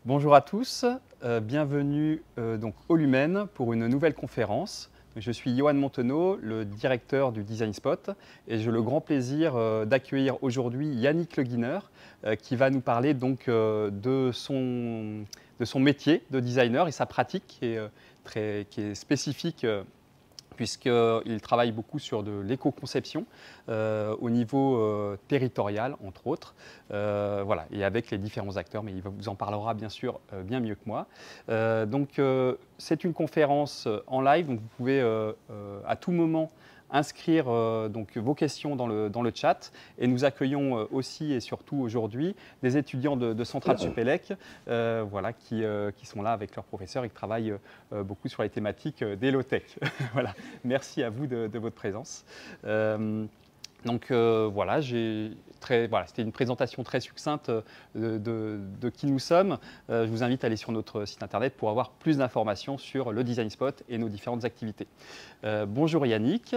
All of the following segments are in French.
Bonjour à tous, bienvenue donc au Lumen pour une nouvelle conférence. Je suis Johan Montenot, le directeur du Design Spot, et j'ai le grand plaisir d'accueillir aujourd'hui Yannick Le Guiner, qui va nous parler donc de son métier de designer et sa pratique qui est spécifique puisqu'il travaille beaucoup sur de l'éco-conception au niveau territorial, entre autres, voilà, et avec les différents acteurs, mais il vous en parlera bien sûr bien mieux que moi. C'est une conférence en live, donc vous pouvez à tout moment inscrire donc vos questions dans le chat, et nous accueillons aussi et surtout aujourd'hui des étudiants de Centrale Supélec voilà, qui sont là avec leurs professeurs et qui travaillent beaucoup sur les thématiques des low-tech. Voilà. Merci à vous de votre présence. Voilà, c'était une présentation très succincte de qui nous sommes. Je vous invite à aller sur notre site internet pour avoir plus d'informations sur le Design Spot et nos différentes activités. Bonjour Yannick,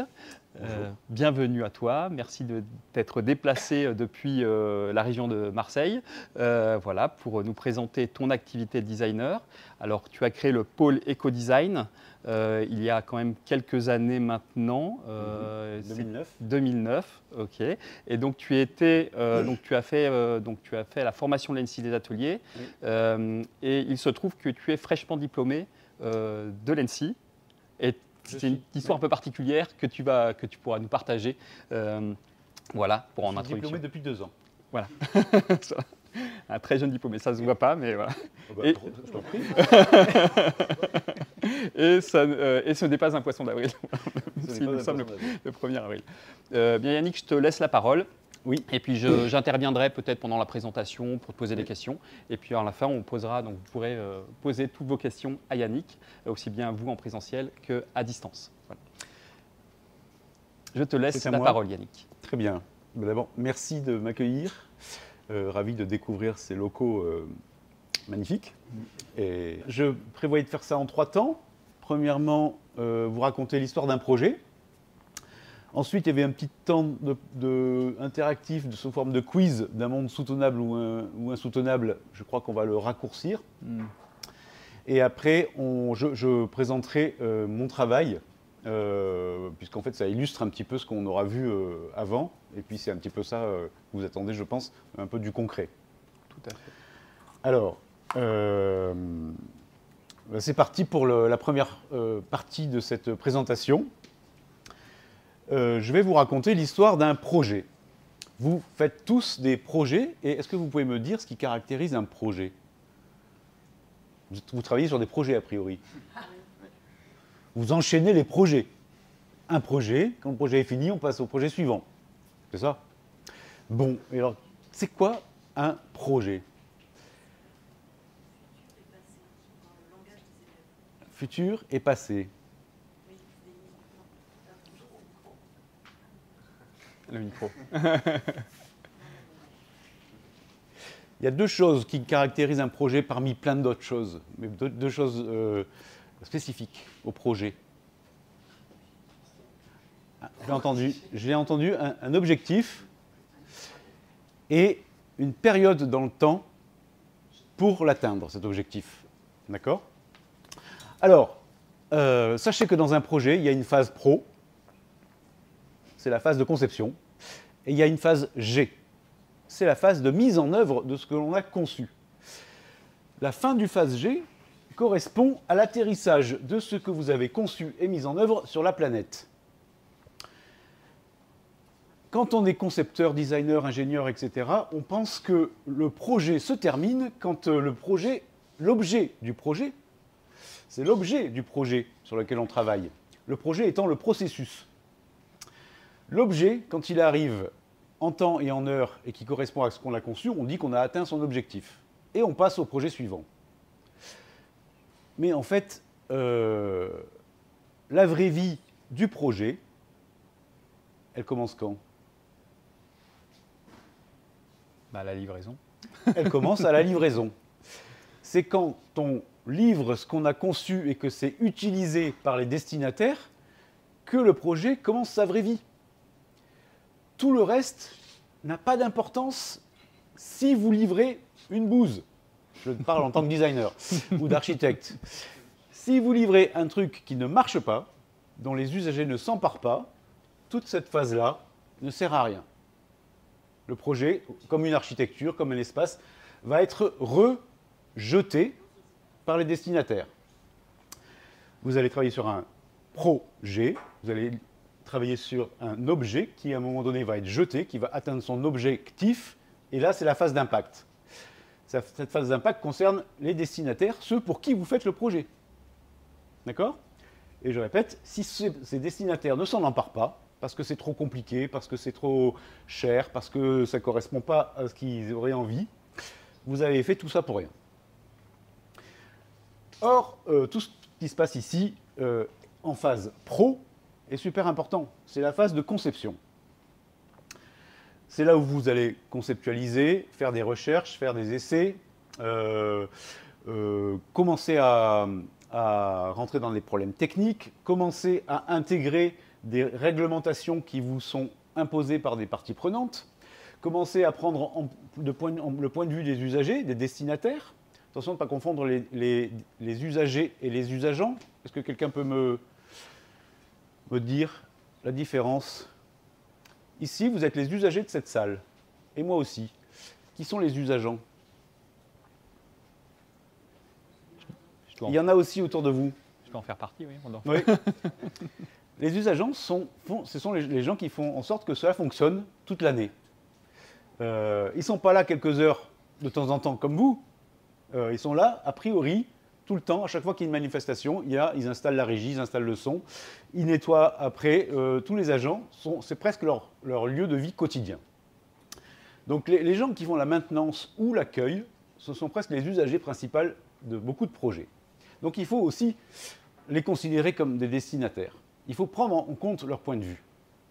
bienvenue à toi. Merci de t'être déplacé depuis la région de Marseille voilà, pour nous présenter ton activité de designer. Alors, tu as créé le pôle éco-design il y a quand même quelques années maintenant. 2009, ok. Et donc tu as fait la formation de l'ENSI des ateliers. Oui. Et il se trouve que tu es fraîchement diplômé de l'ENSI. Et c'est une histoire un peu particulière que tu pourras nous partager. Voilà, pour en introduction. Diplômé depuis 2 ans. Voilà. Un très jeune diplômé, ça ne se voit pas, mais voilà. Oh bah, je t'en prie. Et ce n'est pas un poisson d'avril. Nous sommes le 1er avril. Bien Yannick, je te laisse la parole. Oui. Et puis j'interviendrai peut-être pendant la présentation pour te poser des questions. Et puis à la fin, on posera, donc vous pourrez poser toutes vos questions à Yannick, aussi bien vous en présentiel qu'à distance. Voilà. Je te laisse la parole, Yannick. Très bien. D'abord, merci de m'accueillir. Ravi de découvrir ces locaux magnifiques. Et je prévoyais de faire ça en 3 temps. Premièrement, vous raconter l'histoire d'un projet. Ensuite, il y avait un petit temps interactif sous forme de quiz d'un monde soutenable ou insoutenable. Je crois qu'on va le raccourcir. Et après, je présenterai mon travail, puisqu'en fait, ça illustre un petit peu ce qu'on aura vu avant. Et puis, c'est un petit peu ça que vous attendez, je pense, un peu du concret. Tout à fait. Alors, c'est parti pour la première partie de cette présentation. Je vais vous raconter l'histoire d'un projet. Vous faites tous des projets, et est-ce que vous pouvez me dire ce qui caractérise un projet ? Vous travaillez sur des projets, a priori. Vous enchaînez les projets. Un projet, quand le projet est fini, on passe au projet suivant. C'est ça ? Bon, et alors, c'est quoi un projet ? Futur et passé. Le micro. Il y a 2 choses qui caractérisent un projet parmi plein d'autres choses, mais 2 choses spécifiques au projet. J'ai entendu un objectif et une période dans le temps pour l'atteindre, cet objectif. D'accord ? Alors, sachez que dans un projet, il y a une phase pro, c'est la phase de conception, et il y a une phase G, c'est la phase de mise en œuvre de ce que l'on a conçu. La fin du phase G correspond à l'atterrissage de ce que vous avez conçu et mis en œuvre sur la planète. Quand on est concepteur, designer, ingénieur, etc., on pense que le projet se termine quand l'objet du projet, c'est l'objet du projet sur lequel on travaille. Le projet étant le processus. L'objet, quand il arrive en temps et en heure et qui correspond à ce qu'on a conçu, on dit qu'on a atteint son objectif. Et on passe au projet suivant. Mais en fait, la vraie vie du projet, elle commence quand ? La livraison. Elle commence à la livraison. C'est quand on livre ce qu'on a conçu et que c'est utilisé par les destinataires que le projet commence sa vraie vie. Tout le reste n'a pas d'importance si vous livrez une bouse. Je parle en tant que designer ou d'architecte. Si vous livrez un truc qui ne marche pas, dont les usagers ne s'emparent pas, toute cette phase-là ne sert à rien. Le projet, comme une architecture, comme un espace, va être rejeté par les destinataires. Vous allez travailler sur un projet, vous allez travailler sur un objet qui, à un moment donné, va être jeté, qui va atteindre son objectif, et là, c'est la phase d'impact. Cette phase d'impact concerne les destinataires, ceux pour qui vous faites le projet. D'accord? Et je répète, si ces destinataires ne s'en emparent pas, parce que c'est trop compliqué, parce que c'est trop cher, parce que ça ne correspond pas à ce qu'ils auraient envie, vous avez fait tout ça pour rien. Or, tout ce qui se passe ici, en phase pro, est super important. C'est la phase de conception. C'est là où vous allez conceptualiser, faire des recherches, faire des essais, commencer à rentrer dans des problèmes techniques, commencer à intégrer des réglementations qui vous sont imposées par des parties prenantes, commencer à prendre le point de vue des usagers, des destinataires. Attention de ne pas confondre les usagers et les usageants. Est-ce que quelqu'un peut me dire la différence? Ici, vous êtes les usagers de cette salle, et moi aussi. Qui sont les usageants? Il y en a aussi autour de vous. Je peux en faire partie, oui. Oui. Les usageants, ce sont les gens qui font en sorte que cela fonctionne toute l'année. Ils ne sont pas là quelques heures de temps en temps comme vous. Ils sont là, a priori, tout le temps. À chaque fois qu'il y a une manifestation, ils installent la régie, ils installent le son. Ils nettoient après. Tous les agents, c'est presque leur lieu de vie quotidien. Donc les gens qui font la maintenance ou l'accueil, ce sont presque les usagers principaux de beaucoup de projets. Donc il faut aussi les considérer comme des destinataires. Il faut prendre en compte leur point de vue.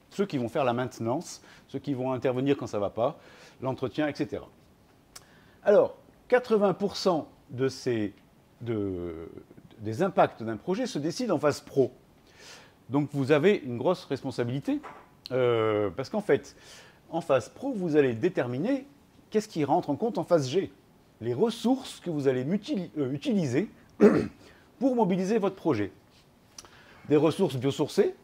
Ceux qui vont faire la maintenance, ceux qui vont intervenir quand ça ne va pas, l'entretien, etc. Alors, 80% des impacts d'un projet se décident en phase pro. Donc vous avez une grosse responsabilité, parce qu'en fait, en phase pro, vous allez déterminer qu'est-ce qui rentre en compte en phase G. Les ressources que vous allez utiliser pour mobiliser votre projet. Des ressources biosourcées,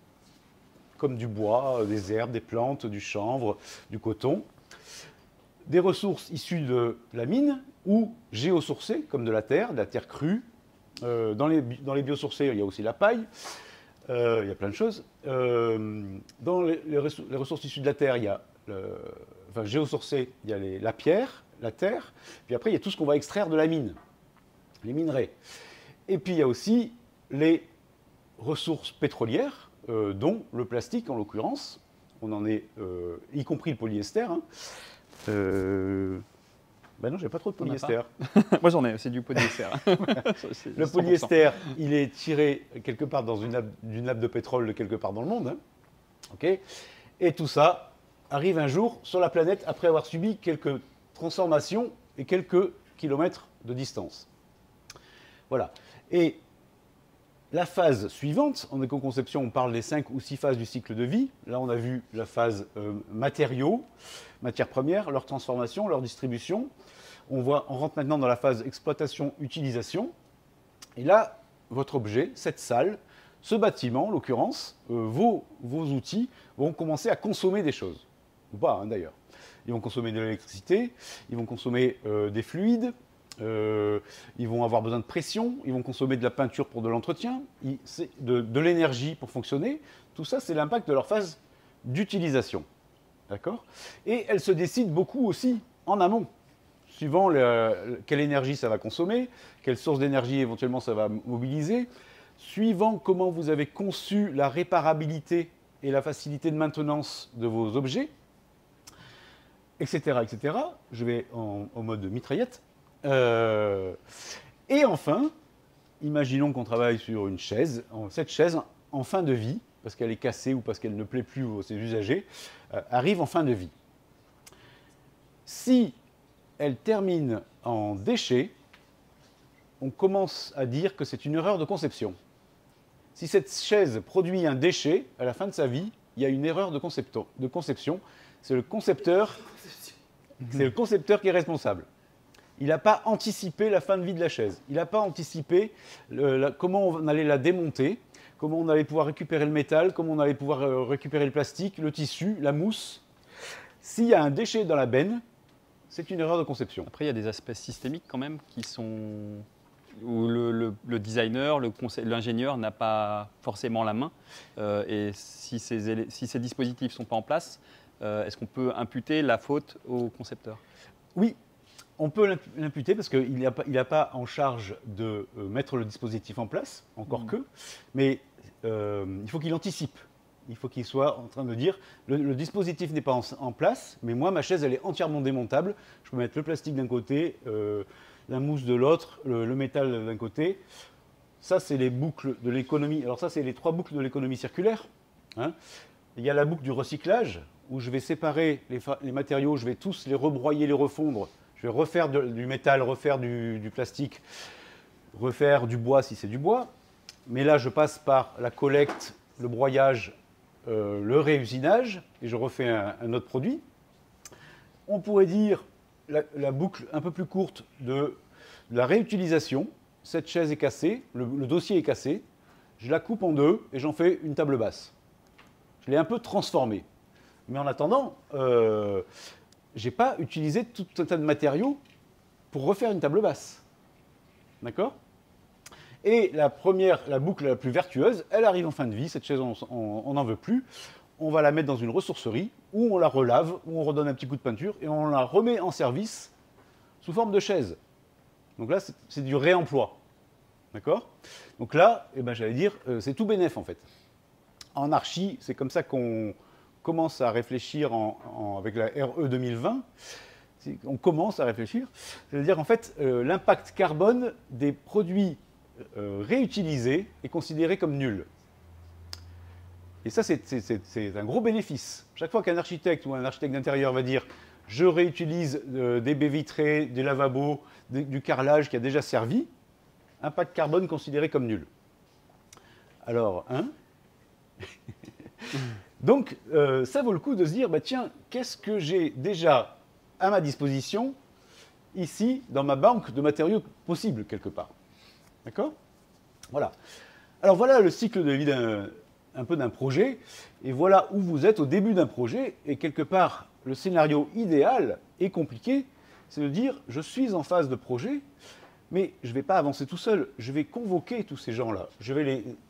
comme du bois, des herbes, des plantes, du chanvre, du coton. Des ressources issues de la mine ou géosourcées, comme de la terre crue. Dans les biosourcés, il y a aussi la paille. Il y a plein de choses. Dans les ressources issues de la terre, il y a géosourcées, il y a la pierre, la terre. Puis après, il y a tout ce qu'on va extraire de la mine, les minerais. Et puis il y a aussi les ressources pétrolières, dont le plastique en l'occurrence. On en est, y compris le polyester. Hein. Ben non, j'ai pas trop de polyester. Moi j'en ai, c'est du polyester. Le polyester, il est tiré quelque part dans d'une nappe de pétrole de quelque part dans le monde. Hein. Okay. Et tout ça arrive un jour sur la planète après avoir subi quelques transformations et quelques kilomètres de distance. Voilà. Et la phase suivante, en éco-conception, on parle des 5 ou 6 phases du cycle de vie. Là, on a vu la phase matériaux, matières premières, leur transformation, leur distribution. On rentre maintenant dans la phase exploitation-utilisation. Et là, votre objet, cette salle, ce bâtiment, en l'occurrence, vos outils vont commencer à consommer des choses. Ou pas, hein, d'ailleurs. Ils vont consommer de l'électricité, ils vont consommer des fluides, ils vont avoir besoin de pression, ils vont consommer de la peinture pour de l'entretien, de l'énergie pour fonctionner. Tout ça, c'est l'impact de leur phase d'utilisation. D'accord ? Et elle se décide beaucoup aussi en amont, suivant quelle énergie ça va consommer, quelle source d'énergie éventuellement ça va mobiliser, suivant comment vous avez conçu la réparabilité et la facilité de maintenance de vos objets, etc. etc. Je vais en mode mitraillette. Et enfin, imaginons qu'on travaille sur une chaise. Cette chaise, en fin de vie, parce qu'elle est cassée ou parce qu'elle ne plaît plus à ses usagers, arrive en fin de vie. Si elle termine en déchet, on commence à dire que c'est une erreur de conception. Si cette chaise produit un déchet, à la fin de sa vie, il y a une erreur de conception. C'est le concepteur qui est responsable. il n'a pas anticipé la fin de vie de la chaise. Il n'a pas anticipé comment on allait la démonter, comment on allait pouvoir récupérer le métal, comment on allait pouvoir récupérer le plastique, le tissu, la mousse. S'il y a un déchet dans la benne, c'est une erreur de conception. Après, il y a des aspects systémiques quand même qui sont où le designer, l'ingénieur n'a pas forcément la main. Et si ces dispositifs ne sont pas en place, est-ce qu'on peut imputer la faute au concepteur? Oui, on peut l'imputer parce qu'il n'a pas en charge de mettre le dispositif en place, encore que, mais il faut qu'il anticipe. Il faut qu'il soit en train de dire, le dispositif n'est pas en place, mais moi, ma chaise, elle est entièrement démontable. Je peux mettre le plastique d'un côté, la mousse de l'autre, le métal d'un côté. Ça, c'est les boucles de l'économie. Alors ça, c'est les 3 boucles de l'économie circulaire. Hein. Il y a la boucle du recyclage, où je vais séparer les matériaux, je vais tous les rebroyer, les refondre. Je vais refaire du métal, refaire du plastique, refaire du bois si c'est du bois. Mais là, je passe par la collecte, le broyage, le réusinage, et je refais un autre produit. On pourrait dire la boucle un peu plus courte de la réutilisation. Cette chaise est cassée, le dossier est cassé, je la coupe en 2 et j'en fais une table basse. Je l'ai un peu transformée. Mais en attendant, je n'ai pas utilisé tout un tas de matériaux pour refaire une table basse. D'accord ? Et la boucle la plus vertueuse, elle arrive en fin de vie, cette chaise, on n'en veut plus. On va la mettre dans une ressourcerie, où on la relave, où on redonne un petit coup de peinture, et on la remet en service sous forme de chaise. Donc là, c'est du réemploi. D'accord ? Donc là, eh ben, j'allais dire, c'est tout bénef en fait. En archi, c'est comme ça qu'on commence à réfléchir avec la RE 2020. On commence à réfléchir. C'est-à-dire, en fait, l'impact carbone des produits réutilisés est considéré comme nul. Et ça, c'est un gros bénéfice. Chaque fois qu'un architecte ou un architecte d'intérieur va dire « je réutilise des baies vitrées, des lavabos, du carrelage qui a déjà servi », impact carbone considéré comme nul. Alors, hein? Donc, ça vaut le coup de se dire, bah, tiens, qu'est-ce que j'ai déjà à ma disposition ici, dans ma banque de matériaux possibles, quelque part. D'accord? Voilà. Alors, voilà le cycle de vie un peu d'un projet, et voilà où vous êtes au début d'un projet, et quelque part, le scénario idéal et compliqué, c'est de dire, je suis en phase de projet, mais je ne vais pas avancer tout seul, je vais convoquer tous ces gens-là.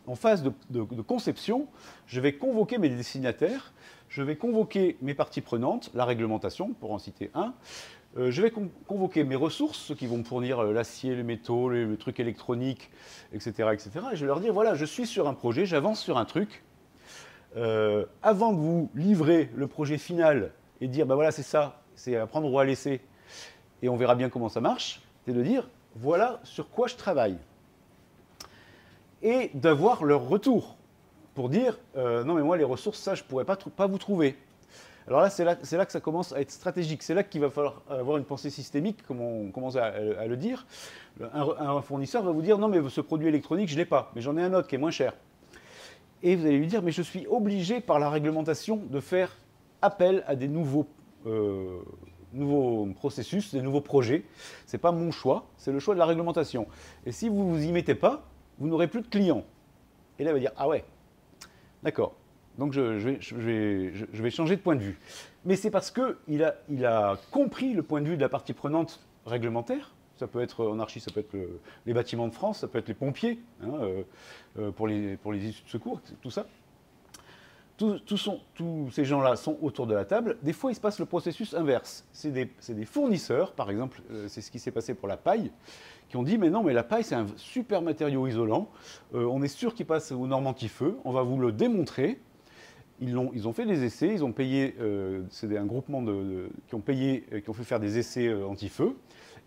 En phase de conception, je vais convoquer mes destinataires, je vais convoquer mes parties prenantes, la réglementation, pour en citer un, je vais convoquer mes ressources, ceux qui vont me fournir l'acier, les métaux, les trucs électroniques, etc., etc. Et je vais leur dire, voilà, je suis sur un projet, j'avance sur un truc. Avant de vous livrer le projet final et dire, ben voilà, c'est ça, c'est à prendre ou à laisser, et on verra bien comment ça marche, c'est de dire, voilà sur quoi je travaille. Et d'avoir leur retour pour dire, non mais moi les ressources, ça je ne pourrais pas vous trouver. Alors là, c'est là que ça commence à être stratégique. C'est là qu'il va falloir avoir une pensée systémique, comme on commence à le dire. Un fournisseur va vous dire, non mais ce produit électronique, je ne l'ai pas, mais j'en ai un autre qui est moins cher. Et vous allez lui dire, mais je suis obligé par la réglementation de faire appel à des nouveaux processus, des nouveaux projets. Ce n'est pas mon choix, c'est le choix de la réglementation. Et si vous ne vous y mettez pas, vous n'aurez plus de clients. Et là, il va dire, ah ouais, d'accord. Donc je vais changer de point de vue. Mais c'est parce qu'il a compris le point de vue de la partie prenante réglementaire. Ça peut être en archi, ça peut être les bâtiments de France, ça peut être les pompiers, hein, pour les issues de secours, tout ça. Tous ces gens-là sont autour de la table. Des fois, il se passe le processus inverse. C'est des fournisseurs, par exemple, c'est ce qui s'est passé pour la paille, qui ont dit, mais non, mais la paille, c'est un super matériau isolant. On est sûr qu'il passe aux normes anti-feu. On va vous le démontrer. Ils ont fait des essais, ils ont payé, c'est un groupement qui ont payé, qui ont fait faire des essais anti-feu,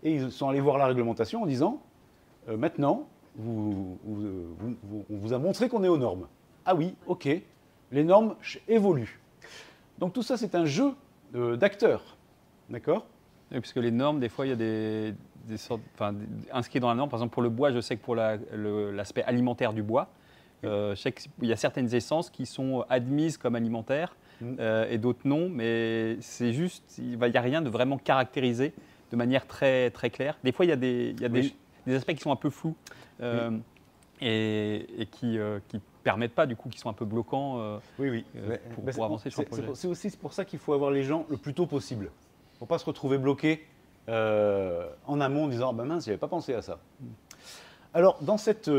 et ils sont allés voir la réglementation en disant, maintenant, on vous a montré qu'on est aux normes. Ah oui, ok, les normes évoluent. Donc tout ça, c'est un jeu d'acteurs, d'accord ? Oui, puisque les normes, des fois, il y a des sortes, inscrits dans la norme. Par exemple, pour le bois, je sais que pour l'aspect alimentaire du bois, je sais qu'il y a certaines essences qui sont admises comme alimentaires et d'autres non, mais c'est juste, il n'y a rien de vraiment caractérisé de manière très, très claire. Des fois, il y a Oui. des aspects qui sont un peu flous et qui permettent pas, du coup, qui sont un peu bloquants Oui. pour avancer sur un projet. C'est aussi pour ça qu'il faut avoir les gens le plus tôt possible. Il ne faut pas se retrouver bloqué en amont en disant bah mince, j'avais pas pensé à ça. Alors, dans cette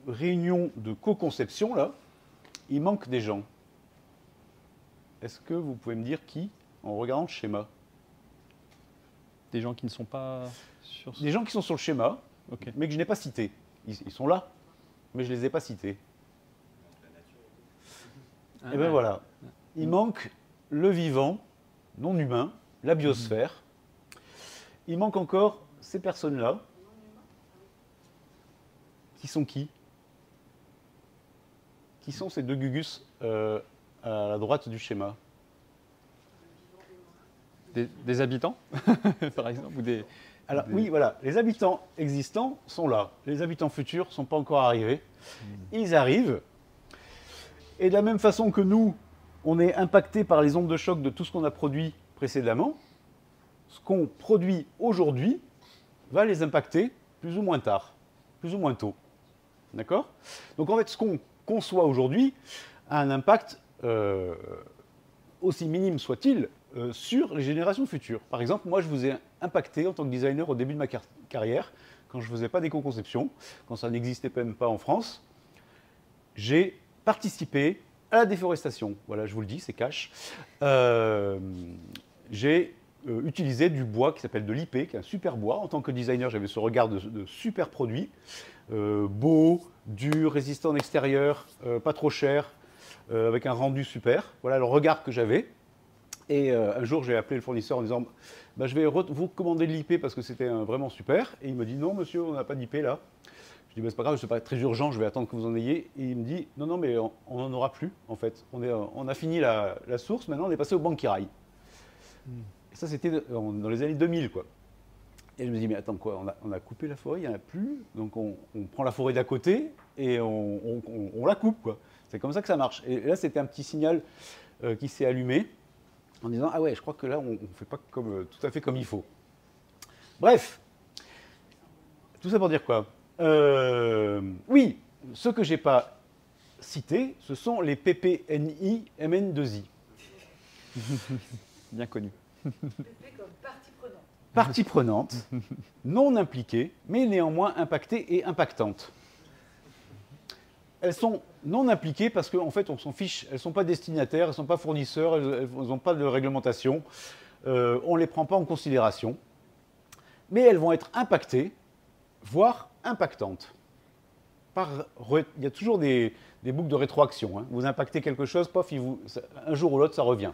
réunion de co-conception, là, il manque des gens. Est-ce que vous pouvez me dire qui, en regardant le schéma? Des gens qui ne sont pas sur ce... Des gens qui sont sur le schéma, Ok. mais que je n'ai pas cités. Ils sont là, mais je ne les ai pas cités. Et bien voilà. Il manque le vivant, non humain, la biosphère. Il manque encore ces personnes-là. Qui sont qui? Qui sont ces deux gugus à la droite du schéma? Des habitants, par exemple, ou des... Alors oui, voilà, les habitants existants sont là. Les habitants futurs ne sont pas encore arrivés. Ils arrivent. Et de la même façon que nous, on est impacté par les ondes de choc de tout ce qu'on a produit précédemment, ce qu'on produit aujourd'hui va les impacter plus ou moins tard, plus ou moins tôt. D'accord? Donc en fait, ce qu'on conçoit aujourd'hui a un impact aussi minime soit-il sur les générations futures. Par exemple, moi, je vous ai impacté en tant que designer au début de ma carrière, quand je ne faisais pas d'éco-conception, quand ça n'existait même pas en France. J'ai participé à la déforestation. Voilà, je vous le dis, c'est cash. J'ai utilisé du bois qui s'appelle de l'IP, qui est un super bois. En tant que designer, j'avais ce regard de super produit. Beau, dur, résistant en extérieur, pas trop cher, avec un rendu super. Voilà le regard que j'avais. Et un jour, j'ai appelé le fournisseur en disant bah, je vais vous recommander de l'IP parce que c'était vraiment super. Et il me dit non, monsieur, on n'a pas d'IP là. Je dis bah, c'est pas grave, c'est pas très urgent, je vais attendre que vous en ayez. Et il me dit non, mais on n'en aura plus en fait. On a fini la source, maintenant on est passé au Bankirai. Et ça, c'était dans les années 2000, quoi. Et je me dis, mais attends, quoi, on a coupé la forêt, il n'y en a plus, donc on prend la forêt d'à côté et on la coupe, quoi. C'est comme ça que ça marche. Et là, c'était un petit signal qui s'est allumé en disant, ah ouais, je crois que là, on ne fait pas tout à fait comme il faut. Bref, tout ça pour dire quoi? Oui, ce que je n'ai pas cité, ce sont les PPNI MN2I. Bien connu. Comme partie prenante. Partie prenante, non impliquée, mais néanmoins impactée et impactante. Elles sont non impliquées parce qu'en fait, on s'en fiche. Elles ne sont pas destinataires, elles ne sont pas fournisseurs, elles n'ont pas de réglementation. On ne les prend pas en considération. Mais elles vont être impactées, voire impactantes. Il y a toujours des boucles de rétroaction. Hein. Vous impactez quelque chose, pof, un jour ou l'autre, ça revient.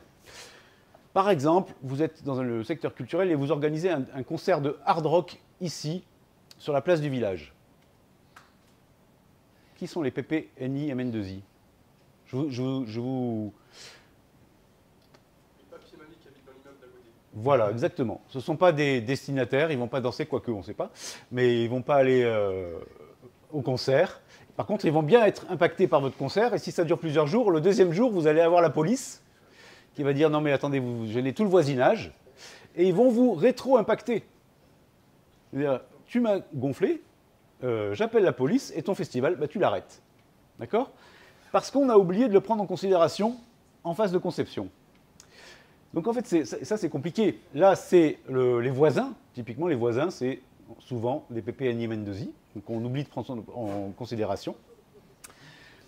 Par exemple, vous êtes dans le secteur culturel et vous organisez un concert de hard rock ici, sur la place du village. Qui sont les PPNI MN2I? Je vous... Les papiers manis qui habitent dans l'immeuble d'à côté. Voilà, exactement. Ce ne sont pas des destinataires, ils ne vont pas danser, quoique on ne sait pas, mais ils ne vont pas aller au concert. Par contre, ils vont bien être impactés par votre concert, et si ça dure plusieurs jours, le deuxième jour, vous allez avoir la police qui va dire non mais attendez, vous gênez tout le voisinage, et ils vont vous rétro-impacter. C'est-à-dire, tu m'as gonflé, j'appelle la police, et ton festival, bah, tu l'arrêtes. D'accord? Parce qu'on a oublié de le prendre en considération en phase de conception. Donc en fait, ça c'est compliqué. Là, c'est les voisins. Typiquement, les voisins, c'est souvent des PPNI MN2I, donc on oublie de prendre en considération.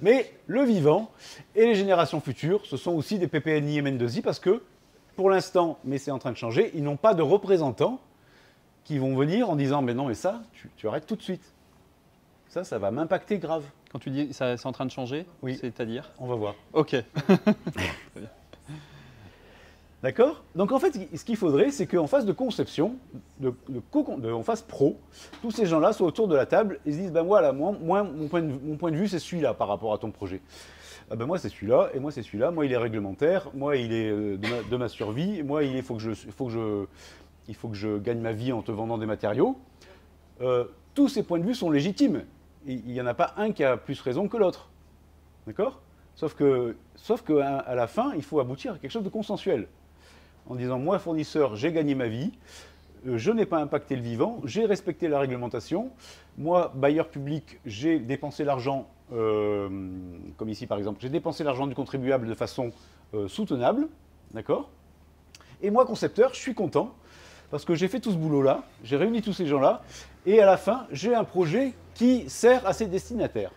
Mais le vivant et les générations futures, ce sont aussi des PPNI MN2I parce que, pour l'instant, mais c'est en train de changer, ils n'ont pas de représentants qui vont venir en disant « mais non, mais ça, tu arrêtes tout de suite. Ça va m'impacter grave. » Quand tu dis ça, c'est en train de changer, Oui. C'est-à-dire? On va voir. Ok. D'accord? Donc en fait, ce qu'il faudrait, c'est qu'en phase de conception, en phase pro, tous ces gens-là soient autour de la table et se disent, ben voilà, moi mon point de vue, c'est celui-là par rapport à ton projet. Ah ben moi, c'est celui-là, et moi, c'est celui-là. Moi, il est réglementaire, moi, il est de ma survie, moi, il faut que je gagne ma vie en te vendant des matériaux. Tous ces points de vue sont légitimes. Il n'y en a pas un qui a plus raison que l'autre. D'accord? Sauf qu'à la fin, il faut aboutir à quelque chose de consensuel. En disant, moi, fournisseur, j'ai gagné ma vie, je n'ai pas impacté le vivant, j'ai respecté la réglementation. Moi, bailleur public, j'ai dépensé l'argent, comme ici par exemple, j'ai dépensé l'argent du contribuable de façon soutenable, d'accord? Et moi, concepteur, je suis content parce que j'ai fait tout ce boulot-là, j'ai réuni tous ces gens-là, et à la fin, j'ai un projet qui sert à ses destinataires,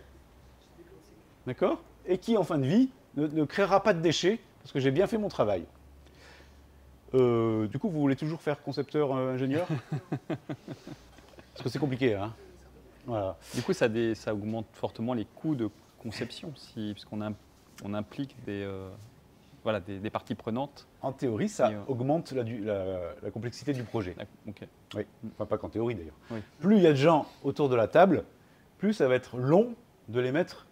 d'accord? Et qui, en fin de vie, ne créera pas de déchets parce que j'ai bien fait mon travail. Du coup, vous voulez toujours faire concepteur ingénieur? Parce que c'est compliqué, hein. Voilà. Du coup, ça augmente fortement les coûts de conception, puisqu'on on implique voilà, des parties prenantes. En théorie, ça augmente la complexité du projet. Okay. Oui, enfin pas qu'en théorie d'ailleurs. Oui. Plus il y a de gens autour de la table, plus ça va être long de les mettre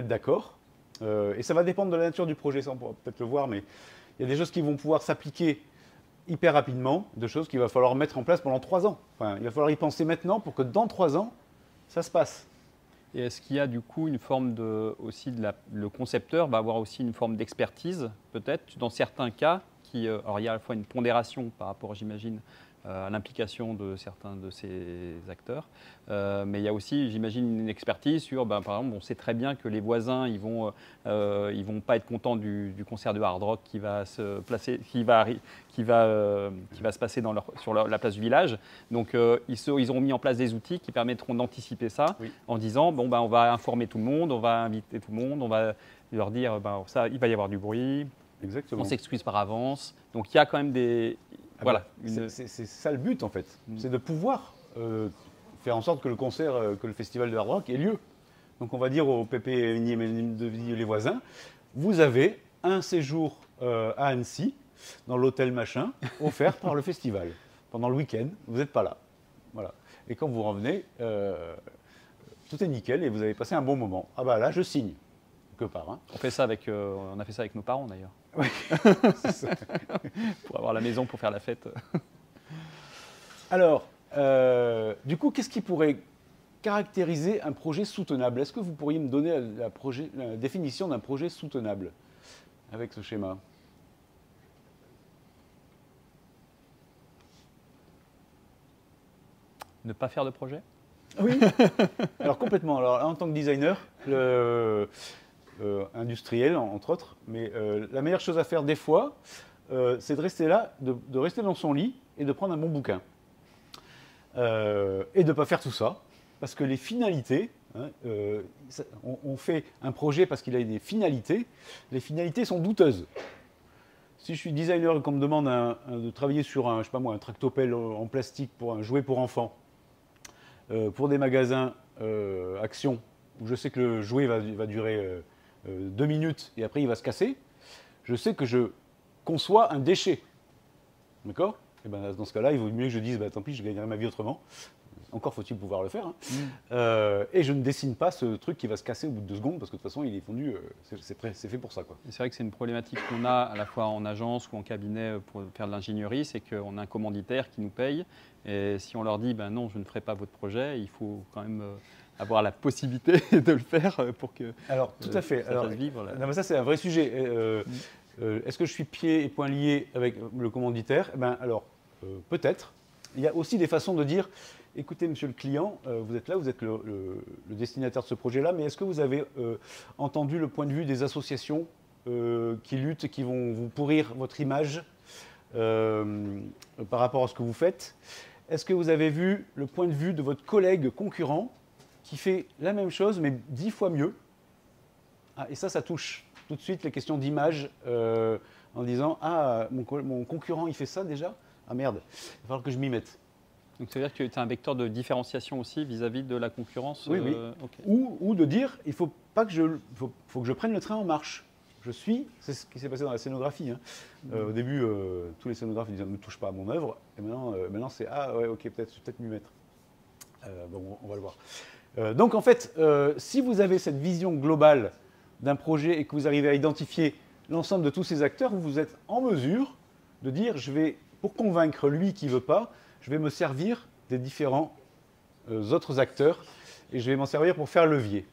d'accord. Et ça va dépendre de la nature du projet, ça on pourra peut-être le voir, mais il y a des choses qui vont pouvoir s'appliquer hyper rapidement, des choses qu'il va falloir mettre en place pendant 3 ans. Enfin, il va falloir y penser maintenant pour que dans 3 ans, ça se passe. Et est-ce qu'il y a du coup une forme le concepteur va avoir aussi une forme d'expertise, peut-être, dans certains cas, alors il y a à la fois une pondération par rapport, j'imagine, à l'implication de certains de ces acteurs, mais il y a aussi, j'imagine, une expertise sur, par exemple, on sait très bien que les voisins, ils vont pas être contents du concert de hard rock qui va se placer, qui va se passer sur la place du village. Donc, ils auront mis en place des outils qui permettront d'anticiper ça, oui, en disant, on va informer tout le monde, on va inviter tout le monde, on va leur dire, ça, il va y avoir du bruit. Exactement. On s'excuse par avance. Donc, il y a quand même des... Voilà, c'est ça le but en fait, c'est de pouvoir faire en sorte que le concert, que le festival de hard rock ait lieu. Donc on va dire au PP de les voisins, vous avez un séjour à Annecy, dans l'hôtel machin, offert par le festival. Pendant le week-end, vous n'êtes pas là. Voilà. Et quand vous revenez, tout est nickel et vous avez passé un bon moment. Ah bah là, je signe. Quelque part. Hein. On a fait ça avec nos parents d'ailleurs. Oui, c'est ça. Pour avoir la maison pour faire la fête. Alors, du coup, qu'est-ce qui pourrait caractériser un projet soutenable? Est-ce que vous pourriez me donner la définition d'un projet soutenable avec ce schéma? Ne pas faire de projet? Oui. Alors complètement. Alors en tant que designer, industriel entre autres, mais la meilleure chose à faire des fois, c'est de rester là, de rester dans son lit et de prendre un bon bouquin. Et de ne pas faire tout ça, parce que les finalités, hein, on fait un projet parce qu'il a des finalités, les finalités sont douteuses. Si je suis designer et qu'on me demande de travailler sur un tractopelle en plastique pour un jouet pour enfants, pour des magasins Action, où je sais que le jouet va durer 2 minutes et après il va se casser, je sais que je conçois un déchet. D'accord? Et dans ce cas-là, il vaut mieux que je dise tant pis, je gagnerai ma vie autrement. Encore faut-il pouvoir le faire. Hein. Et je ne dessine pas ce truc qui va se casser au bout de 2 secondes parce que de toute façon, il est fondu, c'est fait pour ça. C'est vrai que c'est une problématique qu'on a à la fois en agence ou en cabinet pour faire de l'ingénierie, c'est qu'on a un commanditaire qui nous paye. Et si on leur dit non, je ne ferai pas votre projet, il faut quand même avoir la possibilité de le faire pour que tout à fait. Ça fasse vivre. Non, mais ça, c'est un vrai sujet. Est-ce que je suis pieds et poings liés avec le commanditaire? Peut-être. Il y a aussi des façons de dire, écoutez, monsieur le client, vous êtes là, vous êtes le destinataire de ce projet-là, mais est-ce que vous avez entendu le point de vue des associations qui luttent, qui vont vous pourrir votre image par rapport à ce que vous faites? Est-ce que vous avez vu le point de vue de votre collègue concurrent qui fait la même chose, mais 10 fois mieux? Et ça touche tout de suite les questions d'image en disant, mon concurrent, il fait ça déjà? Ah merde, il va falloir que je m'y mette. Donc ça veut dire que tu as un vecteur de différenciation aussi vis-à-vis de la concurrence? Oui, oui. Okay. Ou de dire, il faut que je prenne le train en marche. C'est ce qui s'est passé dans la scénographie. Hein. Au début, tous les scénographes disaient, ne touche pas à mon œuvre. Et maintenant c'est, ok, peut-être m'y mettre. On va le voir. Donc en fait, si vous avez cette vision globale d'un projet et que vous arrivez à identifier l'ensemble de tous ces acteurs, vous êtes en mesure de dire, pour convaincre lui qui ne veut pas, je vais me servir des différents autres acteurs et je vais m'en servir pour faire levier.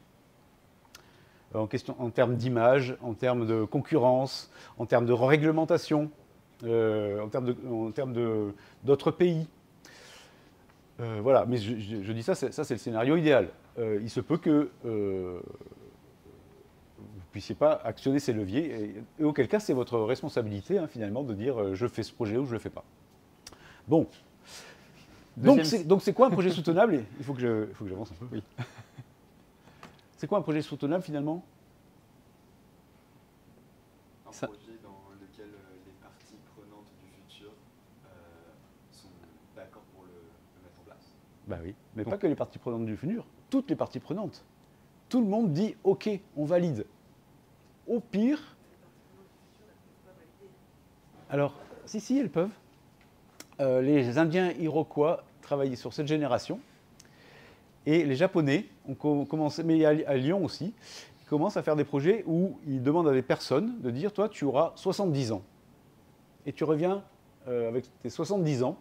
En termes d'image, en termes de concurrence, en termes de réglementation. en termes d'autres pays. Voilà, mais je dis ça, c'est le scénario idéal. Il se peut que vous ne puissiez pas actionner ces leviers, et auquel cas c'est votre responsabilité finalement de dire je fais ce projet ou je ne le fais pas. Bon. Donc c'est quoi un projet soutenable? Il faut que j'avance un peu. Oui. C'est quoi un projet soutenable finalement? Un projet dans lequel les parties prenantes du futur sont d'accord pour le mettre en place. Bah oui, mais pas que les parties prenantes du futur, toutes les parties prenantes. Tout le monde dit OK, on valide. Au pire, alors si elles peuvent. Les Indiens Iroquois travaillaient sur cette génération et les Japonais ont commencé, mais à Lyon aussi, ils commencent à faire des projets où ils demandent à des personnes de dire toi tu auras 70 ans et tu reviens avec tes 70 ans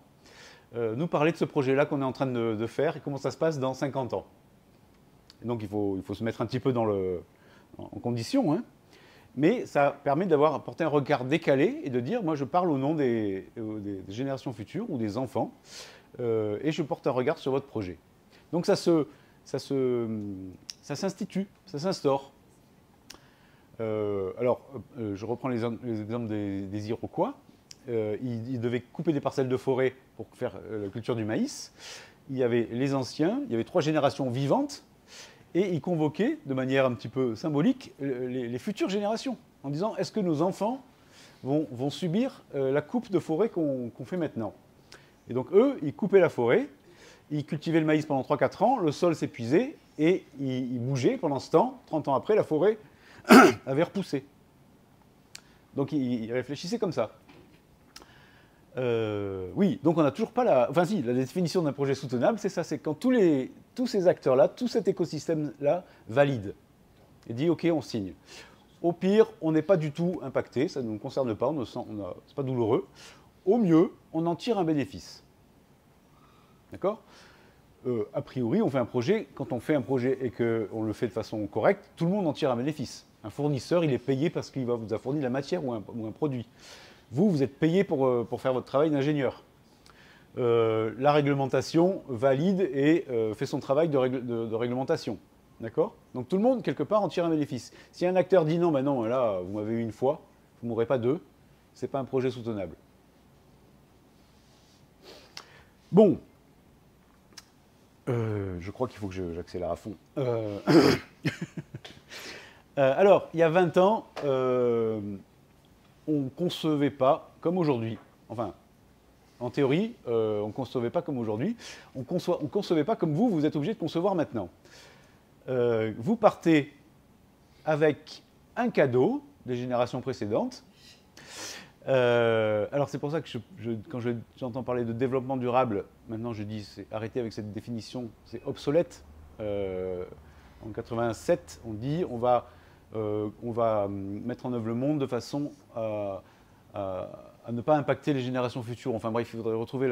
nous parler de ce projet-là qu'on est en train de faire et comment ça se passe dans 50 ans. Et donc il faut se mettre un petit peu en condition, hein. Mais ça permet d'apporter un regard décalé et de dire, moi je parle au nom des générations futures ou des enfants, et je porte un regard sur votre projet. Donc ça s'institue, ça s'instaure. Je reprends les exemples des Iroquois. Ils devaient couper des parcelles de forêt pour faire la culture du maïs. Il y avait les anciens, il y avait 3 générations vivantes, et ils convoquaient, de manière un petit peu symbolique, les futures générations, en disant, est-ce que nos enfants vont subir la coupe de forêt qu'on fait maintenant? Et donc eux, ils coupaient la forêt, ils cultivaient le maïs pendant 3-4 ans, le sol s'épuisait, et ils bougeaient pendant ce temps. 30 ans après, la forêt avait repoussé. Donc ils réfléchissaient comme ça. Oui, donc on n'a toujours pas la définition d'un projet soutenable, c'est ça, c'est quand tous ces acteurs-là, tout cet écosystème-là valide et dit ok, on signe. Au pire, on n'est pas du tout impacté, ça ne nous concerne pas, c'est pas douloureux. Au mieux, on en tire un bénéfice. D'accord? A priori, on fait un projet, quand on fait un projet et qu'on le fait de façon correcte, tout le monde en tire un bénéfice. Un fournisseur, il est payé parce qu'il vous a fourni de la matière ou un produit. Vous êtes payé pour faire votre travail d'ingénieur. La réglementation valide et fait son travail de réglementation. D'accord? Donc tout le monde, quelque part, en tire un bénéfice. Si un acteur dit non, ben non, là, vous m'avez eu une fois, vous ne m'aurez pas deux, ce n'est pas un projet soutenable. Bon. Je crois qu'il faut que j'accélère à fond. Alors, il y a 20 ans, on ne concevait pas comme aujourd'hui. Enfin, en théorie, on ne concevait pas comme aujourd'hui. On ne concevait pas comme vous êtes obligé de concevoir maintenant. Vous partez avec un cadeau des générations précédentes. Alors c'est pour ça que quand j'entends parler de développement durable, maintenant je dis arrêtez avec cette définition, c'est obsolète. En 87, on dit on va mettre en œuvre le monde de façon à ne pas impacter les générations futures. Enfin bref, il faudrait retrouver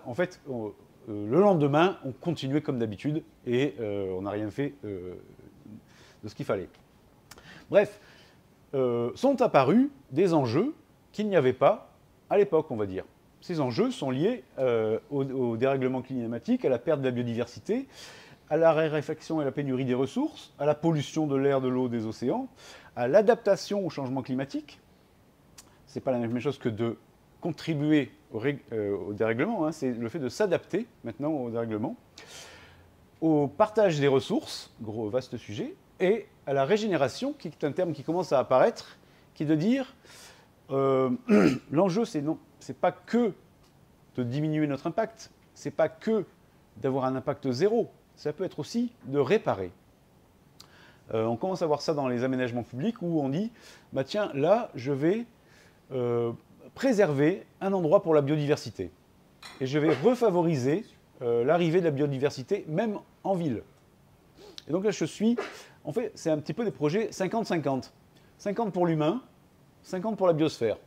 en fait, le lendemain, on continuait comme d'habitude et on n'a rien fait de ce qu'il fallait. Bref, sont apparus des enjeux qu'il n'y avait pas à l'époque, on va dire. Ces enjeux sont liés au dérèglement climatique, à la perte de la biodiversité, à la raréfaction et la pénurie des ressources, à la pollution de l'air, de l'eau, des océans, à l'adaptation au changement climatique. Ce n'est pas la même chose que de contribuer au dérèglement, hein, c'est le fait de s'adapter maintenant au dérèglement, au partage des ressources, gros vaste sujet, et à la régénération, qui est un terme qui commence à apparaître, qui est de dire l'enjeu, c'est pas que de diminuer notre impact, c'est pas que d'avoir un impact zéro, ça peut être aussi de réparer. On commence à voir ça dans les aménagements publics où on dit bah tiens, là, je vais préserver un endroit pour la biodiversité. Et je vais refavoriser l'arrivée de la biodiversité, même en ville. Et donc là, en fait, c'est un petit peu des projets 50-50. 50 pour l'humain, 50 pour la biosphère.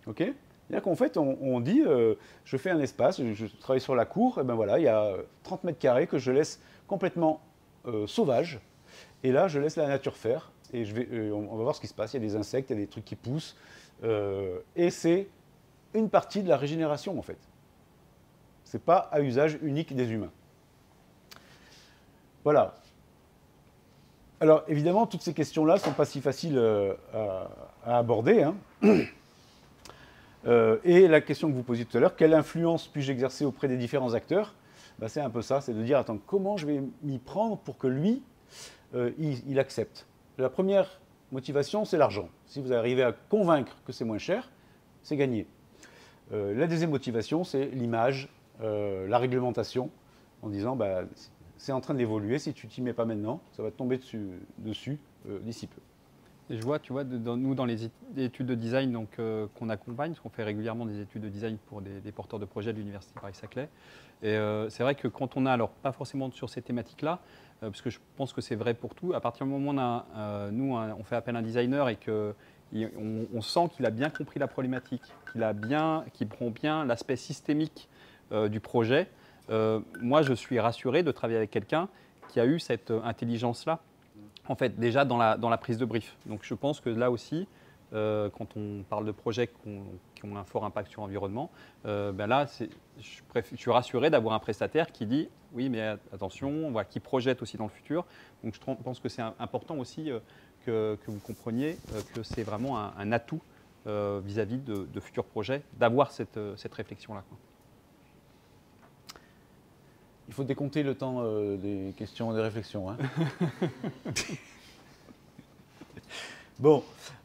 OK ? C'est-à-dire qu'en fait, on dit, je fais un espace, je travaille sur la cour, et ben voilà, il y a 30 mètres carrés que je laisse complètement sauvage. Et là, je laisse la nature faire. Et on va voir ce qui se passe. Il y a des insectes, il y a des trucs qui poussent. Et c'est une partie de la régénération, en fait. Ce n'est pas à usage unique des humains. Voilà. Alors, évidemment, toutes ces questions-là ne sont pas si faciles à aborder. Hein. Et la question que vous posiez tout à l'heure, quelle influence puis-je exercer auprès des différents acteurs? Ben, c'est un peu ça, c'est de dire, attends, comment je vais m'y prendre pour que lui, il accepte? La première motivation, c'est l'argent. Si vous arrivez à convaincre que c'est moins cher, c'est gagné. La deuxième motivation, c'est l'image, la réglementation, en disant, bah, c'est en train d'évoluer, si tu t'y mets pas maintenant, ça va te tomber dessus d'ici peu. Et je vois, tu vois, nous, dans les études de design qu'on accompagne, parce qu'on fait régulièrement des études de design pour des porteurs de projets de l'Université Paris-Saclay. Et c'est vrai que quand on a, alors pas forcément sur ces thématiques-là, parce que je pense que c'est vrai pour tout, à partir du moment où on fait appel à un designer et qu'on sent qu'il a bien compris la problématique, qu'il prend bien l'aspect systémique du projet, moi je suis rassuré de travailler avec quelqu'un qui a eu cette intelligence-là, en fait, déjà dans la prise de brief. Donc je pense que là aussi, quand on parle de projets qui ont un fort impact sur l'environnement, ben là, je suis rassuré d'avoir un prestataire qui dit « oui, mais attention », voilà, qui projette aussi dans le futur. Donc je pense que c'est important aussi que vous compreniez que c'est vraiment un atout vis-à-vis de futurs projets, d'avoir cette réflexion-là. Il faut décompter le temps des questions et des réflexions. Hein. Bon,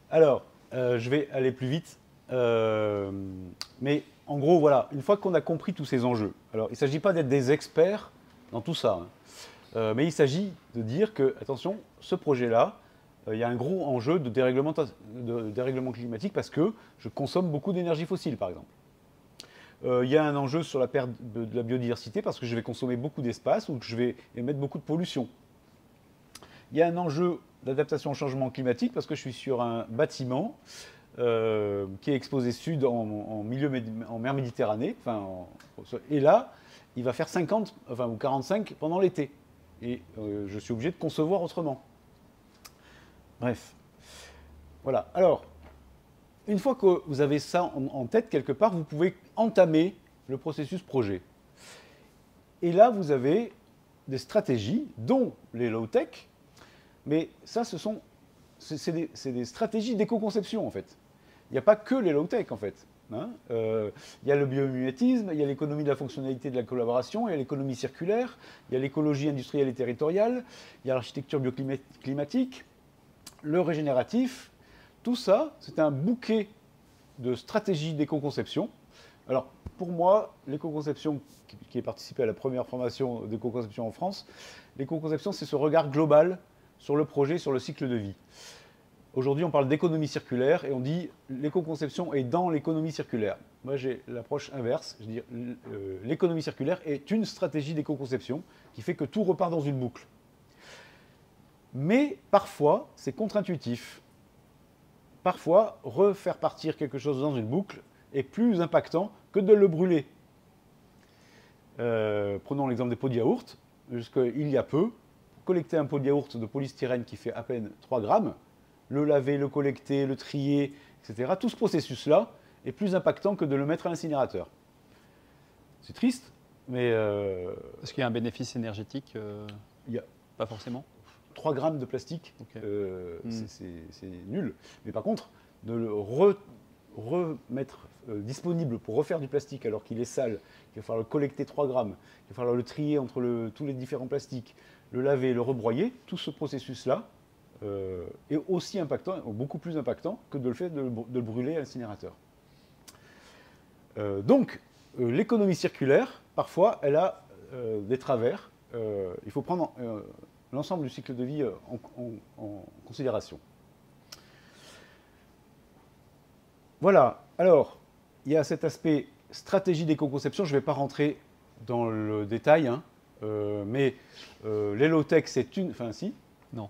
alors, je vais aller plus vite. Mais en gros, voilà, une fois qu'on a compris tous ces enjeux, alors il ne s'agit pas d'être des experts dans tout ça, hein, mais il s'agit de dire que, attention, ce projet-là, il y a un gros enjeu de dérèglement climatique parce que je consomme beaucoup d'énergie fossile, par exemple. Il y a un enjeu sur la perte de la biodiversité parce que je vais consommer beaucoup d'espace ou que je vais émettre beaucoup de pollution. Il y a un enjeu d'adaptation au changement climatique parce que je suis sur un bâtiment qui est exposé sud en mer Méditerranée. Et là, il va faire 50 ou 45 pendant l'été. Et je suis obligé de concevoir autrement. Bref. Voilà. Alors, une fois que vous avez ça en tête quelque part, vous pouvez entamer le processus projet. Et là, vous avez des stratégies, dont les low-tech, mais ça, c'est des stratégies d'éco-conception, en fait. Il n'y a pas que les low-tech, en fait. Hein. Il y a le biomimétisme, il y a l'économie de la fonctionnalité et de la collaboration, il y a l'économie circulaire, il y a l'écologie industrielle et territoriale, il y a l'architecture bioclimatique, le régénératif. Tout ça, c'est un bouquet de stratégies d'éco-conception. Alors, pour moi, l'éco-conception, qui est participé à la première formation d'éco-conception en France, l'éco-conception, c'est ce regard global sur le projet, sur le cycle de vie. Aujourd'hui, on parle d'économie circulaire et on dit l'éco-conception est dans l'économie circulaire. Moi, j'ai l'approche inverse. Je dis l'économie circulaire est une stratégie d'éco-conception qui fait que tout repart dans une boucle. Mais parfois, c'est contre-intuitif. Parfois, refaire partir quelque chose dans une boucle est plus impactant que de le brûler. Prenons l'exemple des pots de yaourt. Jusqu'il y a peu, collecter un pot de yaourt de polystyrène qui fait à peine 3 grammes, le laver, le collecter, le trier, etc., tout ce processus-là est plus impactant que de le mettre à l'incinérateur. C'est triste, mais... Est-ce qu'il y a un bénéfice énergétique Pas forcément. 3 grammes de plastique, okay. C'est nul. Mais par contre, de le remettre disponible pour refaire du plastique alors qu'il est sale, qu'il va falloir le collecter 3 grammes, qu'il va falloir le trier entre tous les différents plastiques, le laver, le rebroyer, tout ce processus-là est aussi impactant, beaucoup plus impactant que de le brûler à l'incinérateur. Donc, l'économie circulaire, parfois, elle a des travers. Il faut prendre l'ensemble du cycle de vie en considération. Voilà. Alors, il y a cet aspect stratégie d'éco-conception. Je ne vais pas rentrer dans le détail, hein, mais les low-tech, c'est une... Enfin, si. Non.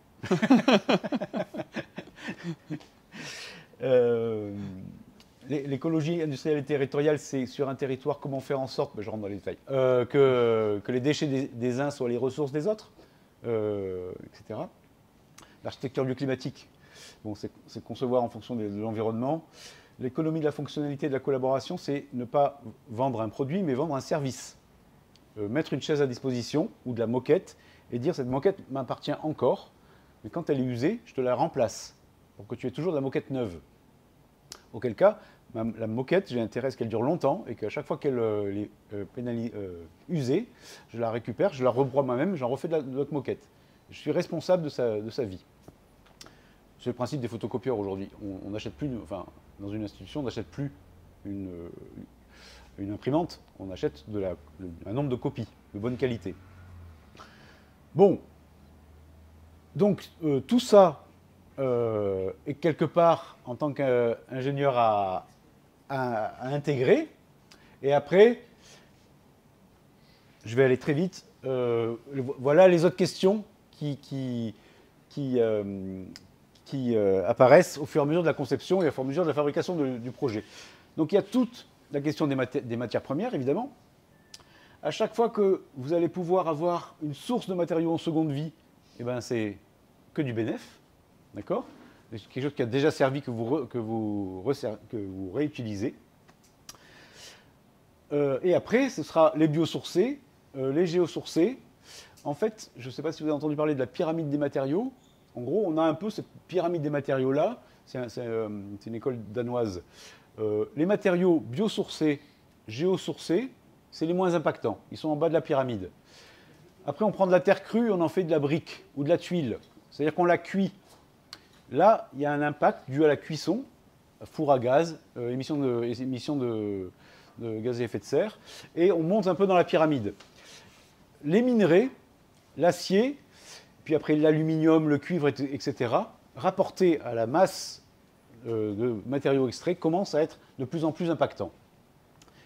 L'écologie industrielle et territoriale, c'est sur un territoire, comment faire en sorte, je rentre dans les détails, que les déchets des uns soient les ressources des autres, etc. L'architecture bioclimatique, bon, c'est concevoir en fonction de l'environnement. l'économie de la fonctionnalité et de la collaboration, c'est ne pas vendre un produit, mais vendre un service. Mettre une chaise à disposition ou de la moquette et dire cette moquette m'appartient encore, mais quand elle est usée, je te la remplace pour que tu aies toujours de la moquette neuve. Auquel cas, la moquette, j'ai intérêt à ce qu'elle dure longtemps et qu'à chaque fois qu'elle est usée, je la récupère, je la rebroie moi-même, j'en refais de l'autre moquette. Je suis responsable de sa vie. C'est le principe des photocopieurs aujourd'hui. On n'achète plus, enfin, dans une institution, on n'achète plus une imprimante, on achète un nombre de copies de bonne qualité. Bon, donc tout ça est quelque part, en tant qu'ingénieur, à intégrer. Et après, je vais aller très vite. Voilà les autres questions qui apparaissent au fur et à mesure de la conception et au fur et à mesure de la fabrication du projet. Donc il y a toute la question des matières premières, évidemment. À chaque fois que vous allez pouvoir avoir une source de matériaux en seconde vie, eh ben c'est que du bénéf, d'accord? Quelque chose qui a déjà servi, que vous réutilisez. Et après, ce sera les biosourcés, les géosourcés. En fait, je ne sais pas si vous avez entendu parler de la pyramide des matériaux. En gros, on a un peu cette pyramide des matériaux-là. C'est une école danoise. Les matériaux biosourcés, géosourcés, c'est les moins impactants. Ils sont en bas de la pyramide. Après, on prend de la terre crue, on en fait de la brique ou de la tuile. C'est-à-dire qu'on la cuit. Là, il y a un impact dû à la cuisson, four à gaz, émissions de gaz à effet de serre. Et on monte un peu dans la pyramide. Les minerais, l'acier, puis après l'aluminium, le cuivre, etc., rapportés à la masse de matériaux extraits, commencent à être de plus en plus impactants.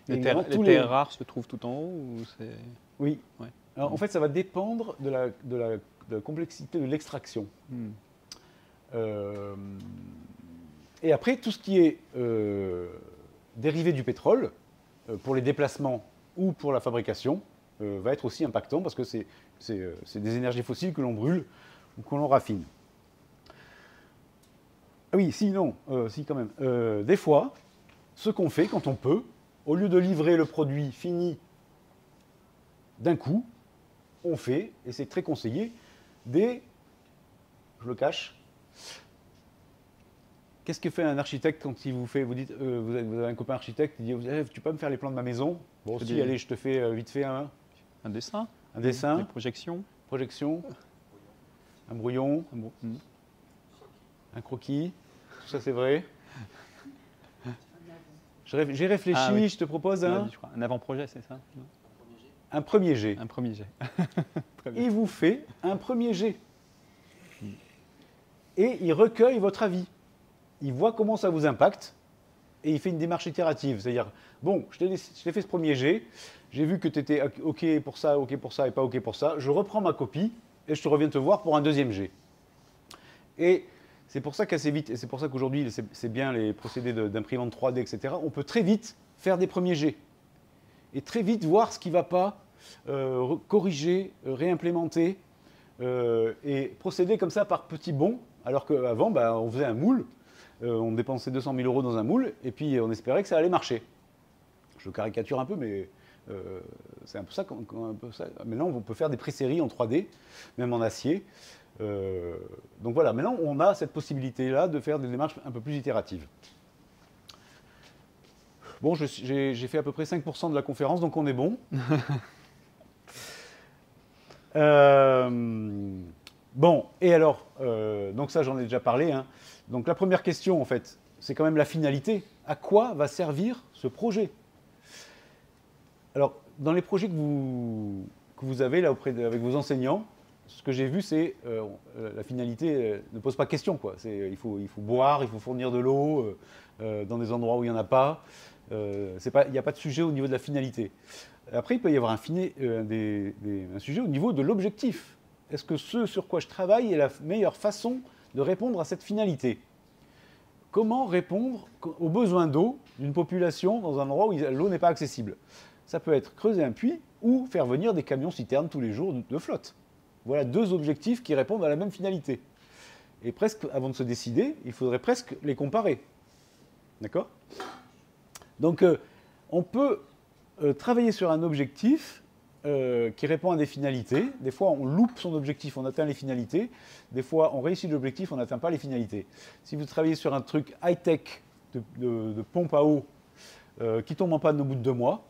Les terres rares se trouvent tout en haut ou Oui. Ouais. Alors, en fait, ça va dépendre de la complexité de l'extraction. Et après, tout ce qui est dérivé du pétrole, pour les déplacements ou pour la fabrication, va être aussi impactant parce que c'est des énergies fossiles que l'on brûle ou que l'on raffine. Ah oui, si, non, si quand même. Des fois, ce qu'on fait quand on peut, au lieu de livrer le produit fini d'un coup, on fait, et c'est très conseillé, je le cache. Qu'est-ce que fait un architecte quand il vous dites, vous avez un copain architecte, il dit, tu peux me faire les plans de ma maison? Bon, si, allez, je te fais vite fait un dessin. Un dessin. Des projections. Un brouillon. Un croquis. Tout ça, c'est vrai. J'ai réfléchi, oui. Je te propose un avant-projet, c'est ça? Un premier jet. Un premier jet. Il vous fait un premier jet. Et il recueille votre avis. Il voit comment ça vous impacte et il fait une démarche itérative. C'est-à-dire, bon, je t'ai fait ce premier jet, j'ai vu que tu étais OK pour ça et pas OK pour ça. Je reprends ma copie et je te reviens te voir pour un deuxième jet. Et c'est pour ça qu'assez vite, et c'est pour ça qu'aujourd'hui, c'est bien les procédés d'imprimante 3D, etc. On peut très vite faire des premiers jets. Et très vite voir ce qui ne va pas, corriger, réimplémenter, et procéder comme ça par petits bonds, alors qu'avant, on faisait un moule, on dépensait 200 000 € dans un moule, et puis on espérait que ça allait marcher. Je caricature un peu, mais c'est un peu ça. Maintenant, on peut faire des pré-séries en 3D, même en acier. Donc voilà, maintenant, on a cette possibilité-là de faire des démarches un peu plus itératives. Bon, j'ai fait à peu près 5% de la conférence, donc on est bon. Bon, et alors, donc ça, j'en ai déjà parlé. Hein. Donc la première question, en fait, c'est quand même la finalité. À quoi va servir ce projet? Alors, dans les projets que vous avez là avec vos enseignants, ce que j'ai vu, c'est la finalité ne pose pas question, quoi. Il faut boire, il faut fournir de l'eau dans des endroits où il n'y en a pas. Il n'y a pas de sujet au niveau de la finalité. Après, il peut y avoir un sujet au niveau de l'objectif. Est-ce que ce sur quoi je travaille est la meilleure façon de répondre à cette finalité? Comment répondre aux besoins d'eau d'une population dans un endroit où l'eau n'est pas accessible? Ça peut être creuser un puits ou faire venir des camions-citernes tous les jours de flotte. Voilà deux objectifs qui répondent à la même finalité. Et presque, avant de se décider, il faudrait presque les comparer. D'accord? Donc, on peut travailler sur un objectif qui répond à des finalités. Des fois, on loupe son objectif, on atteint les finalités. Des fois, on réussit l'objectif, on n'atteint pas les finalités. Si vous travaillez sur un truc high-tech de pompe à eau qui tombe en panne au bout de 2 mois,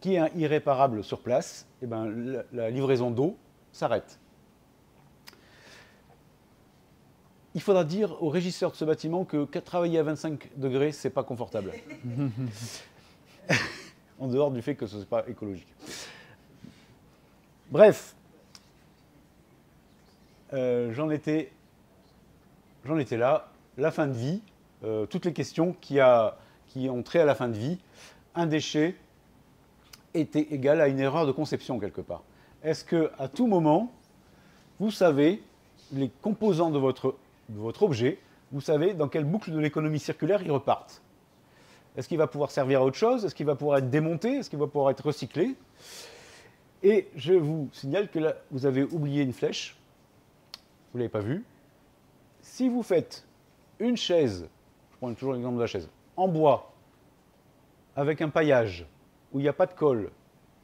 qui est irréparable sur place, eh ben, la livraison d'eau s'arrête. Il faudra dire au régisseur de ce bâtiment que travailler à 25 degrés, c'est pas confortable. En dehors du fait que ce n'est pas écologique. Bref, j'en étais là, la fin de vie, toutes les questions qui ont trait à la fin de vie. Un déchet était égal à une erreur de conception quelque part. Est-ce qu'à tout moment, vous savez les composants de votre objet, vous savez dans quelle boucle de l'économie circulaire ils repartent? Est-ce qu'il va pouvoir servir à autre chose? Est-ce qu'il va pouvoir être démonté? Est-ce qu'il va pouvoir être recyclé? Et je vous signale que là, vous avez oublié une flèche. Vous ne l'avez pas vue. Si vous faites une chaise, je prends toujours l'exemple de la chaise, en bois, avec un paillage, où il n'y a pas de colle,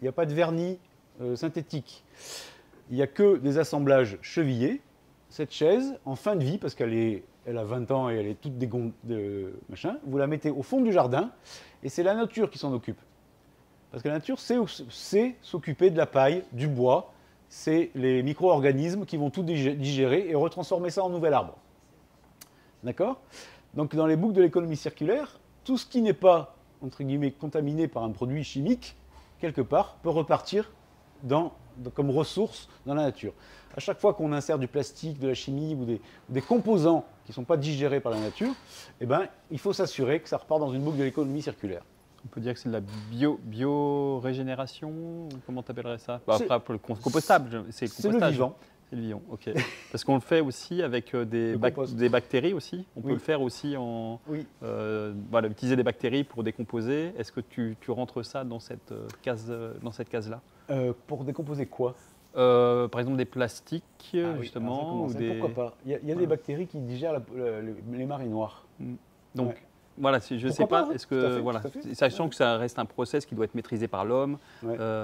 il n'y a pas de vernis synthétique, il n'y a que des assemblages chevillés, cette chaise, en fin de vie, parce qu'elle a 20 ans et elle est toute machin, vous la mettez au fond du jardin, et c'est la nature qui s'en occupe. Parce que la nature sait s'occuper de la paille, du bois, c'est les micro-organismes qui vont tout digérer et retransformer ça en nouvel arbre. D'accord? Donc dans les boucles de l'économie circulaire, tout ce qui n'est pas, entre guillemets, contaminé par un produit chimique, quelque part, peut repartir comme ressource dans la nature. À chaque fois qu'on insère du plastique, de la chimie ou des composants qui ne sont pas digérés par la nature, eh ben, il faut s'assurer que ça repart dans une boucle de l'économie circulaire. On peut dire que c'est de la bio-régénération, comment tu appellerais ça? Après, pour le compostable, c'est le vivant. C'est le vivant, ok. Parce qu'on le fait aussi avec des bactéries aussi. On peut le faire aussi voilà, utiliser des bactéries pour décomposer. Est-ce que tu rentres ça dans cette case-là? Pour décomposer quoi? Par exemple des plastiques, justement. Pourquoi pas? Il y a des bactéries qui digèrent les marées noires. Donc, voilà, je ne sais pas, est-ce que, voilà, sachant que ça reste un process qui doit être maîtrisé par l'homme,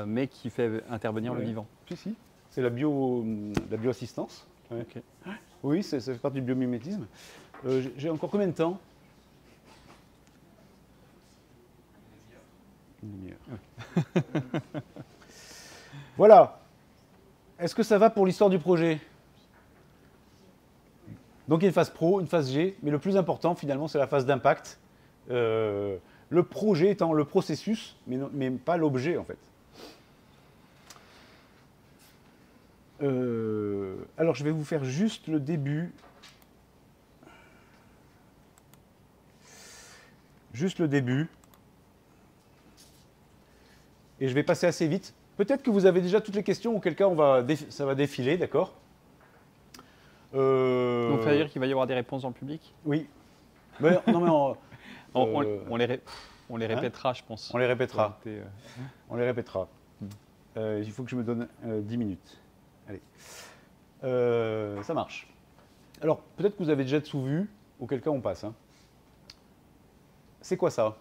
mais qui fait intervenir le vivant. Si. C'est la bioassistance. Okay. Oui, ça fait partie du biomimétisme. J'ai encore combien de temps? Une demi-heure. Voilà. Est-ce que ça va pour l'histoire du projet? Donc il y a une phase pro, une phase G, mais le plus important finalement c'est la phase d'impact. Le projet étant le processus, mais pas l'objet en fait. Alors je vais vous faire juste le début. Juste le début. Et je vais passer assez vite. Peut-être que vous avez déjà toutes les questions, auquel cas ça va défiler, d'accord? Donc ça veut dire qu'il va y avoir des réponses dans le public? Oui. Mais, non, mais on les répétera, je pense. On les répétera. On les répétera. Il faut que je me donne 10 minutes. Allez. Ça marche. Alors, peut-être que vous avez déjà tout vu, auquel cas on passe. Hein. C'est quoi ça?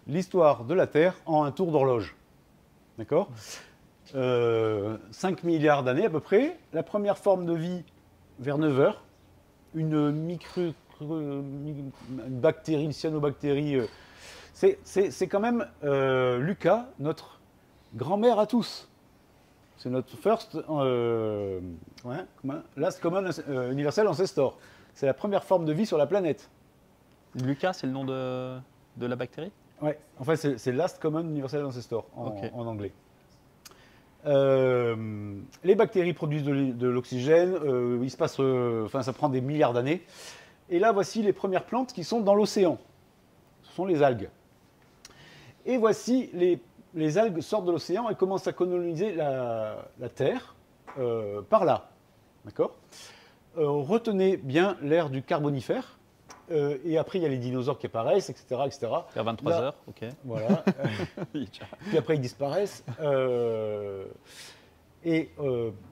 L'histoire de la Terre en un tour d'horloge. D'accord? 5 milliards d'années à peu près. La première forme de vie vers 9 heures. Une bactérie, une cyanobactérie. C'est quand même Lucas, notre grand-mère à tous. C'est notre last common universal ancestor. C'est la première forme de vie sur la planète. Lucas, c'est le nom de la bactérie? Oui, en fait, c'est Last Common Universal Ancestor en anglais. Les bactéries produisent de l'oxygène, il se passe, ça prend des milliards d'années. Et là, voici les premières plantes qui sont dans l'océan. Ce sont les algues. Et voici les algues sortent de l'océan et commencent à coloniser la Terre par là. D'accord? Retenez bien l'ère du Carbonifère. Et après, il y a les dinosaures qui apparaissent, etc. Vers 23 heures, ok. Voilà. Puis après, ils disparaissent. Et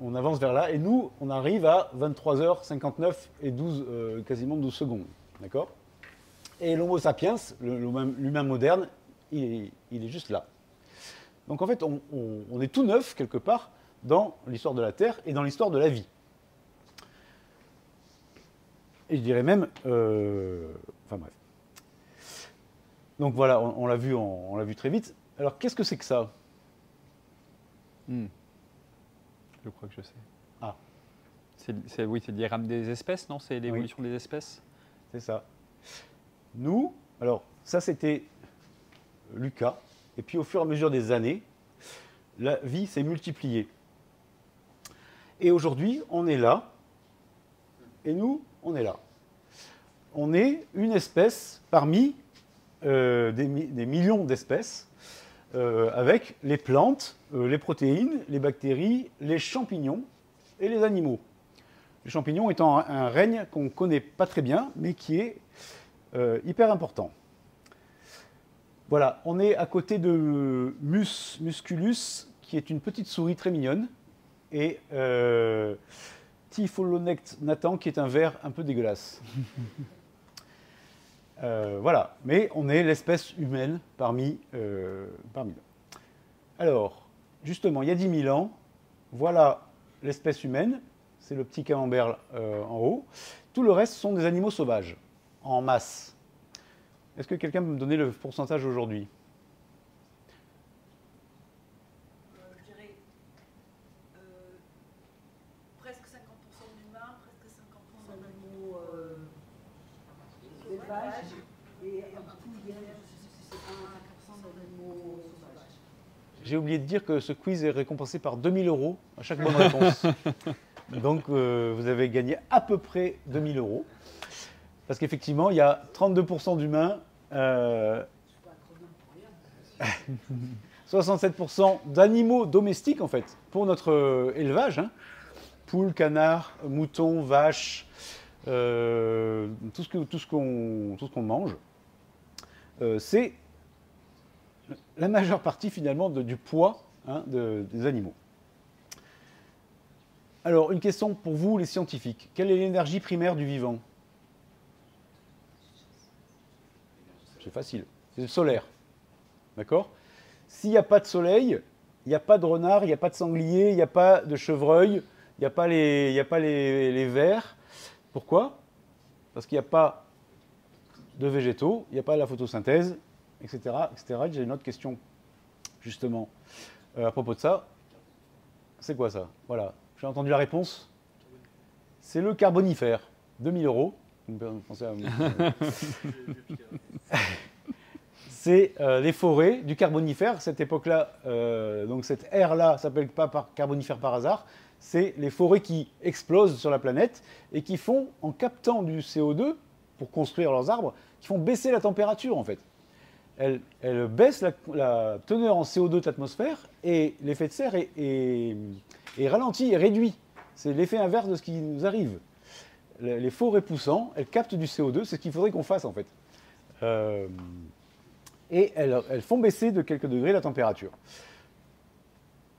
on avance vers là. Et nous, on arrive à 23h59 et 12, quasiment 12 secondes. D'accord? Et l'Homo sapiens, l'humain moderne, il est juste là. Donc en fait, on est tout neuf, quelque part, dans l'histoire de la Terre et dans l'histoire de la vie. Et je dirais même... enfin bref. Donc voilà, on l'a vu très vite. Alors qu'est-ce que c'est que ça? Je crois que je sais. Ah. Oui, c'est le diagramme des espèces, non? C'est l'évolution des espèces? C'est ça. Nous, alors ça c'était Lucas, et puis au fur et à mesure des années, la vie s'est multipliée. Et aujourd'hui, on est là, et nous, on est là. On est une espèce parmi des millions d'espèces, avec les plantes, les protéines, les bactéries, les champignons et les animaux. Les champignons étant un règne qu'on ne connaît pas très bien, mais qui est hyper important. Voilà, on est à côté de Musculus, qui est une petite souris très mignonne, et Typholonect Nathan, qui est un ver un peu dégueulasse. Voilà, mais on est l'espèce humaine parmi nous. Alors, justement, il y a 10 000 ans, voilà l'espèce humaine, c'est le petit camembert en haut. Tout le reste sont des animaux sauvages, en masse. Est-ce que quelqu'un peut me donner le pourcentage aujourd'hui? Je dirais presque 50% d'humains, presque 50% d'animaux sauvages et un tout, je dirais, c'est 1% d'animaux sauvages. J'ai oublié de dire que ce quiz est récompensé par 2 000 € à chaque bonne réponse. Donc, vous avez gagné à peu près 2 000 €. Parce qu'effectivement, il y a 32% d'humains, 67% d'animaux domestiques, en fait, pour notre élevage. Hein. Poules, canards, moutons, vaches, tout ce qu'on mange. C'est la majeure partie, finalement, du poids des animaux. Alors, une question pour vous, les scientifiques. Quelle est l'énergie primaire du vivant? C'est facile. C'est le solaire. D'accord? S'il n'y a pas de soleil, il n'y a pas de renard, il n'y a pas de sanglier, il n'y a pas de chevreuil, il n'y a pas les vers. Pourquoi? Parce qu'il n'y a pas de végétaux, il n'y a pas la photosynthèse, etc. etc. J'ai une autre question, justement, à propos de ça. C'est quoi ça? Voilà. J'ai entendu la réponse. C'est le carbonifère. 2 000 €. C'est les forêts du carbonifère. Cette époque-là, donc cette ère-là, s'appelle pas carbonifère par hasard. C'est les forêts qui explosent sur la planète et qui font, en captant du CO2 pour construire leurs arbres, qui font baisser la température en fait. Elles baissent la teneur en CO2 de l'atmosphère et l'effet de serre est ralenti et réduit. C'est l'effet inverse de ce qui nous arrive. Les forêts poussant, elles captent du CO2, c'est ce qu'il faudrait qu'on fasse en fait. Et elles font baisser de quelques degrés la température.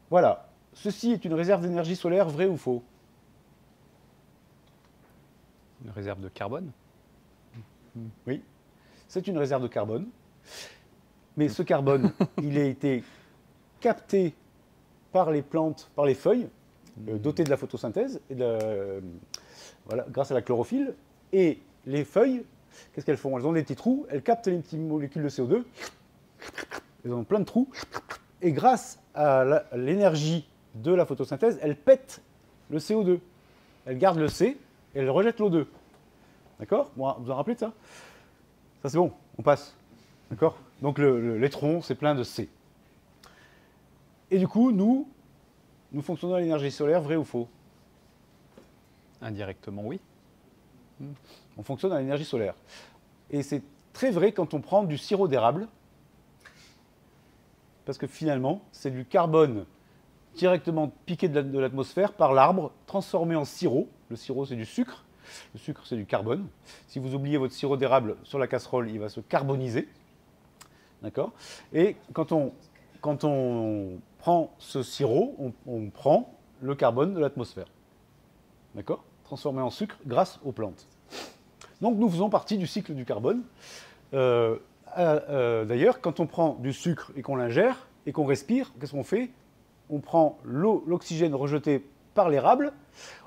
Voilà. Ceci est une réserve d'énergie solaire, vrai ou faux? Une réserve de carbone? Oui. C'est une réserve de carbone. Mais ce carbone, il a été capté par les plantes, par les feuilles, dotées de la photosynthèse, et voilà, grâce à la chlorophylle. Et les feuilles, qu'est-ce qu'elles font? Elles ont des petits trous, elles captent les petites molécules de CO2, elles ont plein de trous, et grâce à l'énergie de la photosynthèse, elles pètent le CO2. Elles gardent le C et elles rejettent l'O2. D'accord? Bon, vous vous en rappelez de ça? Ça c'est bon, on passe. D'accord? Donc l'électron, c'est plein de C. Et du coup, nous fonctionnons à l'énergie solaire, vrai ou faux? Indirectement, oui. On fonctionne à l'énergie solaire. Et c'est très vrai quand on prend du sirop d'érable, parce que finalement, c'est du carbone directement piqué de l'atmosphère par l'arbre, transformé en sirop. Le sirop, c'est du sucre. Le sucre, c'est du carbone. Si vous oubliez votre sirop d'érable sur la casserole, il va se carboniser. D'accord? Et quand on prend ce sirop, on prend le carbone de l'atmosphère. D'accord? Transformé en sucre grâce aux plantes. Donc nous faisons partie du cycle du carbone. D'ailleurs, quand on prend du sucre et qu'on l'ingère et qu'on respire, qu'est-ce qu'on fait? On prend l'oxygène rejeté par l'érable,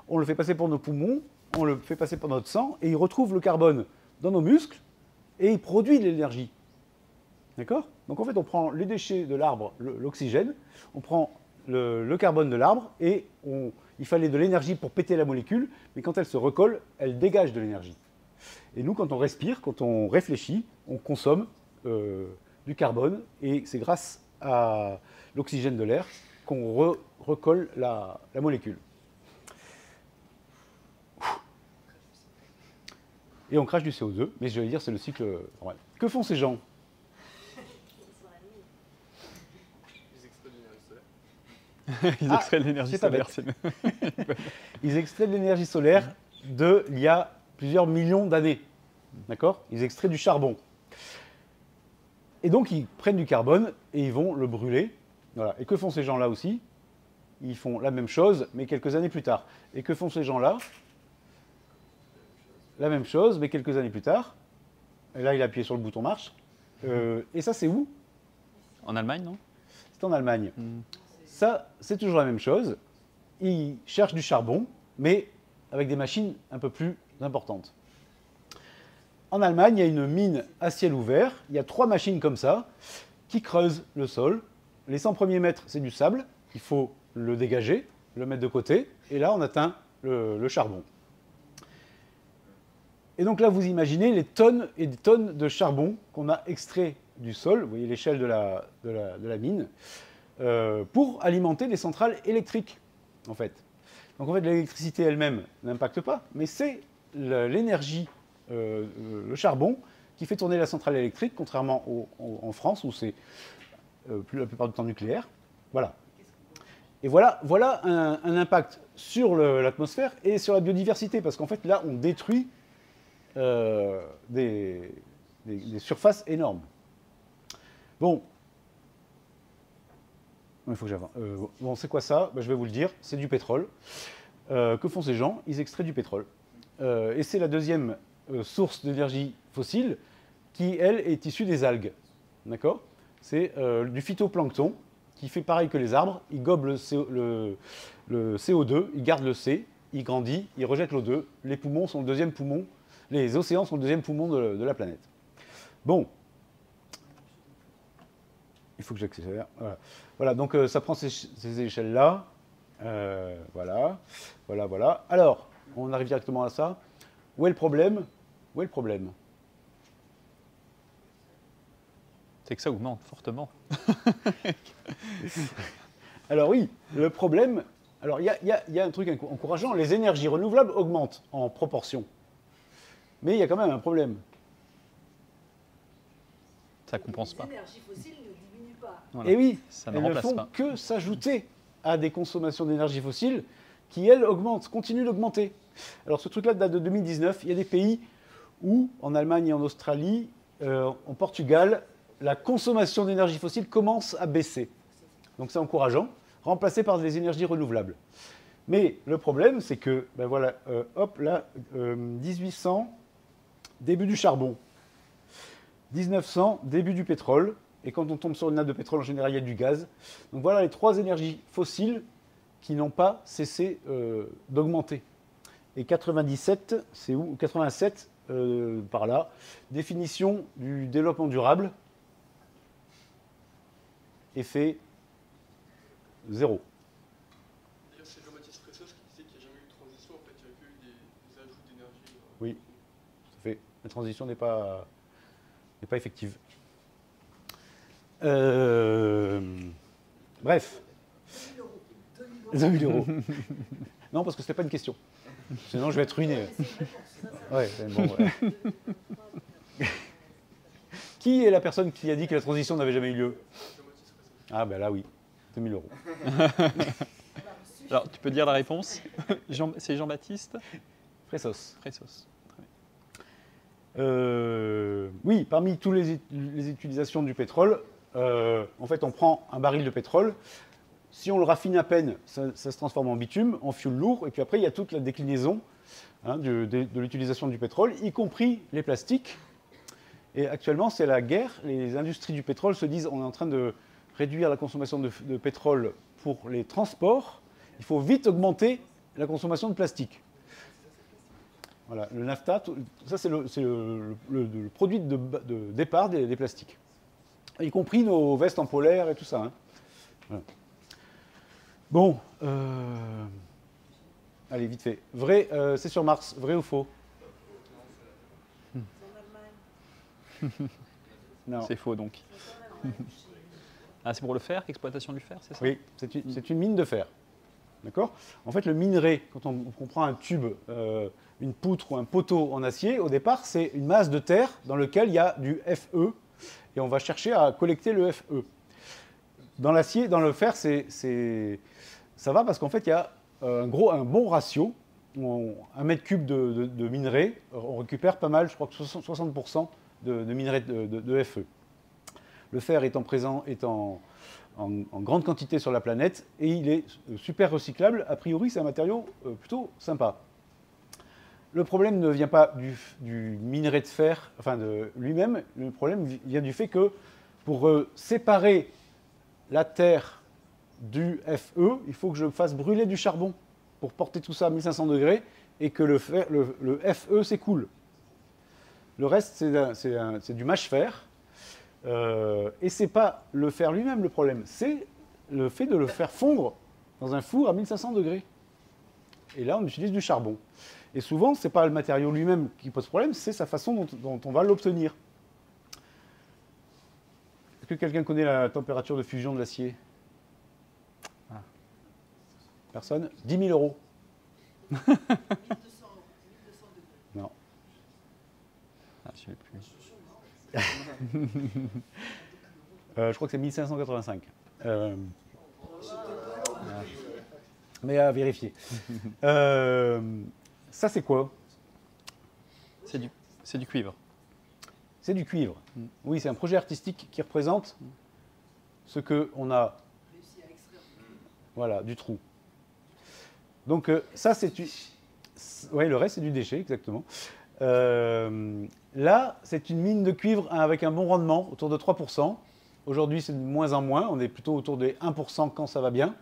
on le fait passer pour nos poumons, on le fait passer par notre sang, et il retrouve le carbone dans nos muscles, et il produit de l'énergie. D'accord? Donc en fait, on prend les déchets de l'arbre, l'oxygène, on prend le carbone de l'arbre, et il fallait de l'énergie pour péter la molécule, mais quand elle se recolle, elle dégage de l'énergie. Et nous, quand on respire, quand on réfléchit, on consomme du carbone, et c'est grâce à l'oxygène de l'air qu'on recolle la molécule. Et on crache du CO2, mais je vais dire c'est le cycle normal. Que font ces gens? Ils extraient de l'énergie c'est pas solaire. bête. Ils extraient de l'énergie solaire il y a plusieurs millions d'années. D'accord? Ils extraient du charbon. Et donc, ils prennent du carbone et ils vont le brûler. Voilà. Et que font ces gens-là aussi? Ils font la même chose, mais quelques années plus tard. Et que font ces gens-là? La même chose, mais quelques années plus tard. Et là, il a appuyé sur le bouton marche. Et ça, c'est où? En Allemagne, non? C'est en Allemagne. Ça, c'est toujours la même chose. Ils cherchent du charbon, mais avec des machines un peu plus importantes. En Allemagne, il y a une mine à ciel ouvert. Il y a 3 machines comme ça qui creusent le sol. Les 100 premiers mètres, c'est du sable. Il faut le dégager, le mettre de côté. Et là, on atteint le charbon. Et donc là, vous imaginez les tonnes et des tonnes de charbon qu'on a extrait du sol. Vous voyez l'échelle de la mine. Pour alimenter des centrales électriques, en fait. Donc en fait, l'électricité elle-même n'impacte pas, mais c'est l'énergie, le charbon, qui fait tourner la centrale électrique, contrairement en France, où c'est la plupart du temps nucléaire. Voilà. Et voilà un impact sur l'atmosphère et sur la biodiversité, parce qu'en fait, là, on détruit des surfaces énormes. Bon. Il faut que j'avance. Bon, c'est quoi ça? Je vais vous le dire, c'est du pétrole. Que font ces gens? Ils extraient du pétrole. Et c'est la deuxième source d'énergie fossile qui, elle, est issue des algues. D'accord? C'est du phytoplancton qui fait pareil que les arbres. Il gobe le CO2, il garde le C, il grandit, il rejette l'O2. Les poumons sont le deuxième poumon. Les océans sont le deuxième poumon de la planète. Bon. Il faut que j'accélère. Voilà, donc ça prend ces échelles-là. Voilà. Alors, on arrive directement à ça. Où est le problème? C'est que ça augmente fortement. Alors oui, le problème... Alors il y a un truc encourageant. Les énergies renouvelables augmentent en proportion. Mais il y a quand même un problème. Ça compense pas. Les énergies fossiles ne diminuent pas. Voilà. Et oui, Ça ne elles ne remplace font pas. que s'ajouter à des consommations d'énergie fossile qui, elles, continuent d'augmenter. Alors ce truc-là date de 2019. Il y a des pays où, en Allemagne et en Australie, en Portugal, la consommation d'énergie fossile commence à baisser. Donc c'est encourageant, remplacé par des énergies renouvelables. Mais le problème, c'est que, ben voilà, hop, là, 1800, début du charbon. 1900, début du pétrole. Et quand on tombe sur une nappe de pétrole, en général, il y a du gaz. Donc voilà les 3 énergies fossiles qui n'ont pas cessé d'augmenter. Et 97, c'est où? 87, par là. Définition du développement durable. Effet 0. D'ailleurs, c'est Jean-Baptiste Pressos qui disait qu'il n'y a jamais eu de transition, en fait, il n'y a que eu des ajouts d'énergie. Oui, tout à fait. La transition n'est pas effective. Bref. 2000 euros. Non, parce que ce n'était pas une question. Sinon, je vais être ruiné. Ouais, bon, ouais. Qui est la personne qui a dit que la transition n'avait jamais eu lieu? Ah, ben là, oui. 2000 euros. Alors, tu peux dire la réponse? C'est Jean-Baptiste Pressos. Pressos. Oui, parmi toutes les utilisations du pétrole, en fait, on prend un baril de pétrole. Si on le raffine à peine, ça se transforme en bitume, en fioul lourd, et puis après, il y a toute la déclinaison de l'utilisation du pétrole, y compris les plastiques. Et actuellement, c'est la guerre. Les industries du pétrole se disent on est en train de réduire la consommation de pétrole pour les transports. Il faut vite augmenter la consommation de plastique. Voilà, le NAFTA, ça c'est le produit de départ des plastiques. Y compris nos vestes en polaire et tout ça. Hein. Voilà. Bon, allez, vite fait. Vrai, c'est sur Mars, vrai ou faux? Non. C'est faux donc. Ah, c'est pour le fer, exploitation du fer, c'est ça? Oui, c'est une mine de fer. D'accord? En fait, le minerai, quand on prend un tube, une poutre ou un poteau en acier, au départ, c'est une masse de terre dans laquelle il y a du Fe, et on va chercher à collecter le Fe. Dans l'acier, dans le fer, ça va parce qu'en fait, il y a un bon ratio. Un mètre cube de minerai, on récupère pas mal, je crois que 60% de minerai de Fe. Le fer étant présent, en grande quantité sur la planète, et il est super recyclable. A priori, c'est un matériau plutôt sympa. Le problème ne vient pas du minerai de fer, enfin de lui-même. Le problème vient du fait que pour séparer la terre du Fe, il faut que je fasse brûler du charbon pour porter tout ça à 1500 degrés et que le Fe s'écoule. Le reste, c'est du mâche-fer. Et ce n'est pas le fer lui-même le problème, c'est le fait de le faire fondre dans un four à 1500 degrés. Et là, on utilise du charbon. Et souvent, ce n'est pas le matériau lui-même qui pose problème, c'est sa façon dont on va l'obtenir. Est-ce que quelqu'un connaît la température de fusion de l'acier? Personne? 10 000 €. 1200 degrés. Non. Ah, je sais plus. Je crois que c'est 1585. Mais à vérifier. Ça, c'est quoi? C'est du cuivre. C'est du cuivre. Oui, c'est un projet artistique qui représente ce qu'on a, Réussi à extraire du cuivre. voilà, du trou. Donc ça, c'est... Oui, le reste, c'est du déchet, exactement. Là, c'est une mine de cuivre avec un bon rendement, autour de 3%. Aujourd'hui, c'est de moins en moins. On est plutôt autour des 1% quand ça va bien.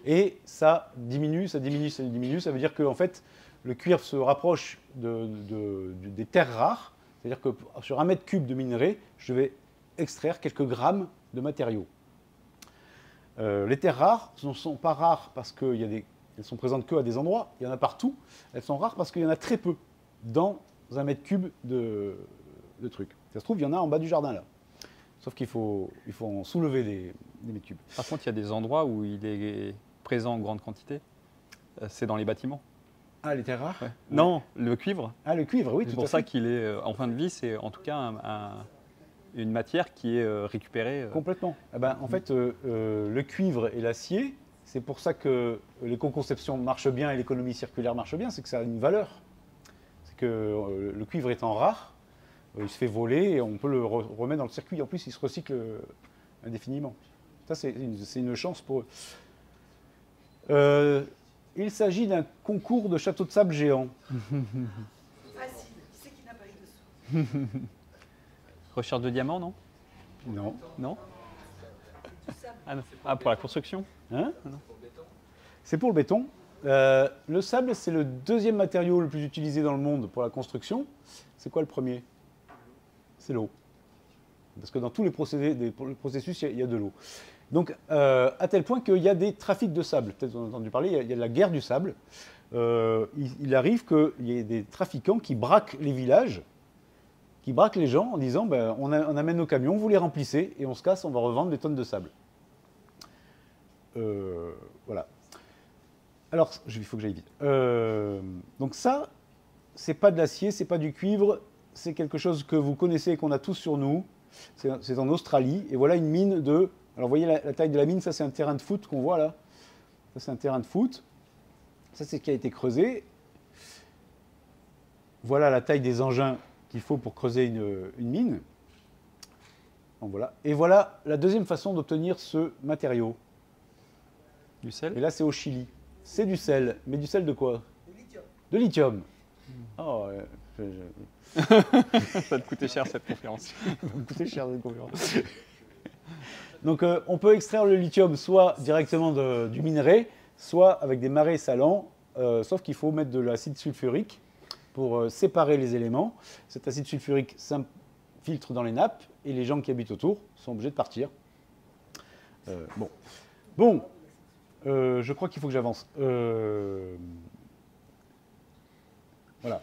Et ça diminue, ça diminue, ça diminue. Ça veut dire qu'en fait, le cuivre se rapproche des terres rares. C'est-à-dire que sur un mètre cube de minerai, je vais extraire quelques grammes de matériaux. Les terres rares ne sont pas rares parce qu'elles sont présentes qu'à des endroits. Il y en a partout. Elles sont rares parce qu'il y en a très peu dans un mètre cube de trucs. Ça se trouve, il y en a en bas du jardin, là. Sauf qu'il faut en soulever des mètres cubes. Par contre, il y a des endroits où il est présent en grande quantité. C'est dans les bâtiments. Ah, les terres rares? Ouais. Non, le cuivre. Ah, le cuivre, oui, C'est tout pour à ça fait. qu'il est en fin de vie, c'est en tout cas une matière qui est récupérée. Complètement. Eh ben, en fait, le cuivre et l'acier, c'est pour ça que l'éco-conception marche bien et l'économie circulaire marche bien, c'est que ça a une valeur. C'est que le cuivre étant rare, il se fait voler et on peut le remettre dans le circuit. En plus, il se recycle indéfiniment. Ça, c'est une chance pour eux. Il s'agit d'un concours de château de sable géant. Facile. Qui c'est qui n'a pas eu de sous? Recherche de diamants, non? Non. Non? Du sable. Ah, non. Ah, pour la construction? Hein? Non. C'est pour le béton. Le sable, c'est le deuxième matériau le plus utilisé dans le monde pour la construction. C'est quoi le premier? C'est l'eau. Parce que dans tous les processus, il y a de l'eau. Donc, à tel point qu'il y a des trafics de sable. Peut-être vous en avez entendu parler, il y a la guerre du sable. Il arrive qu'il y ait des trafiquants qui braquent les villages, qui braquent les gens en disant ben, on amène nos camions, vous les remplissez, et on se casse, on va revendre des tonnes de sable. Voilà. Alors, il faut que j'aille vite. Donc ça, c'est pas de l'acier, c'est pas du cuivre, c'est quelque chose que vous connaissez et qu'on a tous sur nous. C'est en Australie. Et voilà une mine de... Alors, vous voyez la taille de la mine, ça c'est un terrain de foot qu'on voit là. Ça c'est un terrain de foot. Ça c'est ce qui a été creusé. Voilà la taille des engins qu'il faut pour creuser une mine. Donc, voilà. Et voilà la deuxième façon d'obtenir ce matériau. Du sel. Et là, c'est au Chili. C'est du sel. Mais du sel de quoi? Le lithium. De lithium. Oh, Ça va te coûter cher cette conférence. ça va me coûter cher cette conférence. Donc, on peut extraire le lithium soit directement du minerai, soit avec des marais salants, sauf qu'il faut mettre de l'acide sulfurique pour séparer les éléments. Cet acide sulfurique s'infiltre dans les nappes et les gens qui habitent autour sont obligés de partir. Bon. Je crois qu'il faut que j'avance. Voilà.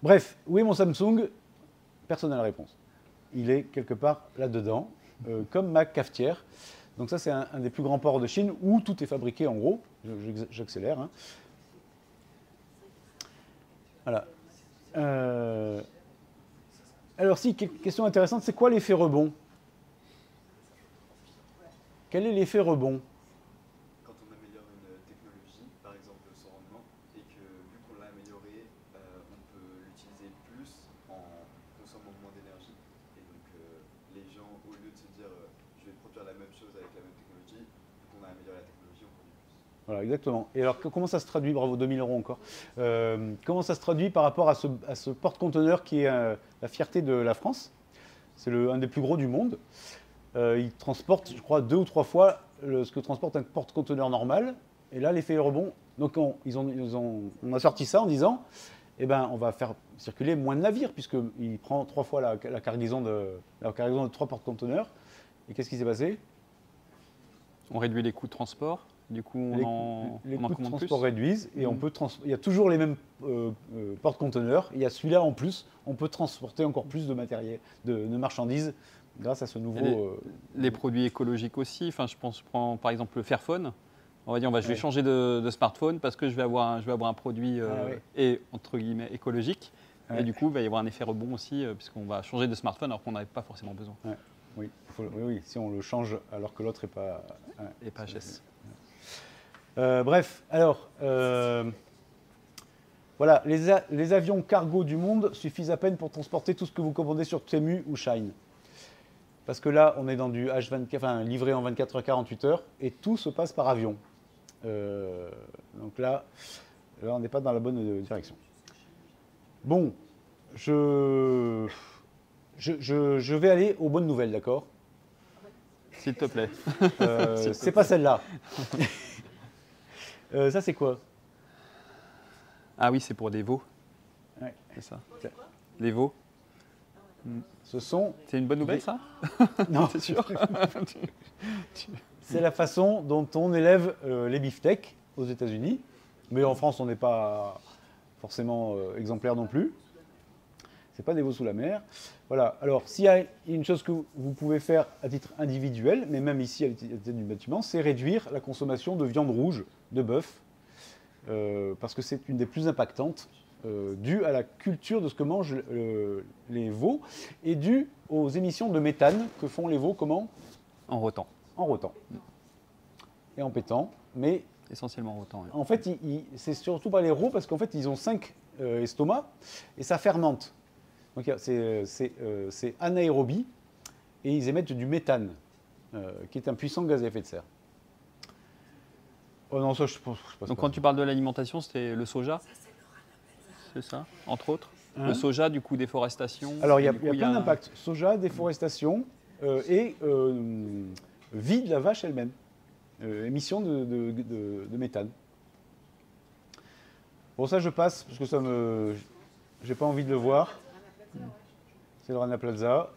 Bref, où est mon Samsung? Personne n'a la réponse. Il est quelque part là-dedans, comme ma cafetière. Donc ça, c'est un des plus grands ports de Chine où tout est fabriqué en gros. J'accélère. Hein. Voilà. Alors si, question intéressante, c'est quoi l'effet rebond? Quel est l'effet rebond? Quand on améliore une technologie, par exemple son rendement, et que vu qu'on l'a amélioré, on peut l'utiliser plus en consommant moins d'énergie. Et donc les gens, au lieu de se dire je vais produire la même chose avec la même technologie, vu qu'on a amélioré la technologie, on produit plus. Voilà, exactement. Et alors, comment ça se traduit? Bravo, 2000 € encore. Comment ça se traduit par rapport à ce porte-conteneur qui est la fierté de la France? C'est un des plus gros du monde. Il transporte, je crois, 2 ou 3 fois ce que transporte un porte-conteneur normal. Et là, l'effet rebond. Donc, on a sorti ça en disant, eh ben, on va faire circuler moins de navires, puisqu'il prend 3 fois la cargaison de 3 porte-conteneurs. Et qu'est-ce qui s'est passé? On réduit les coûts de transport. Du coup, Les en coûts de commande plus. transport réduisent et il y a toujours les mêmes porte-conteneurs. Il y a celui-là en plus. On peut transporter encore plus de matériel, de marchandises grâce à ce nouveau. Les produits écologiques aussi. Enfin, je prends par exemple le Fairphone. On va dire, je vais Ouais. changer de smartphone parce que je vais avoir un produit ouais. et entre guillemets écologique. Ouais. Et du coup, il va y avoir un effet rebond aussi puisqu'on va changer de smartphone alors qu'on n'avait pas forcément besoin. Oui, oui, si on le change alors que l'autre n'est pas. Et pas HS. Bref, alors, voilà, les avions cargo du monde suffisent à peine pour transporter tout ce que vous commandez sur Temu ou Shine. Parce que là, on est dans du H24, enfin, livré en 24 h 48 heures, et tout se passe par avion. Donc là, on n'est pas dans la bonne direction. Bon, je vais aller aux bonnes nouvelles, d'accord? S'il te plaît. C'est pas celle-là. Ça, c'est quoi? Ah oui, c'est pour des veaux. Ouais. C'est ça. Les veaux. Ce sont... C'est une bonne nouvelle, ça? Non, C'est sûr. c'est la façon dont on élève les beefsteaks aux États-Unis. Mais en France, on n'est pas forcément exemplaire non plus. C'est pas des veaux sous la mer. Voilà. Alors, s'il y a une chose que vous pouvez faire à titre individuel, mais même ici à l'intérieur du bâtiment, c'est réduire la consommation de viande rouge, de bœuf, parce que c'est une des plus impactantes, due à la culture de ce que mangent les veaux et due aux émissions de méthane que font les veaux comment? En rotant. En rotant et en pétant. Mais Essentiellement en rotant. Oui. en fait, c'est surtout pas les rots parce qu'en fait, ils ont 5 estomacs et ça fermente. Donc c'est anaérobie et ils émettent du méthane, qui est un puissant gaz à effet de serre. Oh non, ça je pense pas. Donc quand tu parles de l'alimentation, c'était le soja? C'est ça, entre autres. Hein? Le soja, du coup, déforestation. Alors il y a du coup, plein d'impacts. Soja, déforestation et vie de la vache elle-même. Émission de méthane. Bon, ça je passe parce que ça me... J'ai pas envie de le voir. C'est le Rana Plaza.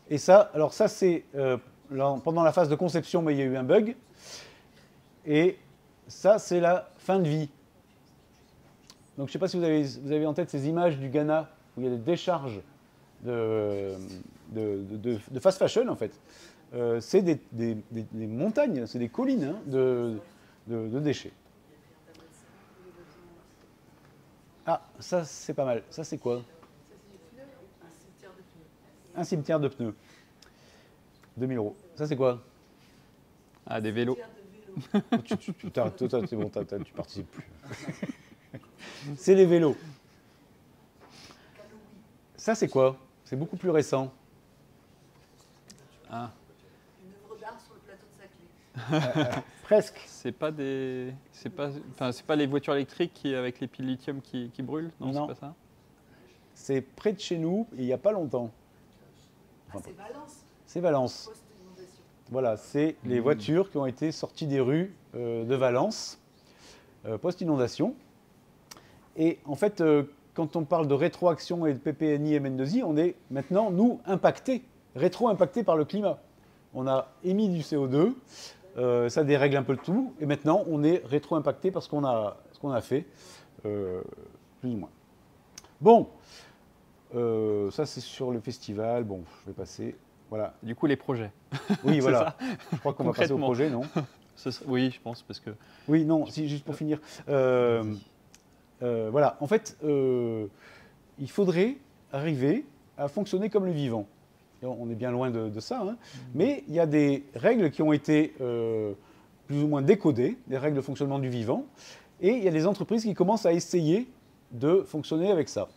Et ça, alors ça c'est pendant la phase de conception, mais il y a eu un bug. Et ça c'est la fin de vie. Donc je ne sais pas si vous avez en tête ces images du Ghana où il y a des décharges de fast fashion en fait. C'est des montagnes, c'est des collines hein, de déchets. Ah, ça c'est pas mal. Ça c'est quoi? Un cimetière de pneus. 2000 €. Ça c'est quoi? Ah, des vélos. C'est bon, tu participes plus. C'est les vélos. Ça c'est quoi? C'est beaucoup plus récent. Ah, Une œuvre d'art sur le plateau de Saclay. Presque. C'est pas c'est pas les voitures électriques avec les piles lithium qui brûlent, non, Non. c'est pas ça? C'est près de chez nous, et il n'y a pas longtemps. Ah, c'est Valence, C'est Valence. post-inondation. Voilà, c'est les voitures qui ont été sorties des rues de Valence, post-inondation. Et en fait, quand on parle de rétroaction et de PPNI et MN2I, on est maintenant, nous, impactés, rétro-impactés par le climat. On a émis du CO2, ça dérègle un peu le tout, et maintenant, on est rétro-impacté par ce qu'on a fait, plus ou moins. Bon, ça c'est sur le festival, bon, je vais passer, voilà. Du coup, les projets. Oui, C'est voilà, je crois qu'on va passer au Concrètement. projet, non? Oui, je pense, parce que Oui, non, si, juste pour finir. Voilà, en fait, il faudrait arriver à fonctionner comme le vivant. Et on est bien loin de ça, hein. Mais il y a des règles qui ont été plus ou moins décodées, des règles de fonctionnement du vivant, et il y a des entreprises qui commencent à essayer de fonctionner avec ça.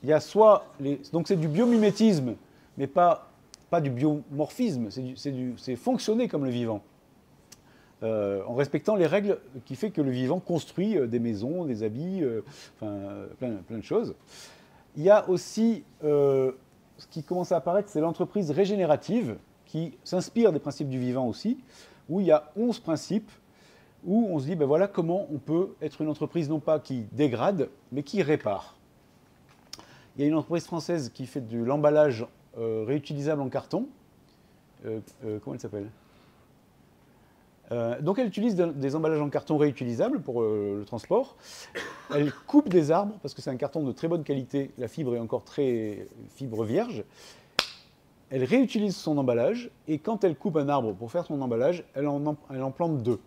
Il y a soit donc c'est du biomimétisme, mais pas du biomorphisme, c'est fonctionner comme le vivant. En respectant les règles qui fait que le vivant construit des maisons, des habits, enfin, plein de choses. Il y a aussi ce qui commence à apparaître, c'est l'entreprise régénérative qui s'inspire des principes du vivant aussi, où il y a 11 principes, où on se dit, ben voilà comment on peut être une entreprise non pas qui dégrade, mais qui répare. Il y a une entreprise française qui fait de l'emballage réutilisable en carton. Comment elle s'appelle ? Donc elle utilise des emballages en carton réutilisables pour le transport. Elle coupe des arbres parce que c'est un carton de très bonne qualité. La fibre est encore très fibre vierge. Elle réutilise son emballage et quand elle coupe un arbre pour faire son emballage, elle en plante 2.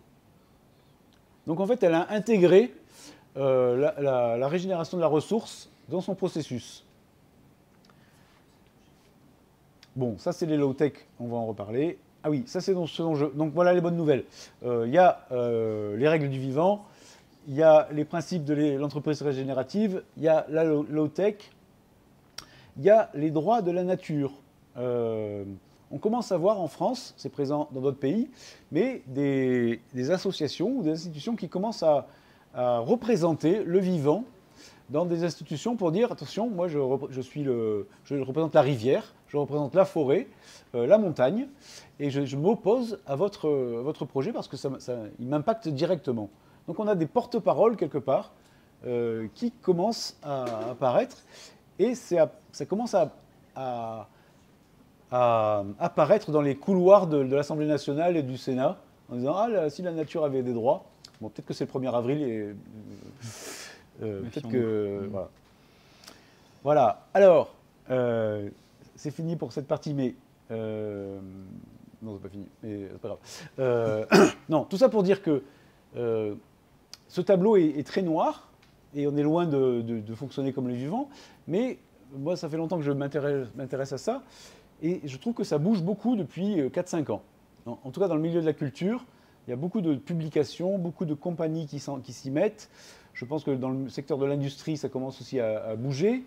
Donc en fait, elle a intégré la régénération de la ressource dans son processus. Bon, ça c'est les low-tech, on va en reparler. Ah oui, ça c'est ce dont je... Donc voilà les bonnes nouvelles. Il y a les règles du vivant, il y a les principes de l'entreprise régénérative, il y a la low-tech, il y a les droits de la nature. On commence à voir en France, c'est présent dans d'autres pays, mais des associations ou des institutions qui commencent à représenter le vivant dans des institutions pour dire, attention, moi je représente la rivière, je représente la forêt, la montagne, et je m'oppose à votre projet parce que il m'impacte directement. Donc on a des porte-paroles quelque part qui commencent à apparaître, et ça commence à apparaître dans les couloirs de l'Assemblée nationale et du Sénat, en disant « Ah, si la nature avait des droits », bon, peut-être que c'est le 1er avril et... peut-être que... Voilà. Voilà. Alors, c'est fini pour cette partie, mais... non, c'est pas fini, mais c'est pas grave. Non, tout ça pour dire que ce tableau est très noir, et on est loin de fonctionner comme le vivant, mais moi, ça fait longtemps que je m'intéresse à ça, et je trouve que ça bouge beaucoup depuis 4-5 ans. En tout cas, dans le milieu de la culture, il y a beaucoup de publications, beaucoup de compagnies qui s'y mettent. Je pense que dans le secteur de l'industrie, ça commence aussi à bouger.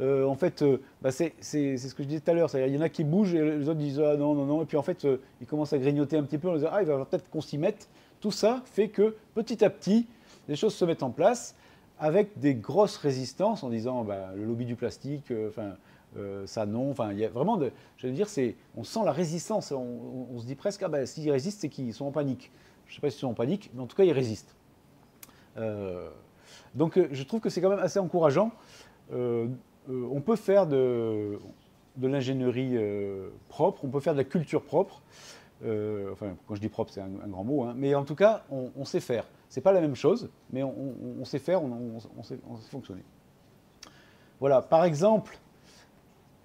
En fait, c'est ce que je disais tout à l'heure. Il y en a qui bougent et les autres disent « Ah non, non, non ». Et puis en fait, ils commencent à grignoter un petit peu en disant « Ah, il va peut-être qu'on s'y mette ». Tout ça fait que petit à petit, les choses se mettent en place avec des grosses résistances en disant le lobby du plastique, ça non. Enfin, il y a vraiment, je veux dire, on sent la résistance. On se dit presque « s'ils résistent, c'est qu'ils sont en panique ». Je ne sais pas s'ils sont en panique, mais en tout cas, ils résistent. Donc je trouve que c'est quand même assez encourageant. On peut faire de l'ingénierie propre, on peut faire de la culture propre. Enfin, quand je dis propre, c'est un grand mot, hein, mais en tout cas, on sait faire. C'est pas la même chose, mais on sait faire, on sait fonctionner. Voilà, par exemple,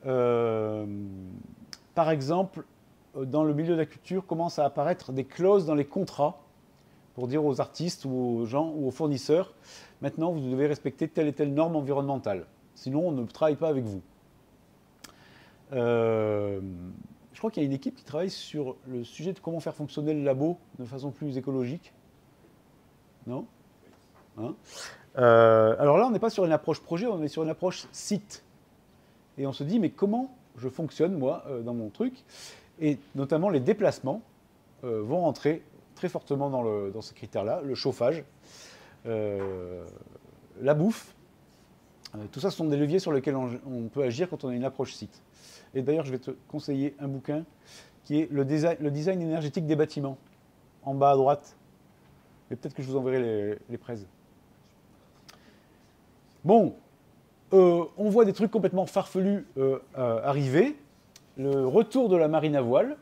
dans le milieu de la culture, commencent à apparaître des clauses dans les contrats pour dire aux artistes ou aux gens ou aux fournisseurs, maintenant vous devez respecter telle et telle norme environnementale, sinon on ne travaille pas avec vous. Je crois qu'il y a une équipe qui travaille sur le sujet de comment faire fonctionner le labo de façon plus écologique. Non, hein? Alors là, on n'est pas sur une approche projet, on est sur une approche site. Et on se dit, mais comment je fonctionne, moi, dans mon truc? Et notamment les déplacements. vont rentrer très fortement dans ces critères-là. Le chauffage, la bouffe, tout ça ce sont des leviers sur lesquels on peut agir quand on a une approche site. Et d'ailleurs, je vais te conseiller un bouquin qui est le design énergétique des bâtiments, en bas à droite. Et peut-être que je vous enverrai les praises. Bon, on voit des trucs complètement farfelus arriver. Le retour de la marine à voile.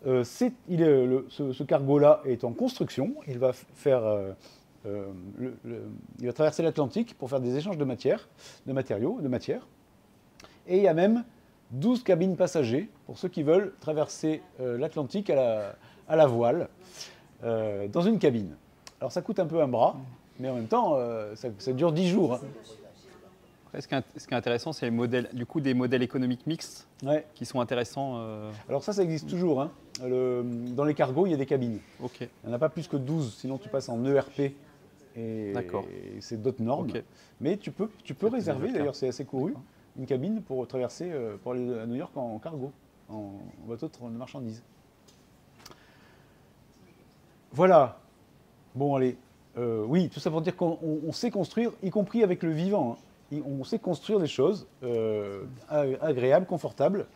Ce cargo-là est en construction. Il va il va traverser l'Atlantique pour faire des échanges de matériaux. Et il y a même 12 cabines passagers pour ceux qui veulent traverser l'Atlantique à la voile dans une cabine. Alors ça coûte un peu un bras, mais en même temps, ça dure 10 jours. Hein. Ce qui est intéressant, c'est des modèles économiques mixtes qui sont intéressants. Alors ça existe toujours. Hein. Dans les cargos, il y a des cabines. Okay. Il n'y en a pas plus que 12, sinon tu passes en ERP et c'est d'autres normes. Okay. Mais tu peux réserver, d'ailleurs c'est assez couru, une cabine pour traverser, pour aller à New York en cargo, en bateau de marchandises. Voilà. Bon, allez. Oui, tout ça pour dire qu'on sait construire, y compris avec le vivant. Hein. On sait construire des choses agréables, confortables.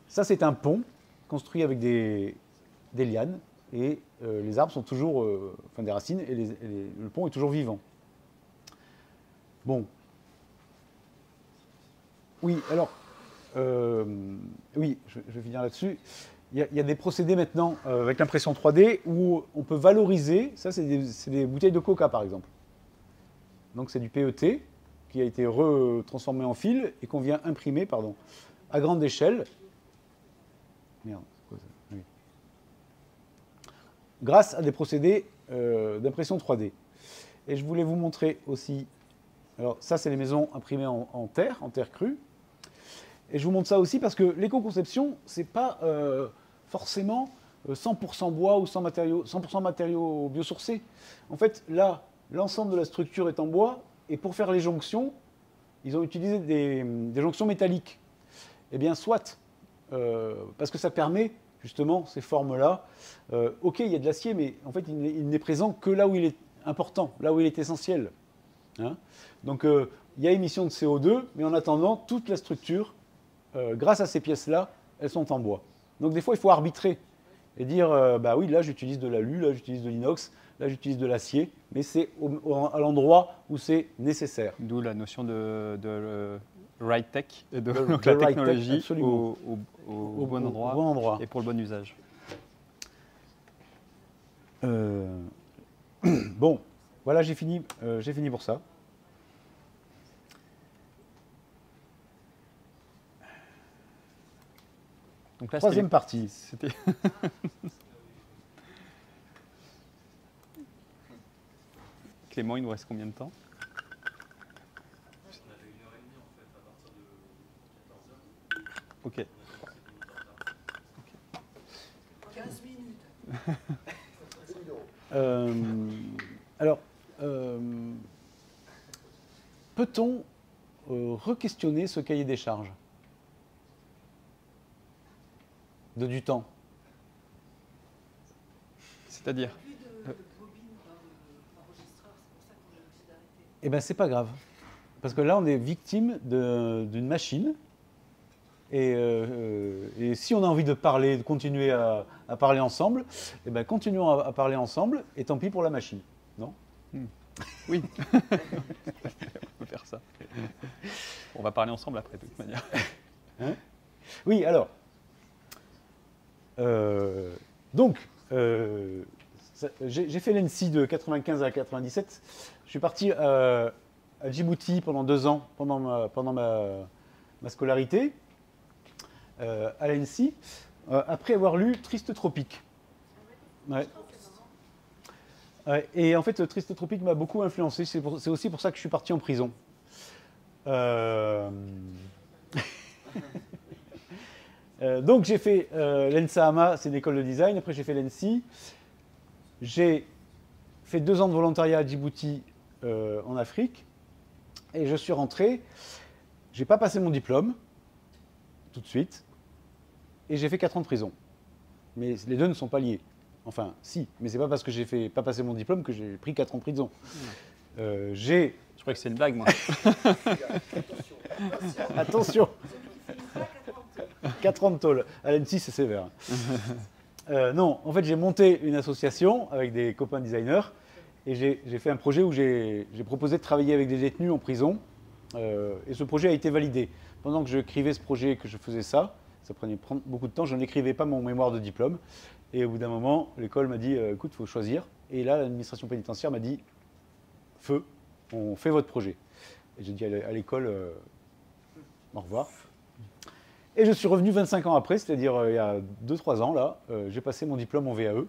Ça, c'est un pont construit avec des lianes. Et les arbres sont toujours, des racines, et le pont est toujours vivant. Bon. Oui, alors, oui, je vais finir là-dessus. Il y a des procédés maintenant avec l'impression 3D où on peut valoriser, ça c'est des bouteilles de coca par exemple. Donc c'est du PET qui a été retransformé en fil et qu'on vient imprimer, à grande échelle. Merde, c'est quoi ça ? Oui. Grâce à des procédés d'impression 3D. Et je voulais vous montrer aussi, alors ça c'est les maisons imprimées en terre crue. Et je vous montre ça aussi parce que l'éco-conception, c'est pas forcément 100% bois ou 100% matériaux biosourcés. En fait, là, l'ensemble de la structure est en bois, et pour faire les jonctions, ils ont utilisé des jonctions métalliques. Eh bien, soit, parce que ça permet, justement, ces formes-là. Ok, il y a de l'acier, mais en fait, il n'est présent que là où il est important, là où il est essentiel. Hein. Donc, il y a émission de CO2, mais en attendant, toute la structure, grâce à ces pièces-là, elles sont en bois. Donc des fois, il faut arbitrer et dire, bah oui, là j'utilise de l'alu, là j'utilise de l'inox, là j'utilise de l'acier, mais c'est à l'endroit où c'est nécessaire. D'où la notion de right tech, donc la technologie au bon endroit et pour le bon usage. Bon, voilà, j'ai fini pour ça. Donc là, troisième partie. C'était Clément, il nous reste combien de temps? On avait 1h30 en fait, à partir de 14h. Ok. 15 minutes. Alors, peut-on re-questionner ce cahier des charges de du temps? C'est-à-dire Plus de bobines par enregistreur, c'est pour ça qu'on est obligé d'arrêter. Eh bien, c'est pas grave. Parce que là, on est victime d'une machine. Et si on a envie de parler, de continuer à parler ensemble, eh bien, continuons à parler ensemble, et tant pis pour la machine. Non ? Oui. On peut faire ça. On va parler ensemble après, de toute manière. Hein ? Oui, alors. Donc, j'ai fait l'ENSI de 95 à 97. Je suis parti à Djibouti pendant 2 ans, pendant ma scolarité, à l'ENSI, après avoir lu Triste Tropique. Ouais. Ouais, et en fait, Triste Tropique m'a beaucoup influencé. C'est aussi pour ça que je suis parti en prison. Donc j'ai fait l'ENSAAMA, c'est une école de design. Après j'ai fait l'ENSI. J'ai fait 2 ans de volontariat à Djibouti en Afrique. Et je suis rentré. J'ai pas passé mon diplôme tout de suite. Et j'ai fait 4 ans de prison. Mais les deux ne sont pas liés. Enfin, si, mais c'est pas parce que j'ai pas passé mon diplôme que j'ai pris 4 ans de prison. Je crois que c'est une blague, moi. Attention 4 ans de tôle. À l'M6, c'est sévère. Non, en fait, j'ai monté une association avec des copains designers et j'ai fait un projet où j'ai proposé de travailler avec des détenus en prison. Et ce projet a été validé. Pendant que j'écrivais ce projet et que je faisais ça prenait beaucoup de temps, je n'écrivais pas mon mémoire de diplôme. Et au bout d'un moment, l'école m'a dit écoute, il faut choisir. Et là, l'administration pénitentiaire m'a dit feu, on fait votre projet. Et j'ai dit à l'école au revoir. Et je suis revenu 25 ans après, c'est-à-dire il y a 2-3 ans, là, j'ai passé mon diplôme en VAE.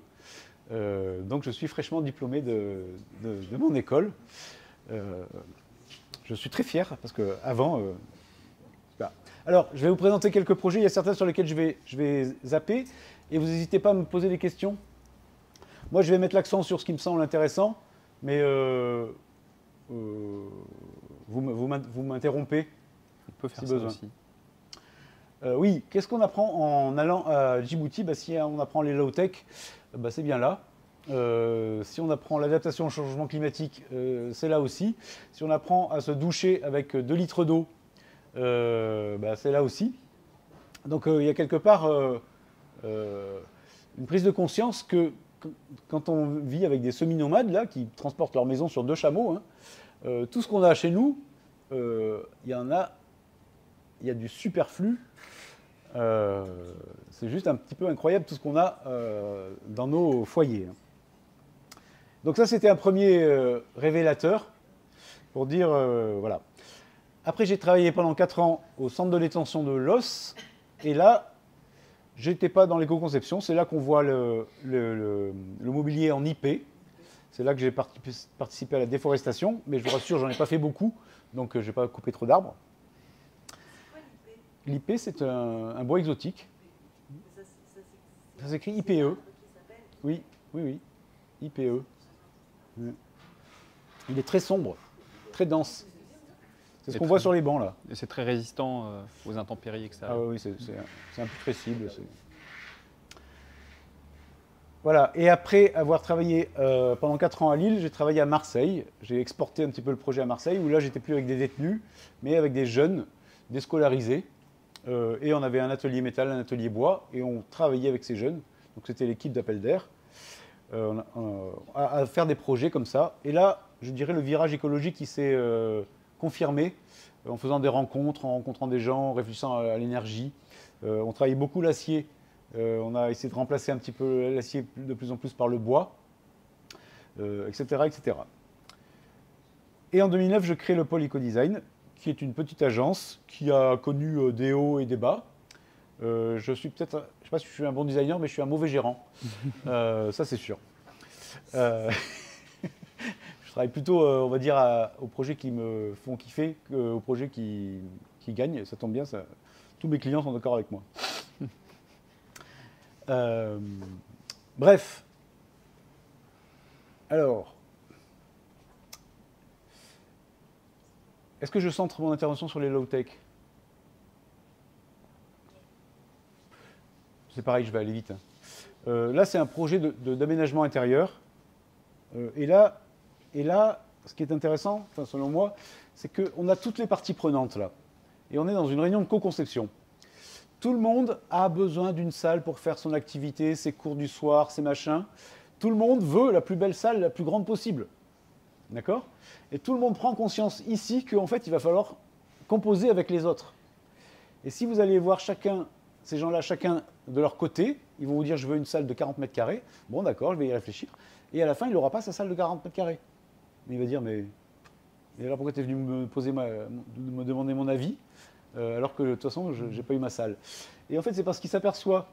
Donc je suis fraîchement diplômé de mon école. Je suis très fier parce qu'avant... Alors, je vais vous présenter quelques projets. Il y a certains sur lesquels je vais zapper. Et vous n'hésitez pas à me poser des questions. Moi, je vais mettre l'accent sur ce qui me semble intéressant. Mais vous m'interrompez. On peut faire si ça besoin. aussi. Oui, qu'est-ce qu'on apprend en allant à Djibouti? Si on apprend les low-tech, c'est bien là. Si on apprend l'adaptation au changement climatique, c'est là aussi. Si on apprend à se doucher avec 2 litres d'eau, c'est là aussi. Donc il y a quelque part une prise de conscience que quand on vit avec des semi-nomades là, qui transportent leur maison sur 2 chameaux, tout ce qu'on a chez nous, il y a du superflu. C'est juste un petit peu incroyable tout ce qu'on a dans nos foyers. Donc ça, c'était un premier révélateur pour dire, voilà. Après, j'ai travaillé pendant 4 ans au centre de détention de Los. Et là, j'étais pas dans l'éco-conception. C'est là qu'on voit le mobilier en IP. C'est là que j'ai participé à la déforestation. Mais je vous rassure, j'en ai pas fait beaucoup. Donc, je n'ai pas coupé trop d'arbres. L'IP, c'est un bois exotique. Ça s'écrit IPE. Oui, oui, oui. IPE. Il est très sombre, très dense. C'est ce qu'on voit sur les bancs, là. Et c'est très résistant aux intempéries extérieures. Ah oui, c'est imputrescible. Voilà. Et après avoir travaillé pendant 4 ans à Lille, j'ai travaillé à Marseille. J'ai exporté un petit peu le projet à Marseille, où là, j'étais plus avec des détenus, mais avec des jeunes déscolarisés. Et on avait un atelier métal, un atelier bois, et on travaillait avec ces jeunes. Donc c'était l'équipe d'Appel d'air, à faire des projets comme ça. Et là, je dirais le virage écologique qui s'est confirmé en faisant des rencontres, en rencontrant des gens, en réfléchissant à l'énergie. On travaillait beaucoup l'acier. On a essayé de remplacer un petit peu l'acier de plus en plus par le bois, etc., etc. Et en 2009, je crée le Pôle Eco-Design, qui est une petite agence qui a connu des hauts et des bas. Je suis peut-être, je ne sais pas si je suis un bon designer, mais je suis un mauvais gérant. Ça, c'est sûr. Je travaille plutôt, on va dire, aux projets qui me font kiffer qu'aux projets qui gagnent. Ça tombe bien, tous mes clients sont d'accord avec moi. Bref. Alors, est-ce que je centre mon intervention sur les low-tech? C'est pareil, je vais aller vite. Là, c'est un projet d'aménagement intérieur. Et là, ce qui est intéressant, enfin, selon moi, c'est qu'on a toutes les parties prenantes là. Et on est dans une réunion de co-conception. Tout le monde a besoin d'une salle pour faire son activité, ses cours du soir, ses machins. Tout le monde veut la plus belle salle, la plus grande possible. D'accord? Et tout le monde prend conscience ici qu'en fait, il va falloir composer avec les autres. Et si vous allez voir ces gens-là, chacun de leur côté, ils vont vous dire, je veux une salle de 40 mètres carrés. Bon, d'accord, je vais y réfléchir. Et à la fin, il n'aura pas sa salle de 40 mètres carrés. Il va dire, mais et alors pourquoi tu es venu me demander mon avis alors que de toute façon, je n'ai pas eu ma salle. Et en fait, c'est parce qu'il s'aperçoit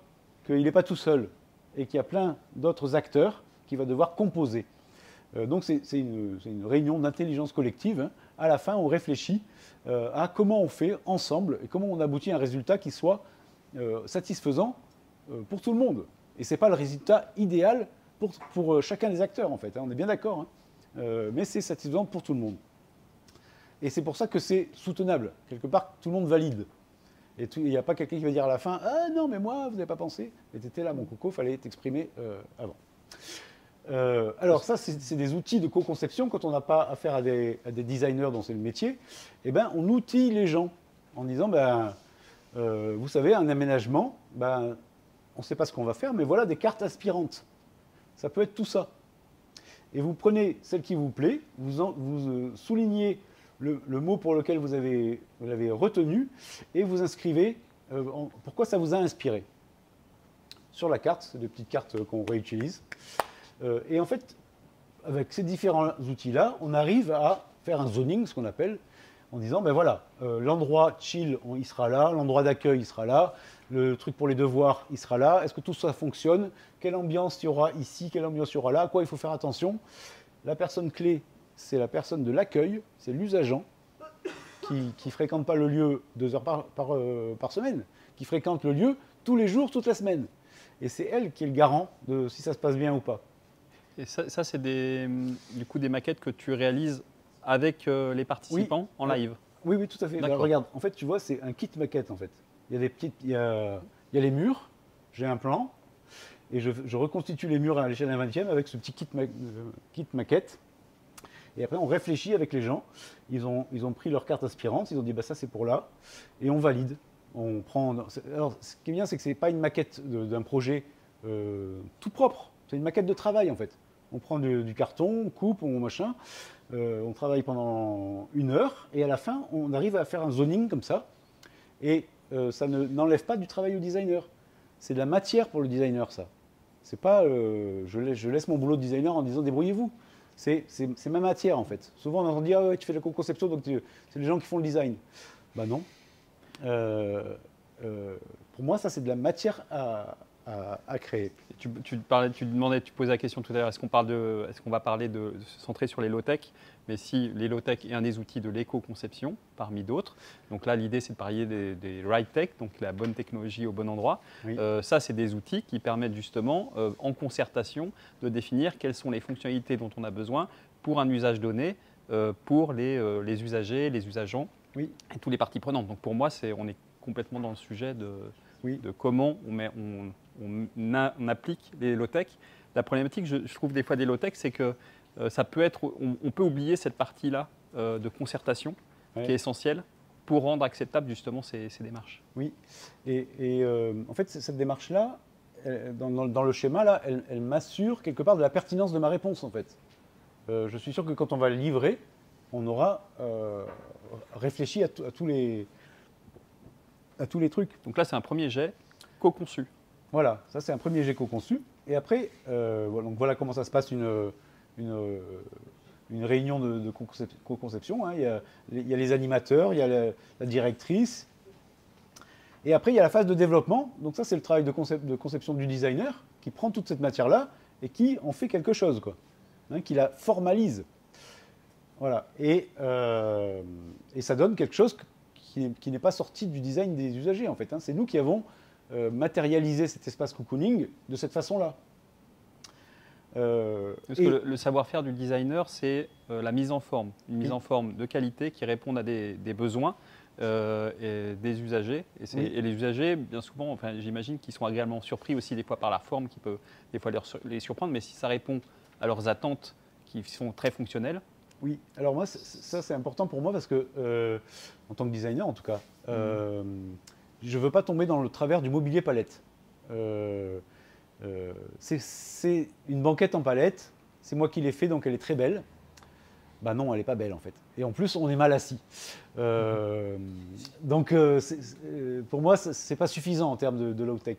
qu'il n'est pas tout seul et qu'il y a plein d'autres acteurs qui va devoir composer. Donc c'est une réunion d'intelligence collective. Hein. À la fin, on réfléchit à comment on fait ensemble et comment on aboutit à un résultat qui soit satisfaisant pour tout le monde. Et ce n'est pas le résultat idéal pour chacun des acteurs, en fait. Hein. On est bien d'accord. Hein. Mais c'est satisfaisant pour tout le monde. Et c'est pour ça que c'est soutenable. Quelque part, tout le monde valide. Et il n'y a pas quelqu'un qui va dire à la fin « Ah non, mais moi, vous n'avez pas pensé ». Et tu étais là, mon coco, il fallait t'exprimer avant. Alors ça, c'est des outils de co-conception. Quand on n'a pas affaire à des designers dont c'est le métier, eh ben, on outille les gens en disant vous savez, un aménagement, on ne sait pas ce qu'on va faire, mais voilà des cartes aspirantes. Ça peut être tout ça. Et vous prenez celle qui vous plaît, vous soulignez le mot pour lequel vous l'avez retenu et vous inscrivez pourquoi ça vous a inspiré. Sur la carte, c'est des petites cartes qu'on réutilise. Et en fait, avec ces différents outils-là, on arrive à faire un zoning, ce qu'on appelle, en disant, voilà, l'endroit chill, il sera là, l'endroit d'accueil, il sera là, le truc pour les devoirs, il sera là, est-ce que tout ça fonctionne, quelle ambiance il y aura ici, quelle ambiance il y aura là, à quoi il faut faire attention. La personne clé, c'est la personne de l'accueil, c'est l'usageant, qui ne fréquente pas le lieu 2 heures par semaine, qui fréquente le lieu tous les jours, toute la semaine. Et c'est elle qui est le garant de si ça se passe bien ou pas. Et ça c'est du coup des maquettes que tu réalises avec les participants en live. Oui, tout à fait. Alors, regarde, en fait, tu vois, c'est un kit maquette, en fait. Il y a les murs, j'ai un plan, et je reconstitue les murs à l'échelle d'un 20e avec ce petit kit maquette. Et après, on réfléchit avec les gens. Ils ont pris leur carte aspirante, ils ont dit, ça, c'est pour là, et on valide. Alors, ce qui est bien, c'est que ce n'est pas une maquette d'un projet tout propre. C'est une maquette de travail, en fait. On prend du carton, on coupe, on machin, on travaille pendant 1 heure, et à la fin, on arrive à faire un zoning comme ça, et ça n'enlève pas du travail au designer. C'est de la matière pour le designer, ça. C'est pas je laisse mon boulot de designer en disant débrouillez-vous. C'est ma matière, en fait. Souvent, on entend dire ah ouais, tu fais de la co-conception, donc c'est les gens qui font le design. Non. Pour moi, ça, c'est de la matière à créer. Tu posais la question tout à l'heure, est-ce qu'on va parler de se centrer sur les low-tech? Mais si les low-tech est un des outils de l'éco-conception, parmi d'autres, donc là l'idée c'est de parler des right tech, donc la bonne technologie au bon endroit. Oui. Ça c'est des outils qui permettent justement, en concertation, de définir quelles sont les fonctionnalités dont on a besoin pour un usage donné, pour les usagers, les usageants et tous les parties prenantes. Donc pour moi, on est complètement dans le sujet de comment on applique les low-tech. La problématique, je trouve des fois des low-tech, c'est que ça peut être, on peut oublier cette partie-là de concertation qui est essentielle pour rendre acceptable justement ces démarches. Oui, et en fait, cette démarche-là, dans le schéma, là, elle m'assure quelque part de la pertinence de ma réponse, en fait. Je suis sûr que quand on va le livrer, on aura réfléchi à tous les trucs. Donc là, c'est un premier jet co-conçu. Voilà, ça c'est un premier jet co-conçu. Et après, donc voilà comment ça se passe une réunion de co-conception. Hein. Il y a les animateurs, il y a la directrice. Et après, il y a la phase de développement. Donc ça, c'est le travail de conception du designer qui prend toute cette matière-là et qui en fait quelque chose, quoi. Hein, qui la formalise. Voilà. Et ça donne quelque chose qui n'est pas sorti du design des usagers, en fait. Hein. C'est nous qui avons matérialisé cet espace cocooning de cette façon-là. Parce que le savoir-faire du designer, c'est la mise en forme. Une mise en forme de qualité qui réponde à des besoins et des usagers. Et les usagers, bien souvent, enfin, j'imagine qu'ils sont agréablement surpris aussi des fois par la forme qui peut des fois les surprendre. Mais si ça répond à leurs attentes qui sont très fonctionnelles. Oui, alors moi, ça c'est important pour moi parce que, en tant que designer en tout cas, je ne veux pas tomber dans le travers du mobilier palette. C'est une banquette en palette, c'est moi qui l'ai fait, donc elle est très belle. Bah non, elle n'est pas belle en fait. Et en plus, on est mal assis. Donc, pour moi, ce n'est pas suffisant en termes de low-tech.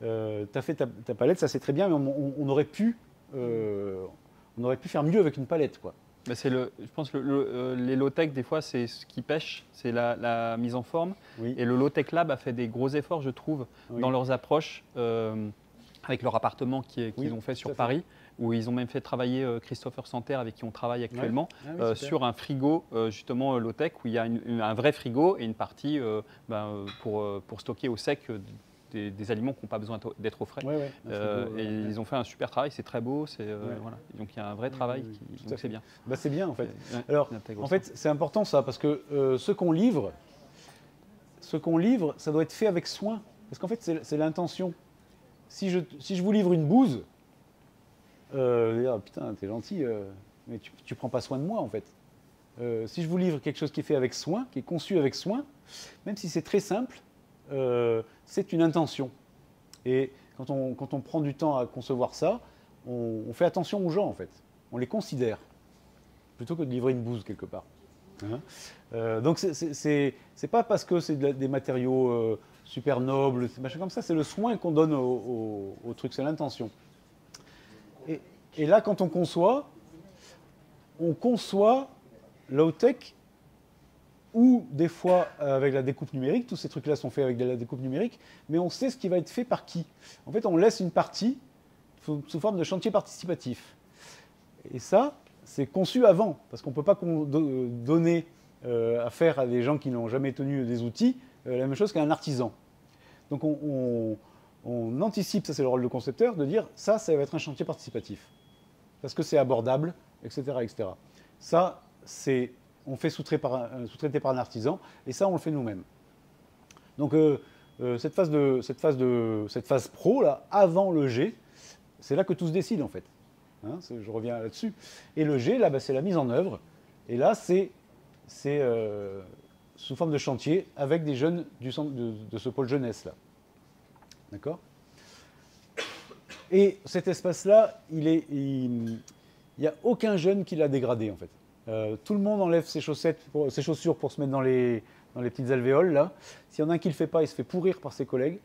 Tu as fait ta palette, ça c'est très bien, mais on aurait pu faire mieux avec une palette, quoi. Mais je pense que les low-tech, des fois, c'est ce qui pêche, c'est la mise en forme. Oui. Et le low-tech lab a fait des gros efforts, je trouve, dans leurs approches, avec leur appartement qu'ils ont fait sur Paris, où ils ont même fait travailler Christopher Santerre, avec qui on travaille actuellement, sur un frigo, justement, low-tech, où il y a un vrai frigo et une partie pour stocker au sec des aliments qui n'ont pas besoin d'être au frais. Ils ont fait un super travail, c'est très beau. Voilà. Donc il y a un vrai travail, donc c'est bien. Bah, c'est bien en fait. Alors en fait c'est important ça, parce que ce qu'on livre, ce qu'on livre, ça doit être fait avec soin. Parce qu'en fait, c'est l'intention. Si je vous livre une bouse, putain, t'es gentil, mais tu prends pas soin de moi, en fait. Si je vous livre quelque chose qui est fait avec soin, qui est conçu avec soin, même si c'est très simple, c'est une intention. Et quand on prend du temps à concevoir ça, on fait attention aux gens, en fait. On les considère, plutôt que de livrer une bouse quelque part. Hein, donc c'est pas parce que c'est des matériaux super nobles, machin comme ça, c'est le soin qu'on donne au truc, c'est l'intention. Et là, quand on conçoit low-tech ou des fois avec la découpe numérique, tous ces trucs-là sont faits avec de la découpe numérique, mais on sait ce qui va être fait par qui. En fait, on laisse une partie sous forme de chantier participatif. Et ça, c'est conçu avant, parce qu'on ne peut pas donner à faire à des gens qui n'ont jamais tenu des outils la même chose qu'à un artisan. Donc on anticipe, ça c'est le rôle de concepteur, de dire ça va être un chantier participatif, parce que c'est abordable, etc., etc. Ça, on fait sous-traiter par un artisan, et ça, on le fait nous-mêmes. Donc cette phase pro, là, avant le G, c'est là que tout se décide, en fait. Hein, je reviens là-dessus. Et le G, là, c'est la mise en œuvre. Et là, c'est sous forme de chantier avec des jeunes du centre de ce pôle jeunesse, là. D'accord ? Et cet espace-là, il n'y a aucun jeune qui l'a dégradé, en fait. Tout le monde enlève ses chaussures pour se mettre dans les petites alvéoles, là. S'il y en a un qui ne le fait pas, il se fait pourrir par ses collègues.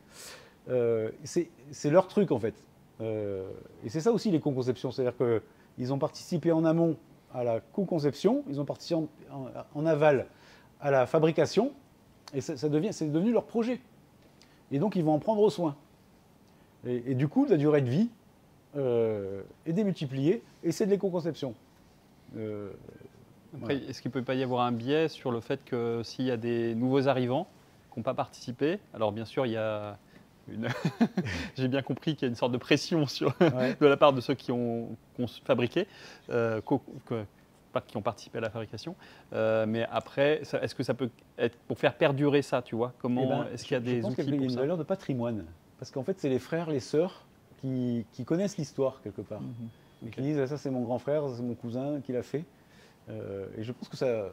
C'est leur truc, en fait. Et c'est ça aussi les co-conceptions, c'est-à-dire qu'ils ont participé en amont à la co-conception, ils ont participé en aval à la fabrication, et c'est devenu leur projet. Et donc ils vont en prendre soin. Et du coup, la durée de vie est démultipliée, et c'est de l'éco-conception. Après, est-ce qu'il ne peut pas y avoir un biais sur le fait que s'il y a des nouveaux arrivants qui n'ont pas participé, alors bien sûr, il y a j'ai bien compris qu'il y a une sorte de pression de la part de ceux qui ont fabriqué, qui ont participé à la fabrication. Mais après, est-ce que ça peut être pour faire perdurer ça, tu vois ? Est-ce qu'il y a des outils pour ça ? Il y a une valeur de patrimoine. Parce qu'en fait, c'est les frères, les sœurs qui connaissent l'histoire, quelque part. Et qui disent, ça c'est mon grand frère, c'est mon cousin qui l'a fait. Et je pense que ça...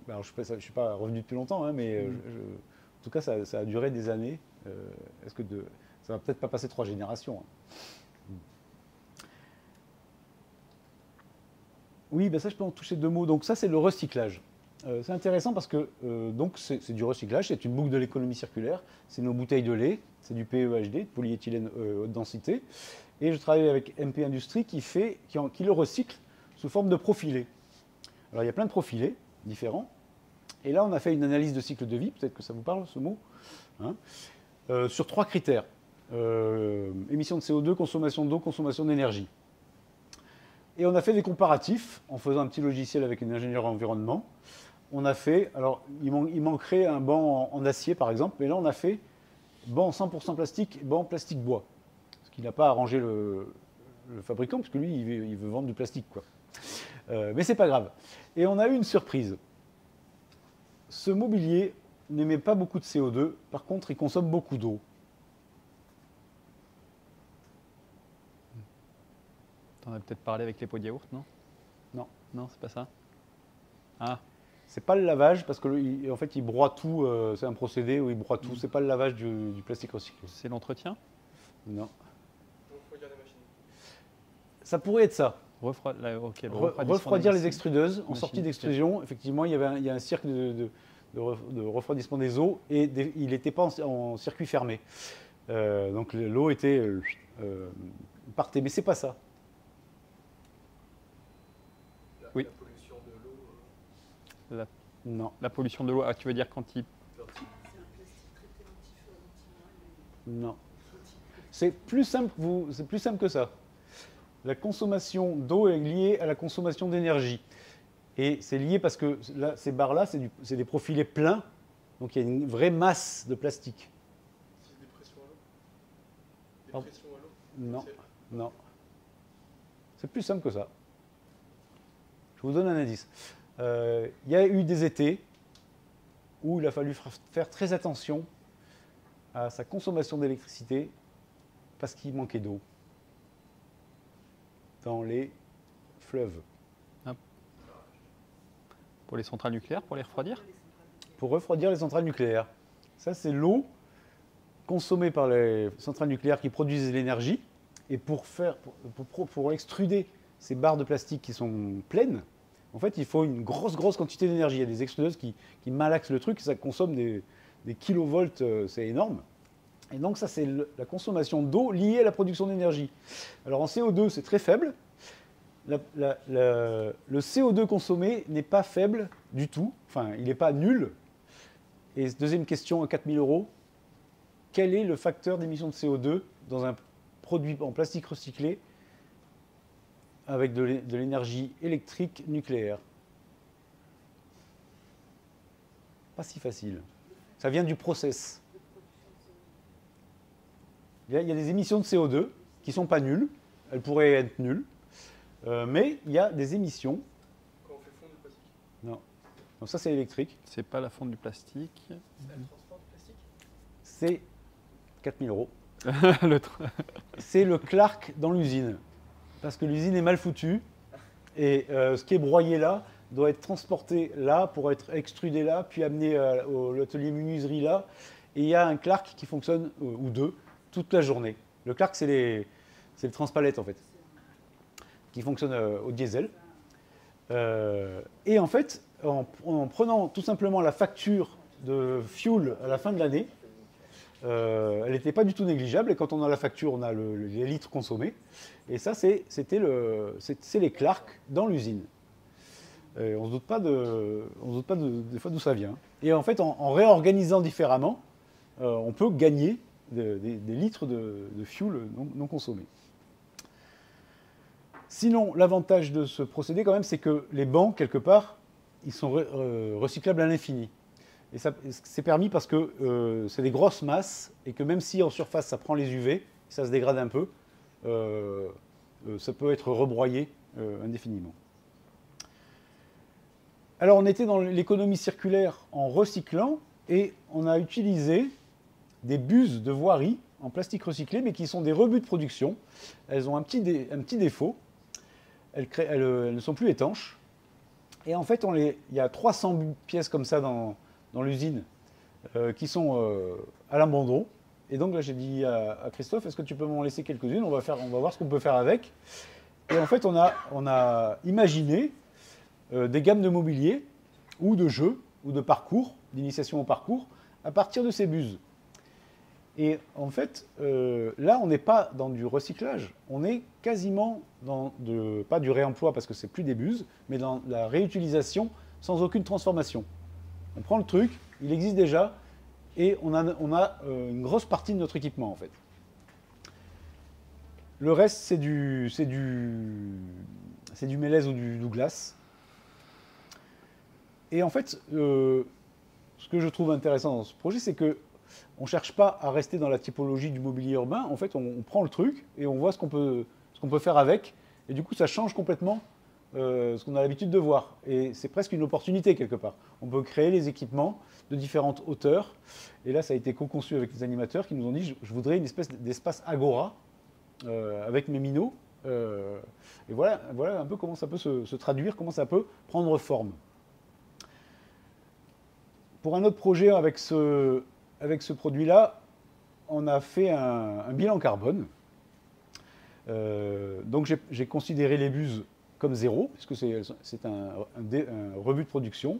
Alors, je ne suis pas revenu depuis longtemps, hein, mais en tout cas, ça a duré des années. Ça ne va peut-être pas passer 3 générations. Hein. Oui, ben ça, je peux en toucher 2 mots. Donc ça, c'est le recyclage. C'est intéressant parce que donc c'est du recyclage, c'est une boucle de l'économie circulaire. C'est nos bouteilles de lait, c'est du PEHD, de polyéthylène haute densité. Et je travaille avec MP Industrie qui le recycle sous forme de profilés. Alors il y a plein de profilés différents. Et là, on a fait une analyse de cycle de vie, peut-être que ça vous parle ce mot, hein, sur 3 critères. Émissions de CO2, consommation d'eau, consommation d'énergie. Et on a fait des comparatifs en faisant un petit logiciel avec une ingénieure environnement. On a fait, alors il manquerait un banc en acier par exemple, mais là on a fait banc 100% plastique et banc plastique bois. Ce qui n'a pas arrangé le fabricant, parce que lui il veut vendre du plastique, quoi. Mais c'est pas grave. Et on a eu une surprise. Ce mobilier n'émet pas beaucoup de CO2, par contre il consomme beaucoup d'eau. T'en as peut-être parlé avec les pots de yaourt, non ? Non. Non, c'est pas ça ? Ah. C'est pas le lavage, parce qu'en fait il broie tout, c'est un procédé où il broie tout, c'est pas le lavage du plastique recyclé. C'est l'entretien ? Non. Refroidir la machine. Ça pourrait être ça. Refroidir les extrudeuses. En sortie d'extrusion, effectivement, il y a un cirque de refroidissement des eaux et il n'était pas en circuit fermé. Donc l'eau était partait, mais c'est pas ça. Oui. La pollution de l'eau. Non. La pollution de l'eau, tu veux dire quand il... C'est un plastique traité anti-feu, anti-noix. Non. C'est plus simple que ça. La consommation d'eau est liée à la consommation d'énergie. Et c'est lié parce que là, ces barres-là, c'est des profilés pleins, donc il y a une vraie masse de plastique. C'est des pressions à l'eau. Des Pardon. pressions à l'eau. Non. C'est plus simple que ça. Je vous donne un indice. Il y a eu des étés où il a fallu faire très attention à sa consommation d'électricité parce qu'il manquait d'eau dans les fleuves. Pour les centrales nucléaires, pour les refroidir? Pour refroidir les centrales nucléaires. Ça, c'est l'eau consommée par les centrales nucléaires qui produisent de l'énergie. Et pour extruder ces barres de plastique qui sont pleines, en fait, il faut une grosse quantité d'énergie. Il y a des extrudeuses qui malaxent le truc et ça consomme des kilovolts, c'est énorme. Et donc ça, c'est la consommation d'eau liée à la production d'énergie. Alors en CO2, c'est très faible. Le CO2 consommé n'est pas faible du tout. Enfin, il n'est pas nul. Et deuxième question à 4 000 €. Quel est le facteur d'émission de CO2 dans un produit en plastique recyclé avec de l'énergie électrique nucléaire? Pas si facile. Ça vient du process. Il y a des émissions de CO2 qui ne sont pas nulles. Elles pourraient être nulles. Mais il y a des émissions. Quand on fait fondre le plastique. Non. Donc ça, c'est électrique. C'est pas la fonte du plastique. Elle transporte le plastique. C'est 4 000 Le C'est le Clark dans l'usine. Parce que l'usine est mal foutue. Et ce qui est broyé là doit être transporté là pour être extrudé là, puis amené à l'atelier menuiserie là. Et il y a un Clark qui fonctionne, ou deux, toute la journée. Le Clark, c'est le transpalette en fait, qui fonctionne au diesel. Et en fait, en prenant tout simplement la facture de fuel à la fin de l'année, elle n'était pas du tout négligeable. Et quand on a la facture, on a les litres consommés. Et ça, c'est les Clark dans l'usine. On ne se doute pas, des fois d'où ça vient. Et en fait, en réorganisant différemment, on peut gagner des litres de fuel non consommés. Sinon, l'avantage de ce procédé, quand même, c'est que les bancs, quelque part, ils sont recyclables à l'infini. Et c'est permis parce que c'est des grosses masses et que même si en surface, ça prend les UV, ça se dégrade un peu, ça peut être rebroyé indéfiniment. Alors, on était dans l'économie circulaire en recyclant et on a utilisé des buses de voirie en plastique recyclé, mais qui sont des rebuts de production. Elles ont un petit défaut. Elles ne sont plus étanches. Et en fait, il y a 300 pièces comme ça dans l'usine qui sont à l'abandon. Et donc là, j'ai dit à Christophe, est-ce que tu peux m'en laisser quelques-unes? On va voir ce qu'on peut faire avec. Et en fait, on a imaginé des gammes de mobilier ou de jeux ou de parcours, d'initiation au parcours, à partir de ces buses. Et en fait, là, on n'est pas dans du recyclage, on est quasiment dans, pas du réemploi parce que c'est plus des buses, mais dans la réutilisation sans aucune transformation. On prend le truc, il existe déjà, et on a une grosse partie de notre équipement en fait. Le reste, c'est du mélèze ou du Douglas. Et en fait, ce que je trouve intéressant dans ce projet, c'est que on ne cherche pas à rester dans la typologie du mobilier urbain. En fait, on prend le truc et on voit ce qu'on peut faire avec. Et du coup, ça change complètement ce qu'on a l'habitude de voir. Et c'est presque une opportunité quelque part. On peut créer les équipements de différentes hauteurs. Et là, ça a été co-conçu avec les animateurs qui nous ont dit je voudrais une espèce d'espace agora avec mes minots. Et voilà un peu comment ça peut se traduire, comment ça peut prendre forme. Pour un autre projet avec ce produit-là, on a fait un bilan carbone. Donc j'ai considéré les buses comme zéro, puisque c'est un rebut de production.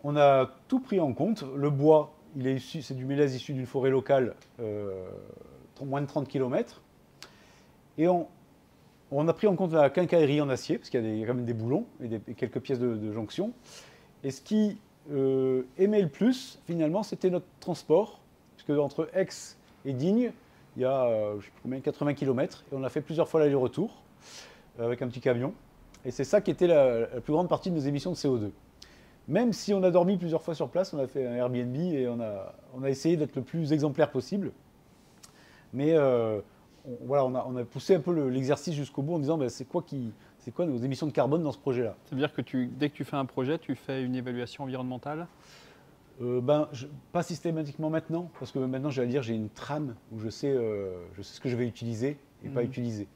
On a tout pris en compte. Le bois, c'est du mélèze issu d'une forêt locale, moins de 30 km. Et on a pris en compte la quincaillerie en acier, parce qu'il y a quand même des boulons et quelques pièces de jonction. Et ce qui aimait le plus, finalement, c'était notre transport, puisque entre Aix et Digne, il y a je sais plus combien, 80 km, et on a fait plusieurs fois l'aller-retour avec un petit camion. Et c'est ça qui était la plus grande partie de nos émissions de CO2. Même si on a dormi plusieurs fois sur place, on a fait un Airbnb et on a essayé d'être le plus exemplaire possible. Mais voilà, on a poussé un peu l'exercice jusqu'au bout en disant c'est quoi nos émissions de carbone dans ce projet-là. Ça veut dire que dès que tu fais un projet, tu fais une évaluation environnementale? Pas systématiquement maintenant, parce que maintenant, j'allais dire, j'ai une trame où je sais ce que je vais utiliser et pas utiliser.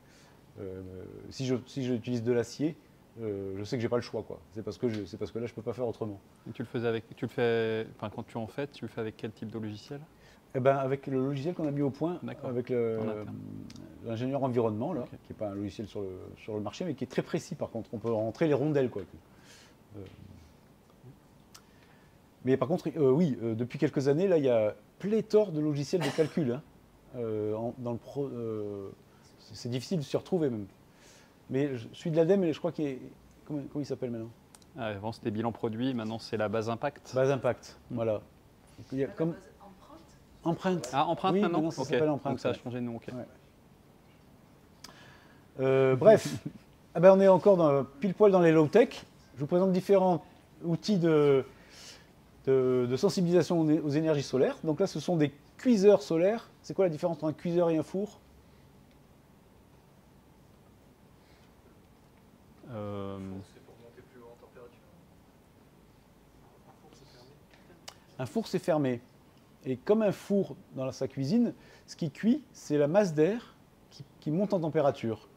Si j'utilise de l'acier, je sais que j'ai pas le choix, quoi. C'est parce que là, je peux pas faire autrement. Et quand tu en fais, tu le fais avec quel type de logiciel? Eh ben, avec le logiciel qu'on a mis au point, D'accord. avec En interne. l'ingénieur environnement, là, Ok. qui n'est pas un logiciel sur le marché, mais qui est très précis par contre. On peut rentrer les rondelles, quoi. Mais par contre, oui, depuis quelques années, là, il y a pléthore de logiciels de calcul. Hein, c'est difficile de s'y retrouver même. Mais je suis de l'ADEME et je crois qu'il est... Comment il s'appelle maintenant? Avant, c'était bilan produit, maintenant, c'est la base impact. Base Impact, voilà. Donc, il y a comme... Empreinte. Ah, empreinte Oui, maintenant? ça Ok. s'appelle Empreinte. Donc ça a ouais. changé de nom, ok. Ouais. Bref, on est encore pile poil dans les low-tech. Je vous présente différents outils de sensibilisation aux énergies solaires. Donc là, ce sont des cuiseurs solaires. C'est quoi la différence entre un cuiseur et un four? C'est pour monter plus haut en température. Un four, c'est fermé. Un four, c'est fermé. Et comme un four dans sa cuisine, ce qui cuit, c'est la masse d'air qui monte en température.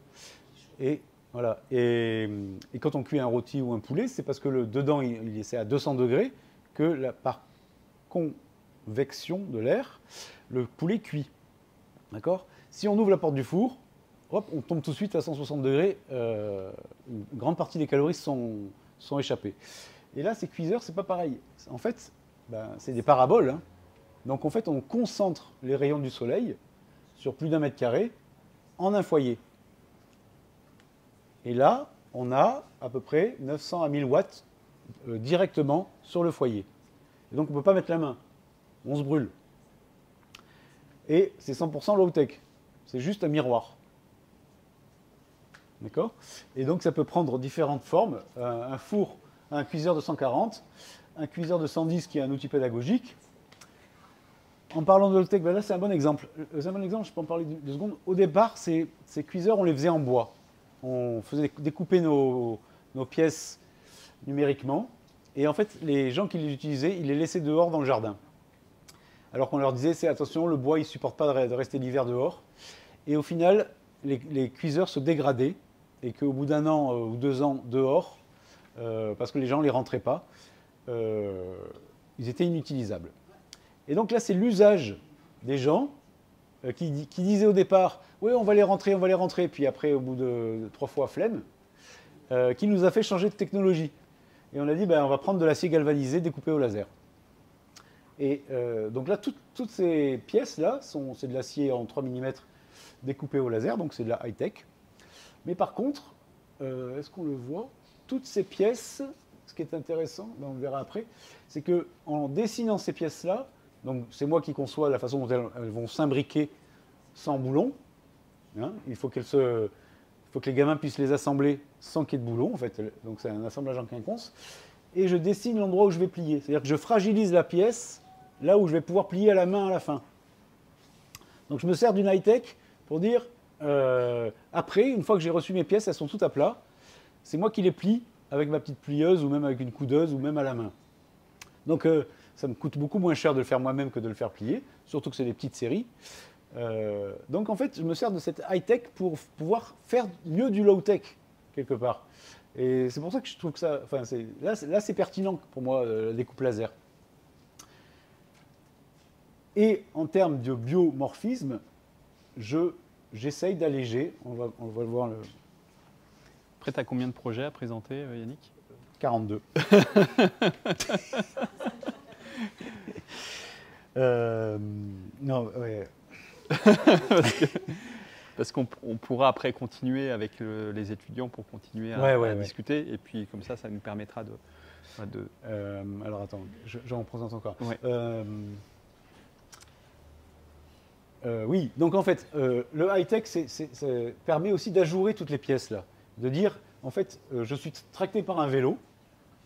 Et voilà. Et quand on cuit un rôti ou un poulet, c'est parce que dedans, c'est à 200 degrés que par convection de l'air, le poulet cuit. D'accord? Si on ouvre la porte du four, hop, on tombe tout de suite à 160 degrés. Une grande partie des calories sont échappées. Et là, ces cuiseurs, c'est pas pareil. En fait, c'est des paraboles. Hein. Donc en fait, on concentre les rayons du soleil sur plus d'1 mètre carré en un foyer. Et là, on a à peu près 900 à 1000 watts directement sur le foyer. Et donc on ne peut pas mettre la main, on se brûle. Et c'est 100% low-tech, c'est juste un miroir. D'accord? Et donc ça peut prendre différentes formes. Un four, un cuiseur de 140, un cuiseur de 110 qui est un outil pédagogique. En parlant de low-tech, là c'est un bon exemple. C'est un bon exemple, je peux en parler 2 secondes. Au départ, ces cuiseurs, on les faisait en bois. On faisait découper nos pièces numériquement. Et en fait, les gens qui les utilisaient, ils les laissaient dehors dans le jardin. Alors qu'on leur disait, attention, le bois, il ne supporte pas de rester l'hiver dehors. Et au final, les cuiseurs se dégradaient. Et qu'au bout d'1 an ou 2 ans dehors, parce que les gens ne les rentraient pas, ils étaient inutilisables. Et donc là, c'est l'usage des gens qui disaient au départ « Oui, on va les rentrer », puis après, au bout de 3 fois, flemme, qui nous a fait changer de technologie. Et on a dit « On va prendre de l'acier galvanisé découpé au laser ». Et donc là, toutes ces pièces-là, c'est de l'acier en 3 mm découpé au laser, donc c'est de la high-tech. Mais par contre, est-ce qu'on le voit? Toutes ces pièces, ce qui est intéressant, on le verra après, c'est qu'en dessinant ces pièces-là, donc c'est moi qui conçois la façon dont elles vont s'imbriquer sans boulon. Hein, il faut que les gamins puissent les assembler sans qu'il y ait de boulon, en fait. Donc c'est un assemblage en quinconce. Et je dessine l'endroit où je vais plier. C'est-à-dire que je fragilise la pièce là où je vais pouvoir plier à la main à la fin. Donc je me sers d'une high-tech pour dire, après, une fois que j'ai reçu mes pièces, elles sont toutes à plat. C'est moi qui les plie avec ma petite plieuse ou même avec une coudeuse ou même à la main. Donc ça me coûte beaucoup moins cher de le faire moi-même que de le faire plier, surtout que c'est des petites séries. Donc en fait, je me sers de cette high-tech pour pouvoir faire mieux du low-tech, quelque part. Et c'est pour ça que je trouve que ça... Enfin, là, c'est pertinent pour moi, la découpe laser. Et en termes de biomorphisme, j'essaye d'alléger, on va le voir... Après, tu as combien de projets à présenter, Yannick? 42. Non, ouais. Parce qu'on pourra après continuer avec les étudiants pour continuer à discuter. Et puis comme ça nous permettra de... alors attends, j'en présente encore. Ouais. Oui, donc en fait, le high-tech permet aussi d'ajourer toutes les pièces là. De dire, en fait, je suis tracté par un vélo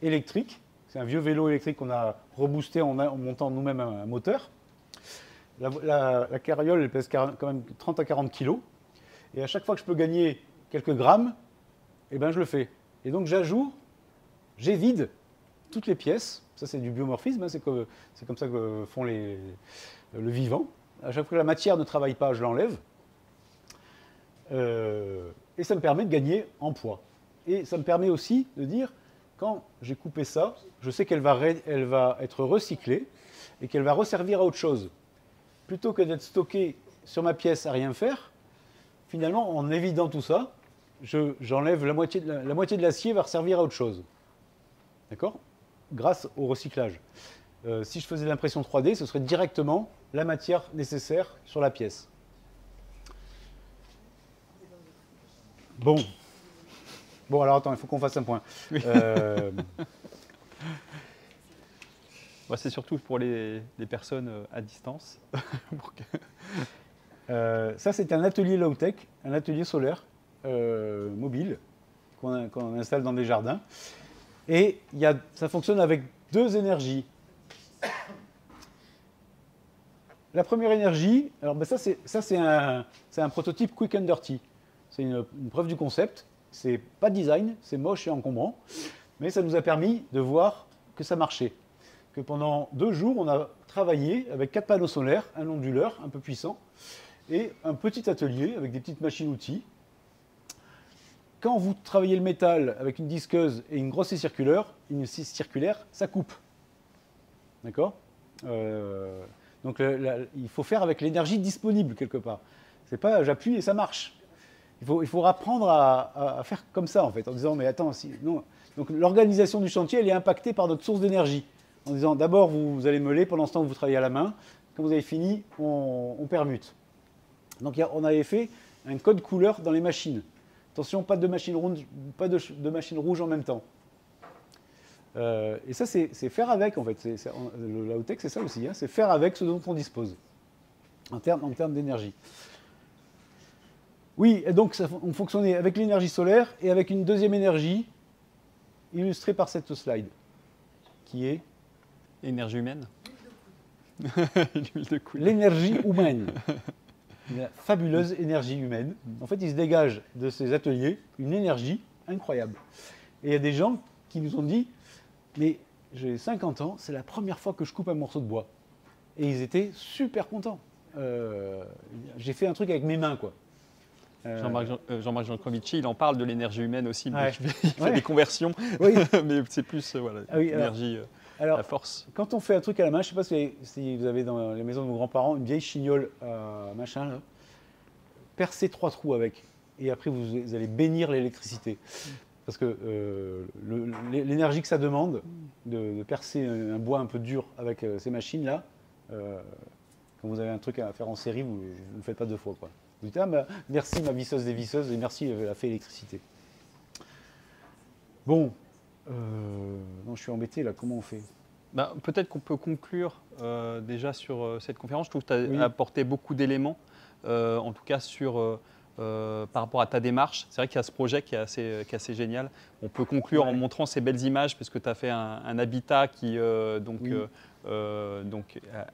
électrique. C'est un vieux vélo électrique qu'on a reboosté en montant nous-mêmes un moteur. La carriole, elle pèse quand même 30 à 40 kilos. Et à chaque fois que je peux gagner quelques grammes, eh ben, je le fais. Et donc j'évide toutes les pièces. Ça, c'est du biomorphisme, hein, c'est comme ça que font le vivant. À chaque fois que la matière ne travaille pas, je l'enlève. Et ça me permet de gagner en poids. Et ça me permet aussi de dire, quand j'ai coupé ça, je sais qu'elle va être recyclée et qu'elle va resservir à autre chose. Plutôt que d'être stockée sur ma pièce à rien faire, finalement, en évidant tout ça, j'enlève la moitié de l'acier va servir à autre chose. D'accord? Grâce au recyclage. Si je faisais l'impression 3D, ce serait directement la matière nécessaire sur la pièce. Bon. Bon, alors attends, il faut qu'on fasse un point. Oui. C'est surtout pour les personnes à distance. Ça, c'est un atelier low-tech, un atelier solaire mobile qu'on installe dans des jardins. Et ça fonctionne avec 2 énergies. La première énergie, alors ben c'est un prototype quick and dirty. C'est une preuve du concept. C'est pas design, c'est moche et encombrant, mais ça nous a permis de voir que ça marchait. Que pendant 2 jours, on a travaillé avec 4 panneaux solaires, un onduleur un peu puissant, et un petit atelier avec des petites machines-outils. Quand vous travaillez le métal avec une disqueuse et une grosse scie circulaire, ça coupe. D'accord? Donc il faut faire avec l'énergie disponible quelque part. C'est pas j'appuie et ça marche. Il faut apprendre à faire comme ça, en fait, en disant, mais attends, non. Donc l'organisation du chantier, elle est impactée par notre source d'énergie. En disant, d'abord, vous allez meuler pendant ce temps que vous travaillez à la main. Quand vous avez fini, on permute. Donc on avait fait un code couleur dans les machines. Attention, pas de machine rouge en même temps. Et ça, c'est faire avec, en fait. La low-tech, c'est ça aussi. Hein, c'est faire avec ce dont on dispose, en termes d'énergie. Oui, et donc on fonctionnait avec l'énergie solaire et avec une deuxième énergie illustrée par cette slide, qui est Énergie humaine. L'huile de coude. L'énergie humaine. La fabuleuse énergie humaine. En fait, il se dégage de ces ateliers une énergie incroyable. Et il y a des gens qui nous ont dit, mais j'ai 50 ans, c'est la première fois que je coupe un morceau de bois. Et ils étaient super contents. J'ai fait un truc avec mes mains, quoi. Jean-Marc Jancovici, il en parle de l'énergie humaine aussi, Ouais. il fait des conversions, Oui. mais c'est plus l'énergie, la force. Quand on fait un truc à la main, je ne sais pas si vous avez dans les maisons de vos grands-parents une vieille chignole, machin, là, percez 3 trous avec, et après vous allez bénir l'électricité. Parce que l'énergie que ça demande de percer un bois un peu dur avec ces machines-là, quand vous avez un truc à faire en série, vous ne le faites pas 2 fois, quoi. Vous dites, ah, bah, merci ma visseuse des visseuses et merci, elle a fait l'électricité. Bon, non, je suis embêté là, comment on fait? Peut-être qu'on peut conclure déjà sur cette conférence. Je trouve que tu as Oui. apporté beaucoup d'éléments, en tout cas par rapport à ta démarche. C'est vrai qu'il y a ce projet qui est assez génial. On peut conclure en montrant ces belles images parce que tu as fait un habitat qui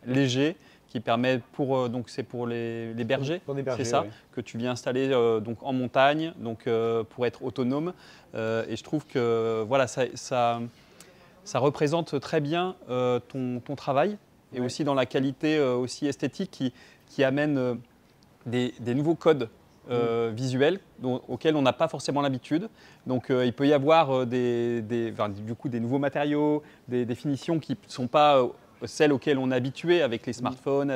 léger, qui permet c'est pour les bergers, Pour des bergers, c'est ça, oui. que tu viens installer donc en montagne, pour être autonome. Et je trouve que voilà, ça représente très bien ton travail et aussi dans la qualité aussi esthétique qui amène des nouveaux codes visuels auxquels on n'a pas forcément l'habitude. Donc il peut y avoir des nouveaux matériaux, des définitions qui ne sont pas celles auxquelles on est habitué avec les smartphones,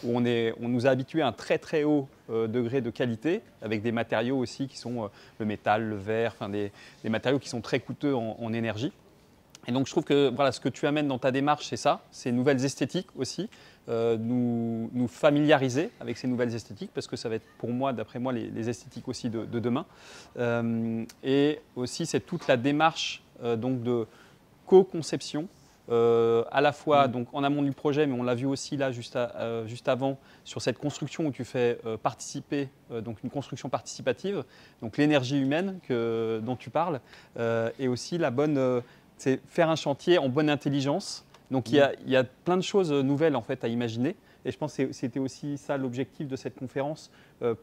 où on nous a habitué à un très très haut degré de qualité, avec des matériaux aussi qui sont le métal, le verre, des matériaux qui sont très coûteux en énergie. Et donc je trouve que voilà, ce que tu amènes dans ta démarche, c'est ça, ces nouvelles esthétiques aussi, nous familiariser avec ces nouvelles esthétiques, parce que ça va être pour moi, d'après moi, les esthétiques aussi de demain. Et aussi c'est toute la démarche donc de co-conception, à la fois donc, en amont du projet, mais on l'a vu aussi là juste avant sur cette construction où tu fais participer, donc une construction participative, donc l'énergie humaine dont tu parles, et aussi la bonne, c'est faire un chantier en bonne intelligence. Donc il y a plein de choses nouvelles en fait à imaginer. Et je pense que c'était aussi ça l'objectif de cette conférence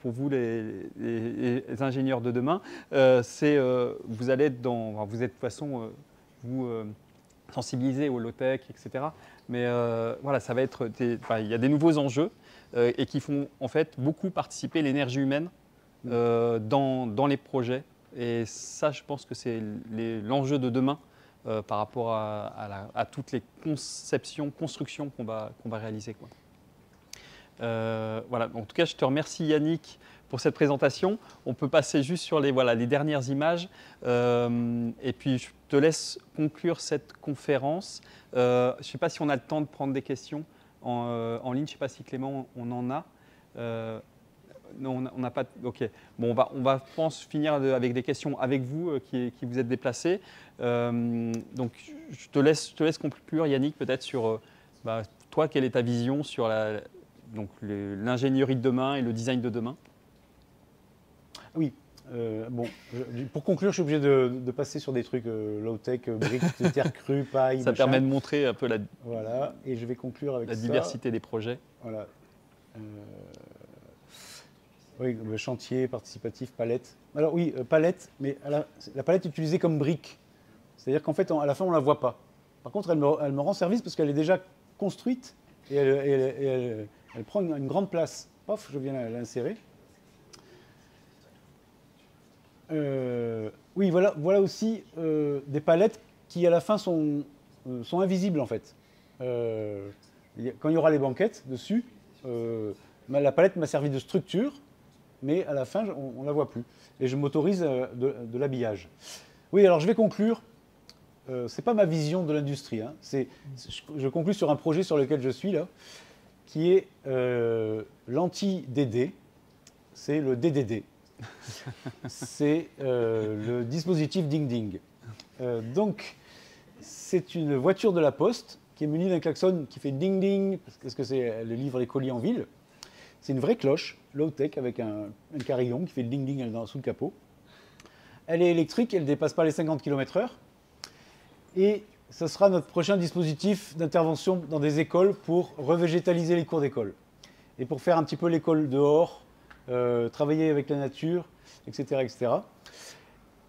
pour vous les ingénieurs de demain. Vous allez être vous êtes de toute façon sensibiliser au low-tech, etc. Mais voilà, ça va être il y a des nouveaux enjeux et qui font en fait beaucoup participer l'énergie humaine dans les projets. Et ça, je pense que c'est l'enjeu de demain par rapport à toutes les conceptions, constructions qu'on va réaliser, quoi. Voilà. En tout cas, je te remercie Yannick pour cette présentation. On peut passer juste sur les dernières images et puis je te laisse conclure cette conférence. Je ne sais pas si on a le temps de prendre des questions en ligne. Je ne sais pas si Clément, on en a. Non, on n'a pas. Ok. Bon, on va, je pense, finir avec des questions avec vous qui vous êtes déplacés. Donc, je te laisse conclure, Yannick, peut-être sur toi, quelle est ta vision sur l'ingénierie de demain et le design de demain? Oui. Bon, pour conclure, je suis obligé de passer sur des trucs low-tech, briques, terre crue, paille. Ça permet de montrer un peu voilà, et je vais conclure avec la diversité des projets. Voilà. Oui, le chantier, participatif, palette. Alors oui, palette, mais la palette est utilisée comme brique. C'est-à-dire qu'en fait, à la fin, on ne la voit pas. Par contre, elle me rend service parce qu'elle est déjà construite et elle prend une grande place. Pof, je viens l'insérer. Oui, voilà aussi des palettes qui, à la fin, sont invisibles, en fait. Quand il y aura les banquettes dessus, la palette m'a servi de structure, mais à la fin, on ne la voit plus. Et je m'autorise de l'habillage. Oui, alors je vais conclure. Ce n'est pas ma vision de l'industrie. Hein. Je conclue sur un projet sur lequel je suis, là, qui est l'anti-DD. C'est le DDD. C'est le dispositif Ding Ding. Donc, c'est une voiture de la Poste qui est munie d'un klaxon qui fait Ding Ding, parce que elle livre les colis en ville. C'est une vraie cloche, low-tech, avec un carillon qui fait le Ding Ding sous le capot. Elle est électrique, elle ne dépasse pas les 50 km/h. Et ce sera notre prochain dispositif d'intervention dans des écoles pour revégétaliser les cours d'école. Et pour faire un petit peu l'école dehors, travailler avec la nature, etc. etc.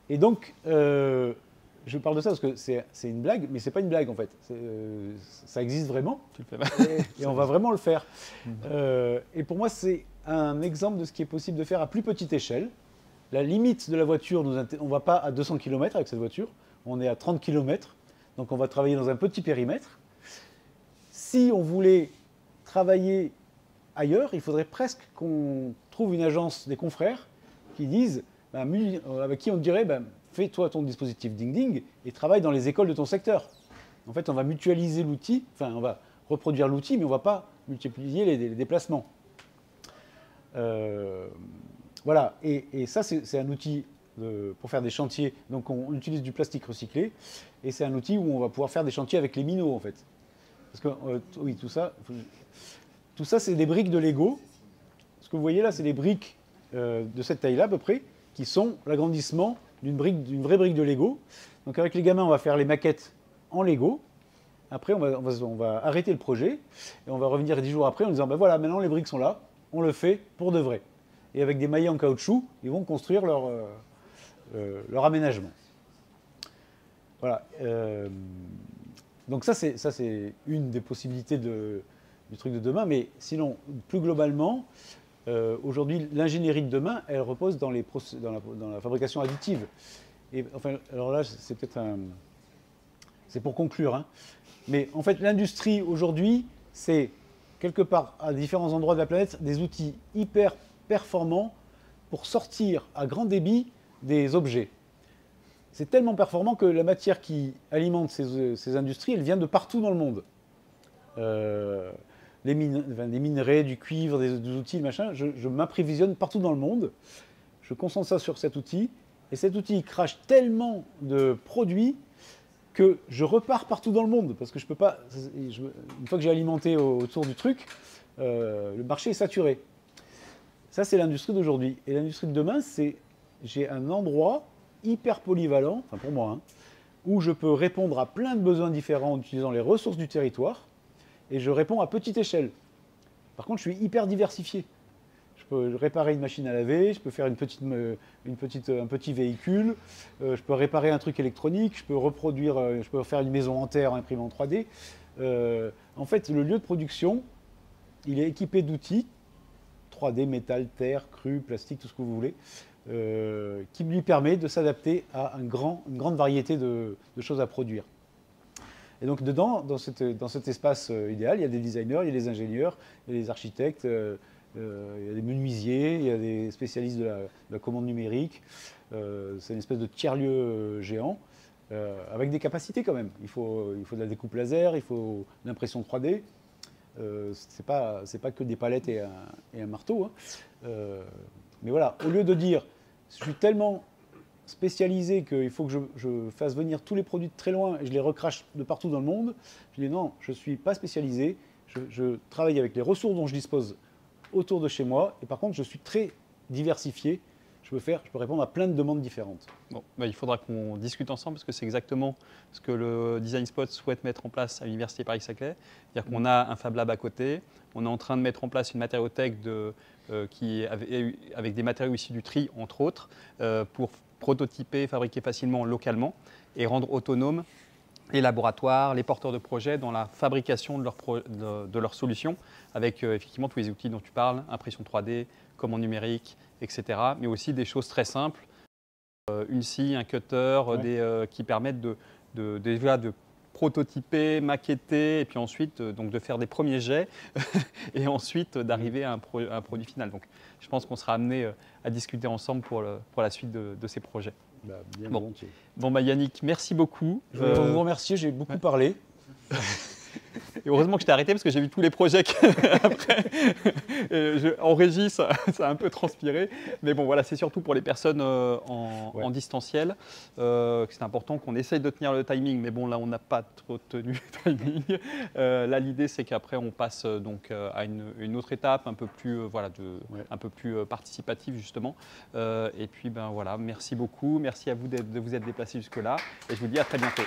Et donc, je parle de ça parce que c'est une blague, mais ce n'est pas une blague en fait. Ça existe vraiment. Tu le fais. Et on va vraiment le faire. Et pour moi, c'est un exemple de ce qui est possible de faire à plus petite échelle. La limite de la voiture, on ne va pas à 200 km avec cette voiture, on est à 30 km. Donc on va travailler dans un petit périmètre. Si on voulait travailler ailleurs, il faudrait presque qu'on trouve une agence des confrères qui disent, avec qui on dirait, fais-toi ton dispositif Ding Ding et travaille dans les écoles de ton secteur. En fait, on va mutualiser l'outil, enfin, on va reproduire l'outil, mais on ne va pas multiplier les déplacements. Voilà, et ça, c'est un outil pour faire des chantiers. Donc, on utilise du plastique recyclé, et c'est un outil où on va pouvoir faire des chantiers avec les minots, en fait. Parce que, oui, tout ça, c'est des briques de Lego. Ce que vous voyez là, c'est des briques de cette taille-là, à peu près, qui sont l'agrandissement d'une vraie brique de Lego. Donc, avec les gamins, on va faire les maquettes en Lego. Après, on va arrêter le projet, et on va revenir 10 jours après en disant, voilà, maintenant les briques sont là, on le fait pour de vrai. Et avec des maillets en caoutchouc, ils vont construire leur aménagement. Voilà. Donc ça, c'est une des possibilités du truc de demain. Mais sinon, plus globalement, aujourd'hui, l'ingénierie de demain, elle repose dans la fabrication additive. Et, enfin, alors là, c'est peut-être c'est pour conclure. Hein. Mais en fait, l'industrie, aujourd'hui, c'est quelque part, à différents endroits de la planète, des outils hyper performants pour sortir à grand débit des objets. C'est tellement performant que la matière qui alimente ces industries, elle vient de partout dans le monde. Des minerais, du cuivre, des outils, machin, je m'apprévisionne partout dans le monde. Je concentre ça sur cet outil. Et cet outil il crache tellement de produits que je repars partout dans le monde. Parce que je peux pas. Une fois que j'ai alimenté autour du truc, le marché est saturé. Ça, c'est l'industrie d'aujourd'hui. Et l'industrie de demain, j'ai un endroit hyper polyvalent, enfin pour moi, hein, où je peux répondre à plein de besoins différents en utilisant les ressources du territoire, et je réponds à petite échelle. Par contre, je suis hyper diversifié. Je peux réparer une machine à laver, je peux faire un petit véhicule, je peux réparer un truc électronique, je peux reproduire, je peux faire une maison entière imprimée en 3D. En fait, le lieu de production, il est équipé d'outils 3D, métal, terre, cru, plastique, tout ce que vous voulez, qui lui permet de s'adapter à une grande variété de choses à produire. Et donc dedans, dans cet espace idéal, il y a des designers, il y a des ingénieurs, il y a des architectes, il y a des menuisiers, il y a des spécialistes de la commande numérique. C'est une espèce de tiers-lieu géant, avec des capacités quand même. Il faut de la découpe laser, il faut de l'impression 3D. C'est pas que des palettes et un marteau. Hein. Mais voilà, au lieu de dire, je suis tellement spécialisé qu'il faut que je fasse venir tous les produits de très loin et je les recrache de partout dans le monde, je dis non, je ne suis pas spécialisé, je travaille avec les ressources dont je dispose autour de chez moi, et par contre, je suis très diversifié. Je peux répondre à plein de demandes différentes. Bon, bah, il faudra qu'on discute ensemble parce que c'est exactement ce que le Design Spot souhaite mettre en place à l'Université Paris-Saclay. C'est-à-dire qu'on a un Fab Lab à côté, on est en train de mettre en place une matériothèque avec des matériaux issus du tri, entre autres, pour prototyper, fabriquer facilement localement et rendre autonomes les laboratoires, les porteurs de projets dans la fabrication de leurs solutions avec effectivement tous les outils dont tu parles, impression 3D, commande numérique, etc. Mais aussi des choses très simples, une scie, un cutter, ouais. Qui permettent déjà de prototyper, maqueter et puis ensuite donc de faire des premiers jets et ensuite d'arriver à un produit final. Donc je pense qu'on sera amené à discuter ensemble pour la suite de ces projets. Bah, bien volontiers. Bon, Yannick, merci beaucoup. Je veux vous remercier, j'ai beaucoup parlé. Et heureusement que je t'ai arrêté parce que j'ai vu tous les projets après. En régie, ça a un peu transpiré. Mais bon, voilà, c'est surtout pour les personnes en distanciel. C'est important qu'on essaye de tenir le timing. Mais bon, là, on n'a pas trop tenu le timing. Là, l'idée, c'est qu'après, on passe donc à une autre étape un peu plus, un peu plus participative, justement. Et puis, ben voilà, merci beaucoup. Merci à vous de vous être déplacés jusque-là. Et je vous dis à très bientôt.